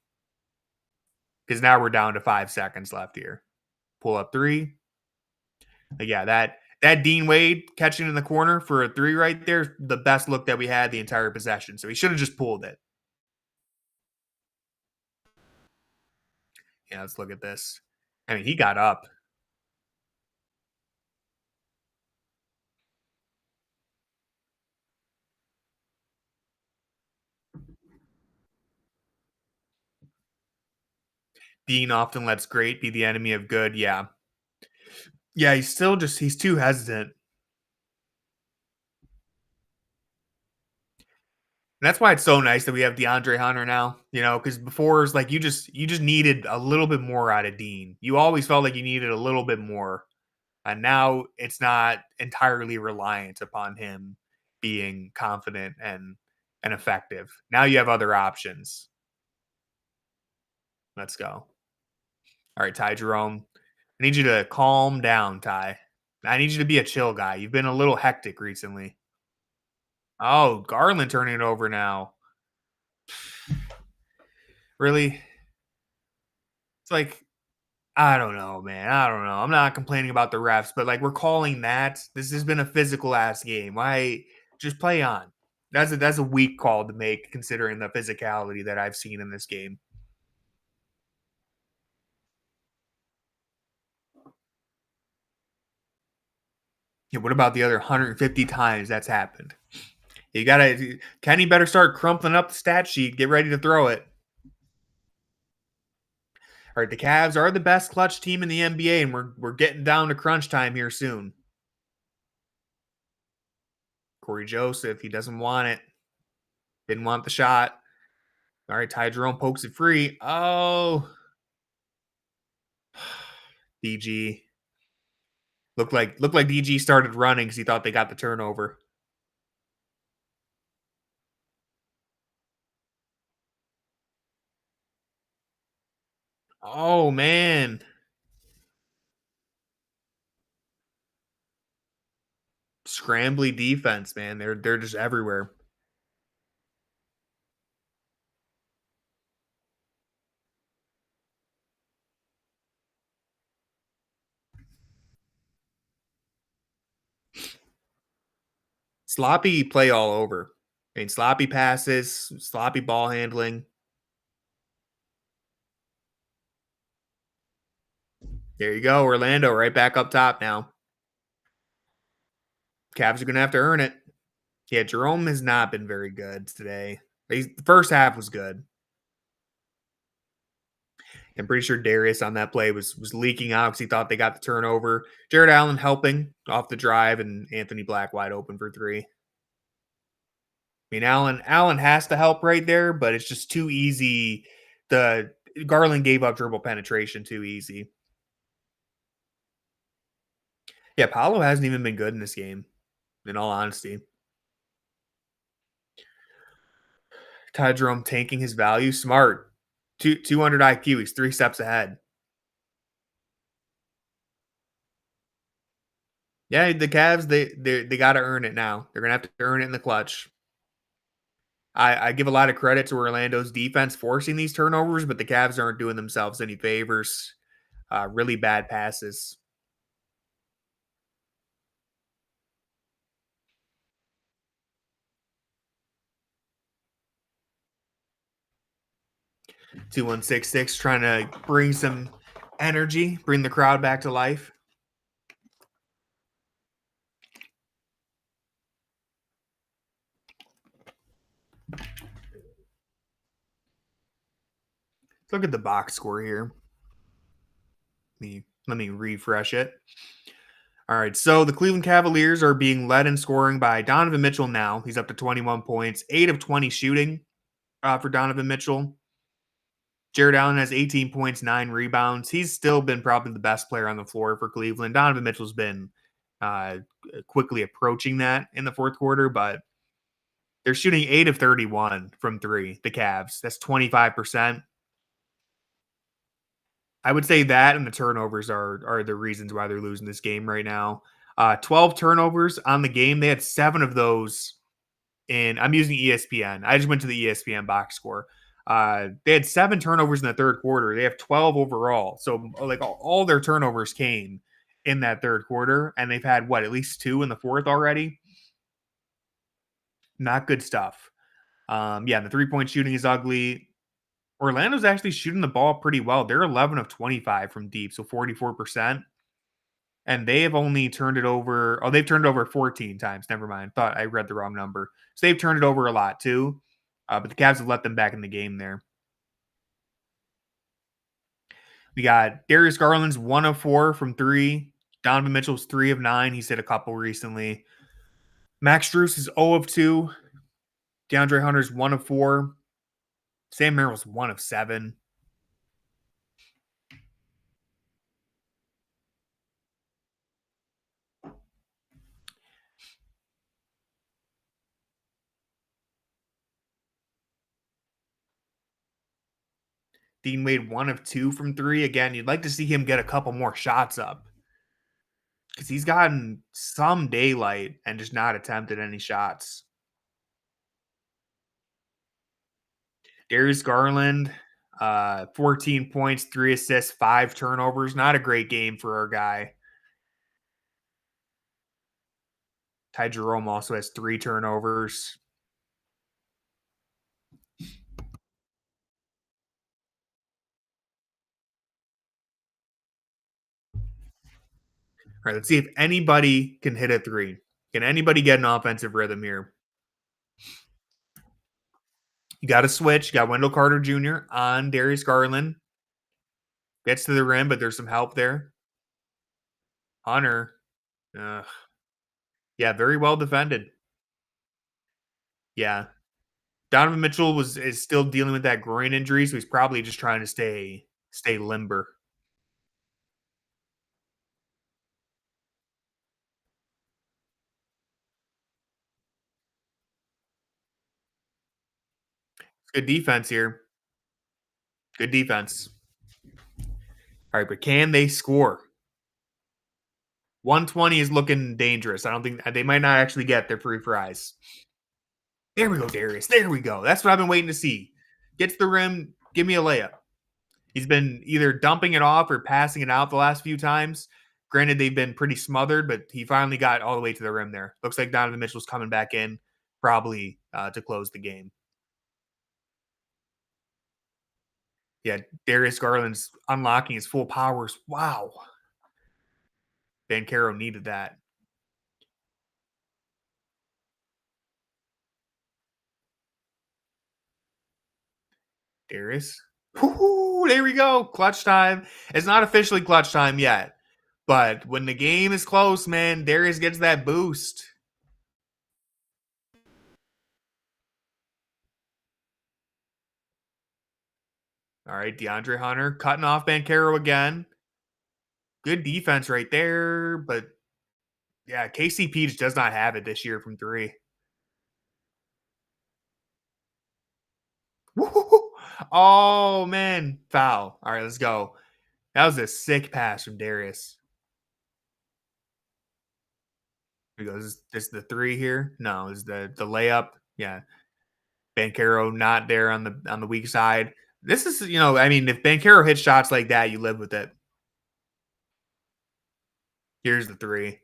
Because now we're down to 5 seconds left here. Pull up three. Like, yeah, that Dean Wade catching in the corner for a three right there, the best look that we had the entire possession. So he should have just pulled it. Yeah, let's look at this. I mean, he got up. Dean often lets great be the enemy of good. Yeah. Yeah, he's too hesitant. And that's why it's so nice that we have DeAndre Hunter now, because before it's like you just needed a little bit more out of Dean. You always felt like you needed a little bit more. And now it's not entirely reliant upon him being confident and effective. Now you have other options. Let's go. All right, Ty Jerome. I need you to calm down, Ty. I need you to be a chill guy. You've been a little hectic recently. Oh, Garland turning it over now. Really? It's like, I don't know, man. I don't know. I'm not complaining about the refs, but like we're calling that. This has been a physical ass game. Why just play on? That's a weak call to make considering the physicality that I've seen in this game. Yeah, what about the other 150 times that's happened? You gotta Kenny better start crumpling up the stat sheet. Get ready to throw it. All right, the Cavs are the best clutch team in the NBA, and we're getting down to crunch time here soon. Corey Joseph, he doesn't want it. Didn't want the shot. All right, Ty Jerome pokes it free. Oh, DG looked like DG started running because he thought they got the turnover. Oh man, scrambly defense, man. They're just everywhere. Sloppy play all over. I mean, sloppy passes, sloppy ball handling. There you go, Orlando, right back up top now. Cavs are gonna have to earn it. Yeah, Jerome has not been very good today. The first half was good. I'm pretty sure Darius on that play was leaking out because he thought they got the turnover. Jared Allen helping off the drive, and Anthony Black wide open for three. I mean, Allen has to help right there, but it's just too easy. The Garland gave up dribble penetration too easy. Yeah, Paolo hasn't even been good in this game, in all honesty. Ty Jerome tanking his value. Smart. 200 IQ. He's 3 steps ahead. Yeah, the Cavs, they got to earn it now. They're going to have to earn it in the clutch. I give a lot of credit to Orlando's defense forcing these turnovers, but the Cavs aren't doing themselves any favors. Really bad passes. 2166 trying to bring some energy, bring the crowd back to life. Let's look at the box score here. Let me refresh it. All right, so the Cleveland Cavaliers are being led in scoring by Donovan Mitchell now. He's up to 21 points, 8 of 20 shooting for Donovan Mitchell. Jared Allen has 18 points, 9 rebounds. He's still been probably the best player on the floor for Cleveland. Donovan Mitchell's been uh, quickly approaching that in the fourth quarter, but they're shooting 8 of 31 from three, the Cavs. That's 25%. I would say that and the turnovers are the reasons why they're losing this game right now. 12 turnovers on the game. They had 7 of those in, I'm using ESPN. I just went to the ESPN box score. They had 7 turnovers in the third quarter. They have 12 overall. So like all their turnovers came in that third quarter, and they've had at least 2 in the fourth already. Not good stuff. Yeah, the 3-point shooting is ugly. Orlando's actually shooting the ball pretty well. They're 11 of 25 from deep, so 44%. And they have only turned it over. Oh, they've turned it over 14 times. Never mind. Thought I read the wrong number. So they've turned it over a lot too. But the Cavs have let them back in the game there. We got Darius Garland's 1 of 4 from three. Donovan Mitchell's 3 of 9. He's hit a couple recently. Max Strus is 0 of 2. DeAndre Hunter's 1 of 4. Sam Merrill's 1 of 7. Dean Wade 1 of 2 from 3. Again, you'd like to see him get a couple more shots up because he's gotten some daylight and just not attempted any shots. Darius Garland, 14 points, 3 assists, 5 turnovers. Not a great game for our guy. Ty Jerome also has 3 turnovers. All right, let's see if anybody can hit a 3. Can anybody get an offensive rhythm here? You got to switch. You got Wendell Carter Jr. on Darius Garland. Gets to the rim, but there's some help there. Hunter. Yeah, very well defended. Yeah. Donovan Mitchell is still dealing with that groin injury, so he's probably just trying to stay limber. Good defense here. Good defense. All right, but can they score? 120 is looking dangerous. I don't think they might not actually get their free fries. There we go, Darius. There we go. That's what I've been waiting to see. Gets the rim, give me a layup. He's been either dumping it off or passing it out the last few times. Granted, they've been pretty smothered, but he finally got all the way to the rim there. Looks like Donovan Mitchell's coming back in, probably to close the game. Yeah, Darius Garland's unlocking his full powers. Wow. Bancaro needed that. Darius. Woo, there we go. Clutch time. It's not officially clutch time yet. But when the game is close, man, Darius gets that boost. All right, DeAndre Hunter cutting off Bankero again. Good defense right there. But yeah, KCP just does not have it this year from three. Woo-hoo-hoo. Oh, man. Foul. All right, let's go. That was a sick pass from Darius. Here goes. Is the three here? No, is the layup. Yeah. Bankero not there on the weak side. This is, I mean, if Bankero hits shots like that, you live with it. Here's the three.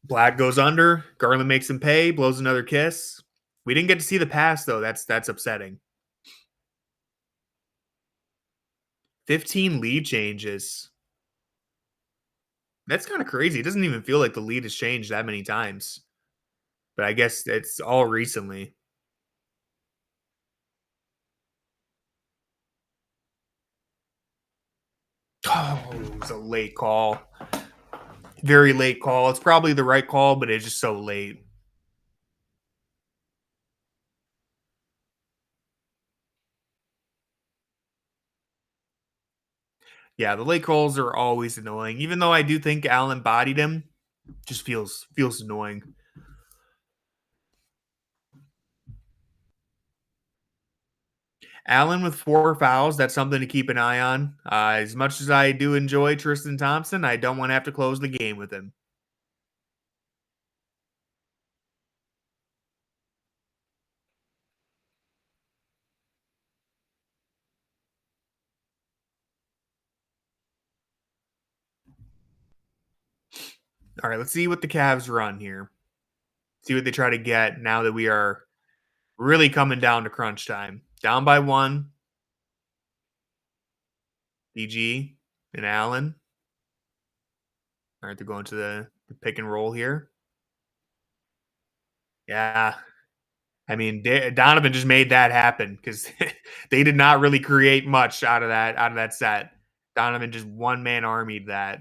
Black goes under. Garland makes him pay. Blows another kiss. We didn't get to see the pass though. That's upsetting. 15 lead changes. That's kind of crazy. It doesn't even feel like the lead has changed that many times. But I guess it's all recently. Oh, it was a late call. Very late call. It's probably the right call, but it's just so late. Yeah, the late calls are always annoying. Even though I do think Allen bodied him, just feels annoying. Allen with 4 fouls, that's something to keep an eye on. As much as I do enjoy Tristan Thompson, I don't want to have to close the game with him. All right, let's see what the Cavs run here. See what they try to get now that we are really coming down to crunch time. Down by one. DG and Allen. All right, they're going to the pick and roll here. Yeah. I mean, Donovan just made that happen because they did not really create much out of that set. Donovan just one man armied that.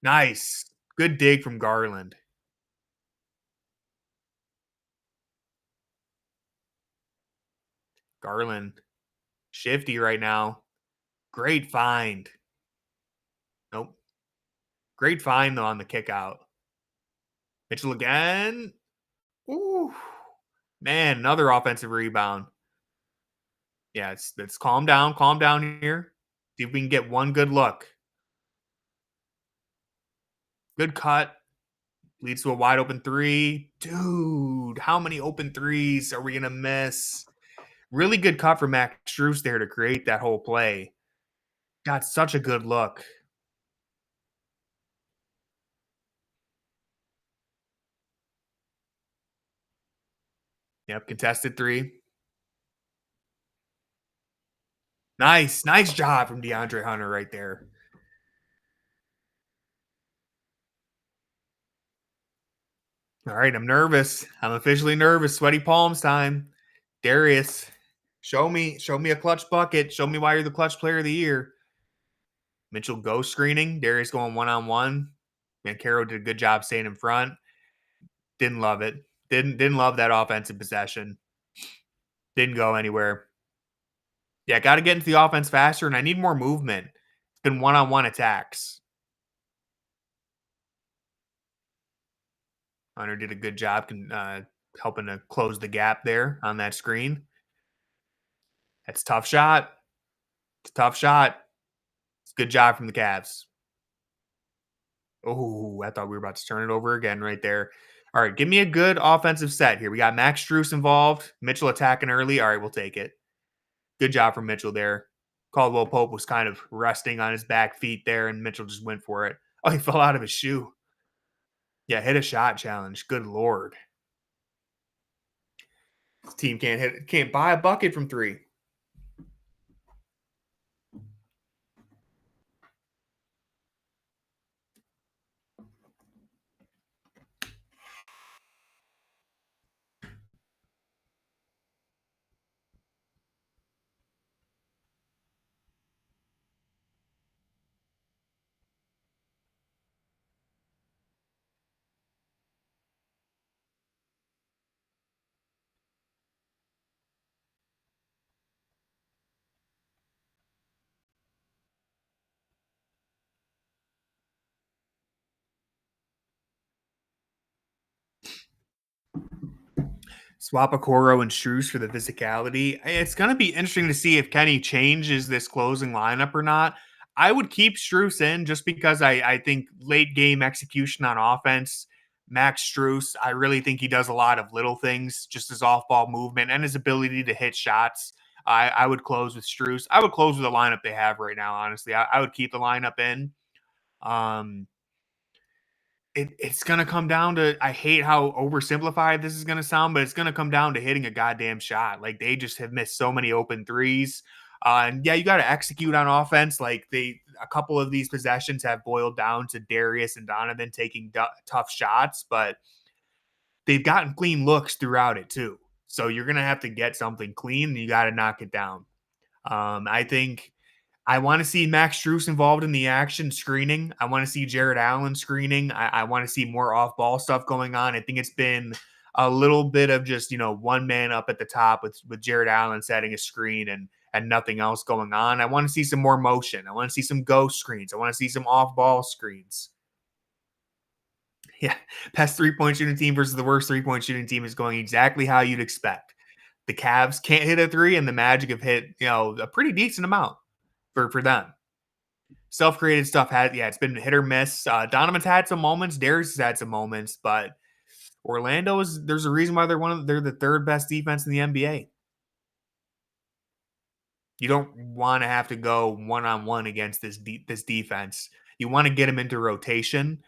Nice. Good dig from Garland. Garland, shifty right now. Great find. Nope. Great find though on the kick out. Mitchell again. Ooh. Man, another offensive rebound. Yeah, it's calm down here. See if we can get one good look. Good cut. Leads to a wide open three. Dude, how many open threes are we gonna miss? Really good cut for Max Strus there to create that whole play. Got such a good look. Yep, contested three. Nice job from DeAndre Hunter right there. All right, I'm nervous. I'm officially nervous. Sweaty palms time. Darius, show me a clutch bucket. Show me why you're the clutch player of the year. Mitchell ghost screening. Darius going one on one. Caro did a good job staying in front. Didn't love it. Didn't love that offensive possession. Didn't go anywhere. Yeah, got to get into the offense faster, and I need more movement. It's been one on one attacks. Hunter did a good job helping to close the gap there on that screen. That's a tough shot. It's a tough shot. It's a good job from the Cavs. Oh, I thought we were about to turn it over again right there. All right, give me a good offensive set here. We got Max Strus involved. Mitchell attacking early. All right, we'll take it. Good job from Mitchell there. Caldwell Pope was kind of resting on his back feet there, and Mitchell just went for it. Oh, he fell out of his shoe. Yeah, hit a shot challenge. Good Lord. This team can't buy a bucket from three. Swap Okoro and Strus for the physicality. It's going to be interesting to see if Kenny changes this closing lineup or not. I would keep Strus in just because I think late game execution on offense, Max Strus, I really think he does a lot of little things, just his off ball movement and his ability to hit shots. I would close with Strus. I would close with the lineup they have right now, honestly. I would keep the lineup in. Um, it's gonna come down to I hate how oversimplified this is gonna sound, but it's gonna come down to hitting a goddamn shot. Like, they just have missed so many open threes. And yeah, you got to execute on offense. Like, a couple of these possessions have boiled down to Darius and Donovan taking tough shots, but they've gotten clean looks throughout it too. So you're gonna have to get something clean, and you got to knock it down. I think I want to see Max Strus involved in the action screening. I want to see Jared Allen screening. I want to see more off ball stuff going on. I think it's been a little bit of just, one man up at the top with Jared Allen setting a screen and nothing else going on. I want to see some more motion. I want to see some ghost screens. I want to see some off ball screens. Yeah. Best 3-point shooting team versus the worst 3-point shooting team is going exactly how you'd expect. The Cavs can't hit a three, and the Magic have hit, a pretty decent amount for them. Self-created stuff it's been hit or miss. Donovan's had some moments, Darius has had some moments, but there's a reason why they're the third best defense in the NBA. You don't want to have to go one-on-one against this defense. You want to get them into rotation.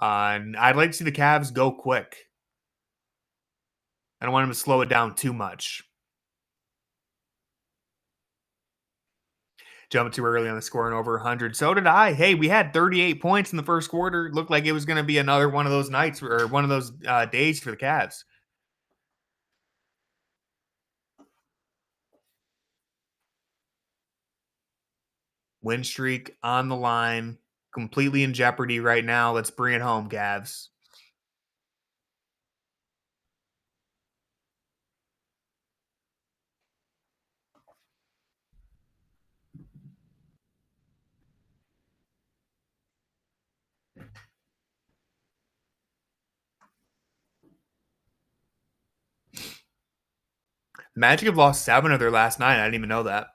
And I'd like to see the Cavs go quick. I don't want them to slow it down too much. Jumped too early on the scoring over 100. So did I. Hey, we had 38 points in the first quarter. It looked like it was going to be another one of those nights or one of those days for the Cavs. Win streak on the line, completely in jeopardy right now. Let's bring it home, Cavs. Magic have lost 7 of their last 9. I didn't even know that.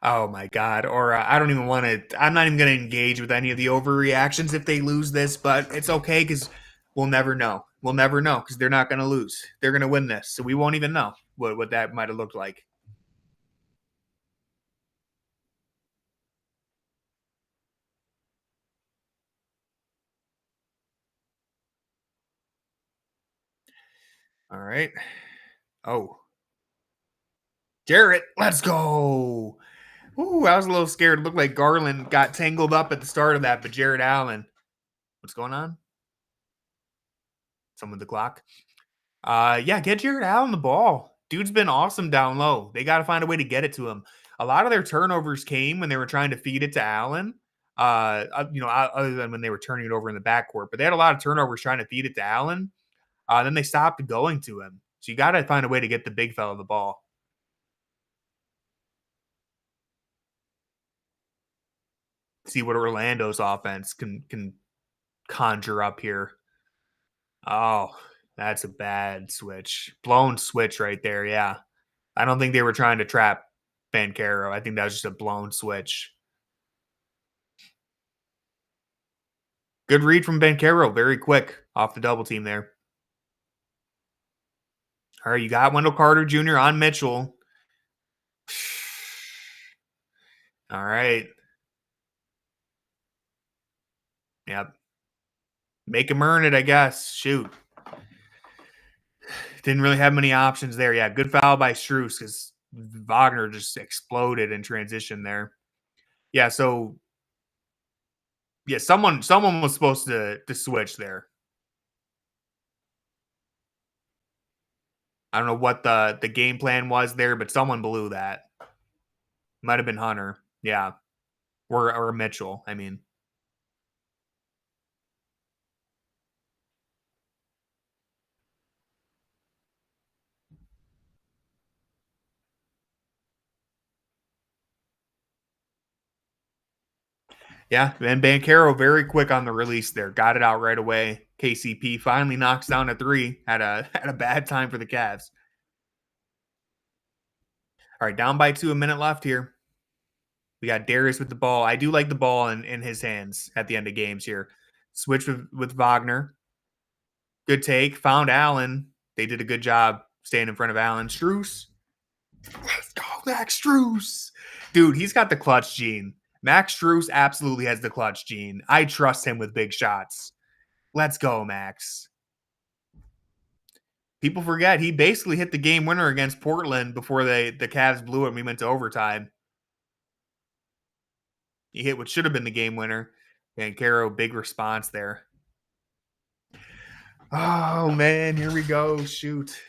Oh my god. Or I don't even want to. I'm not even going to engage with any of the overreactions if they lose this, but it's okay because we'll never know. We'll never know because they're not going to lose. They're going to win this, so we won't even know what that might have looked like. All right. Oh, Jarrett, let's go. Ooh, I was a little scared. It looked like Garland got tangled up at the start of that, but Jared Allen. What's going on? Someone with the clock. Yeah, get Jared Allen the ball. Dude's been awesome down low. They got to find a way to get it to him. A lot of their turnovers came when they were trying to feed it to Allen. Other than when they were turning it over in the backcourt, but they had a lot of turnovers trying to feed it to Allen. Then they stopped going to him. So you got to find a way to get the big fella the ball. See what Orlando's offense can conjure up here. Oh, that's a bad switch. Blown switch right there. Yeah. I don't think they were trying to trap Banchero. I think that was just a blown switch. Good read from Banchero. Very quick off the double team there. All right, you got Wendell Carter Jr. on Mitchell. All right. Yep. Make him earn it, I guess. Shoot. Didn't really have many options there. Yeah, good foul by Strus because Wagner just exploded in transition there. Yeah, so yeah, someone was supposed to switch there. I don't know what the game plan was there, but someone blew that. Might have been Hunter. Yeah. Or Mitchell, I mean. Yeah, and Bancaro very quick on the release there. Got it out right away. KCP finally knocks down a three. Had a bad time for the Cavs. All right, down by two, a minute left here. We got Darius with the ball. I do like the ball in his hands at the end of games here. Switch with Wagner. Good take. Found Allen. They did a good job staying in front of Allen. Struess. Let's go, Max Struess. Dude, he's got the clutch gene. Max Struess absolutely has the clutch gene. I trust him with big shots. Let's go, Max. People forget he basically hit the game winner against Portland before the Cavs blew it and we went to overtime. He hit what should have been the game winner. And Caro, big response there. Oh man, here we go. Shoot.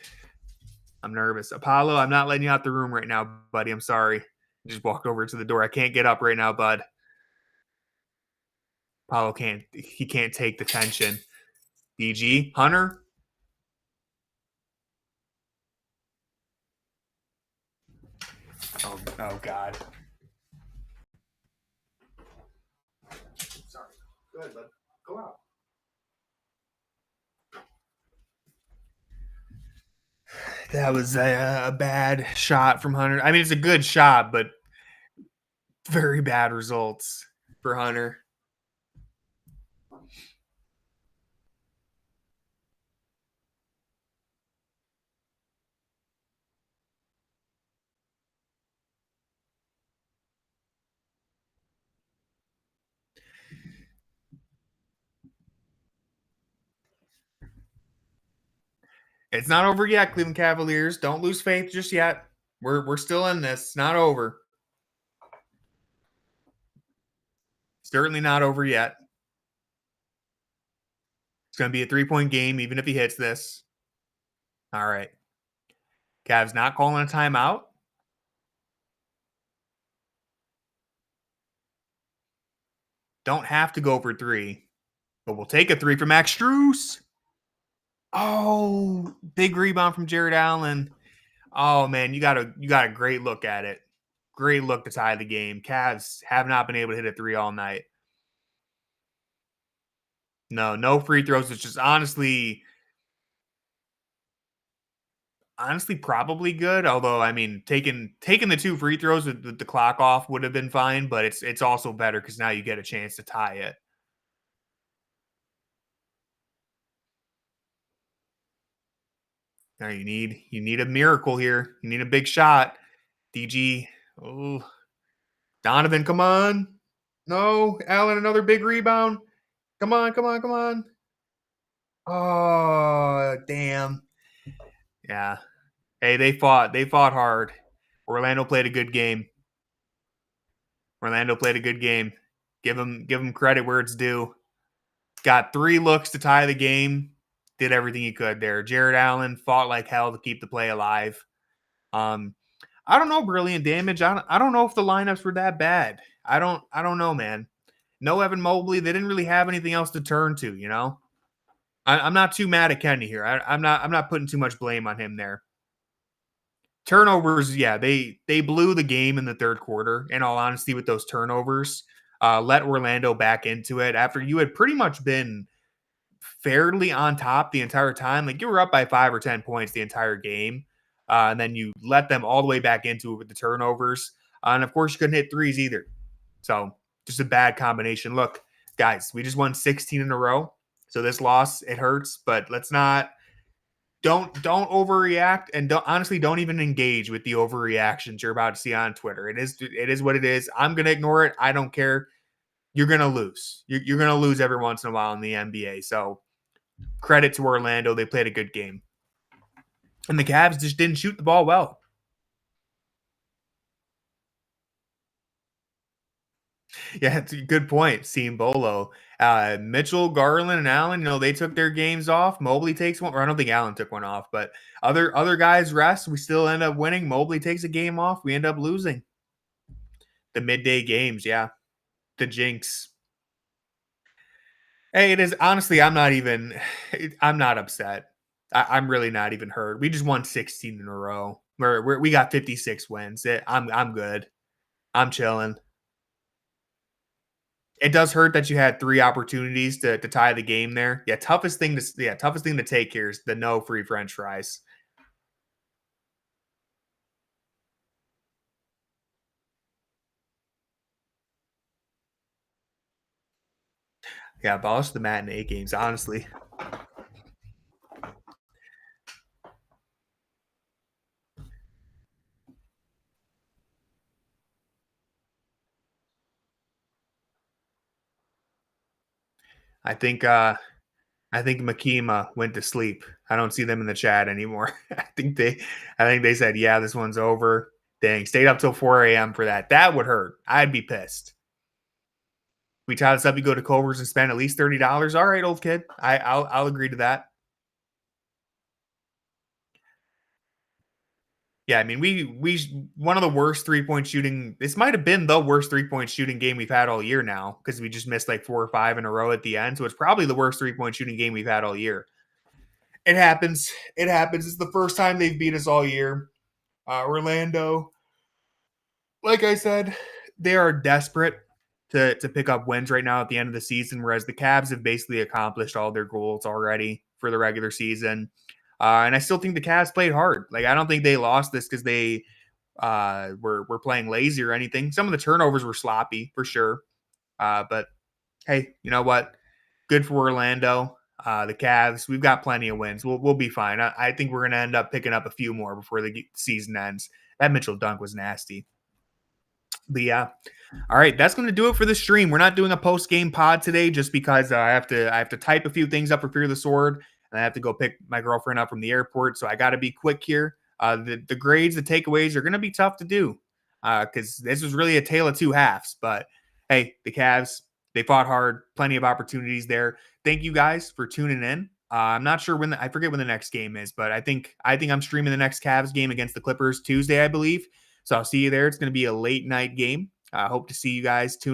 I'm nervous. Apollo, I'm not letting you out the room right now, buddy. I'm sorry. I just walked over to the door. I can't get up right now, bud. Apollo can't take the tension. DG, Hunter. Oh God. Sorry. Go ahead, bud. Go out. That was a bad shot from Hunter. I mean, it's a good shot, but very bad results for Hunter. It's not over yet, Cleveland Cavaliers. Don't lose faith just yet. We're still in this. It's not over. Certainly not over yet. It's going to be a 3-point game, even if he hits this. All right. Cavs not calling a timeout. Don't have to go for three, but we'll take a three from Max Struess. Oh, big rebound from Jared Allen. Oh man, you got a great look at it. Great look to tie the game. Cavs have not been able to hit a three all night. No free throws. It's just honestly probably good. Although I mean, taking the two free throws with the clock off would have been fine, but it's also better because now you get a chance to tie it. Now you need a miracle here. You need a big shot. DG. Oh, Donovan, come on. No, Allen, another big rebound. Come on, come on, come on. Oh, damn. Yeah. Hey, they fought. They fought hard. Orlando played a good game. Orlando played a good game. Give him credit where it's due. Got three looks to tie the game. Did everything he could there. Jared Allen fought like hell to keep the play alive. Um, I don't know, brilliant damage. I don't know if the lineups were that bad. I don't know, man. No Evan Mobley. They didn't really have anything else to turn to, you know. I'm not too mad at Kenny here. I'm not putting too much blame on him there. Turnovers, yeah, they blew the game in the third quarter. In all honesty, with those turnovers, let Orlando back into it after you had pretty much been fairly on top the entire time. Like you were up by 5 or 10 points the entire game, and then you let them all the way back into it with the turnovers. And of course, you couldn't hit threes either. So just a bad combination. Look, guys, we just won 16 in a row. So this loss, it hurts, but let's not don't overreact and don't even engage with the overreactions you're about to see on Twitter. It is what it is. I'm gonna ignore it. I don't care. You're gonna lose. You're gonna lose every once in a while in the NBA. So credit to Orlando. They played a good game. And the Cavs just didn't shoot the ball well. Yeah, it's a good point. Seeing Bolo. Mitchell, Garland, and Allen, they took their games off. Mobley takes one, or I don't think Allen took one off, but other guys rest. We still end up winning. Mobley takes a game off. We end up losing. The midday games, yeah. The jinx. Hey, it is honestly, I'm not upset. I'm really not even hurt. We just won 16 in a row. We got 56 wins. I'm good. I'm chilling. It does hurt that you had 3 opportunities to tie the game there. Toughest thing to take here is the no free french fries. Yeah, abolish the matinee games, honestly. I think, uh I think Makima went to sleep. I don't see them in the chat anymore. I think they said, "Yeah, this one's over." Dang, stayed up till 4 a.m. for that. That would hurt. I'd be pissed. We tie this up, you go to Culver's and spend at least $30. All right, old kid. I'll agree to that. Yeah, I mean, one of the worst 3-point shooting. This might have been the worst 3-point shooting game we've had all year now because we just missed like 4 or 5 in a row at the end. So it's probably the worst 3-point shooting game we've had all year. It happens. It happens. It's the first time they've beat us all year. Orlando, like I said, they are desperate to pick up wins right now at the end of the season, whereas the Cavs have basically accomplished all their goals already for the regular season. And I still think the Cavs played hard. Like I don't think they lost this because they were playing lazy or anything. Some of the turnovers were sloppy for sure. But hey, you know what? Good for Orlando. The Cavs, we've got plenty of wins. We'll be fine. I think we're going to end up picking up a few more before the season ends. That Mitchell dunk was nasty. But yeah, all right, that's going to do it for the stream. We're not doing a post game pod today just because I have to type a few things up for Fear the Sword, and I have to go pick my girlfriend up from the airport. So I got to be quick here. The grades, the takeaways are going to be tough to do because this was really a tale of two halves. But hey, the Cavs, they fought hard, plenty of opportunities there. Thank you guys for tuning in. I'm not sure I forget when the next game is, but I think I'm streaming the next Cavs game against the Clippers Tuesday, I believe. So I'll see you there. It's going to be a late night game. I hope to see you guys tune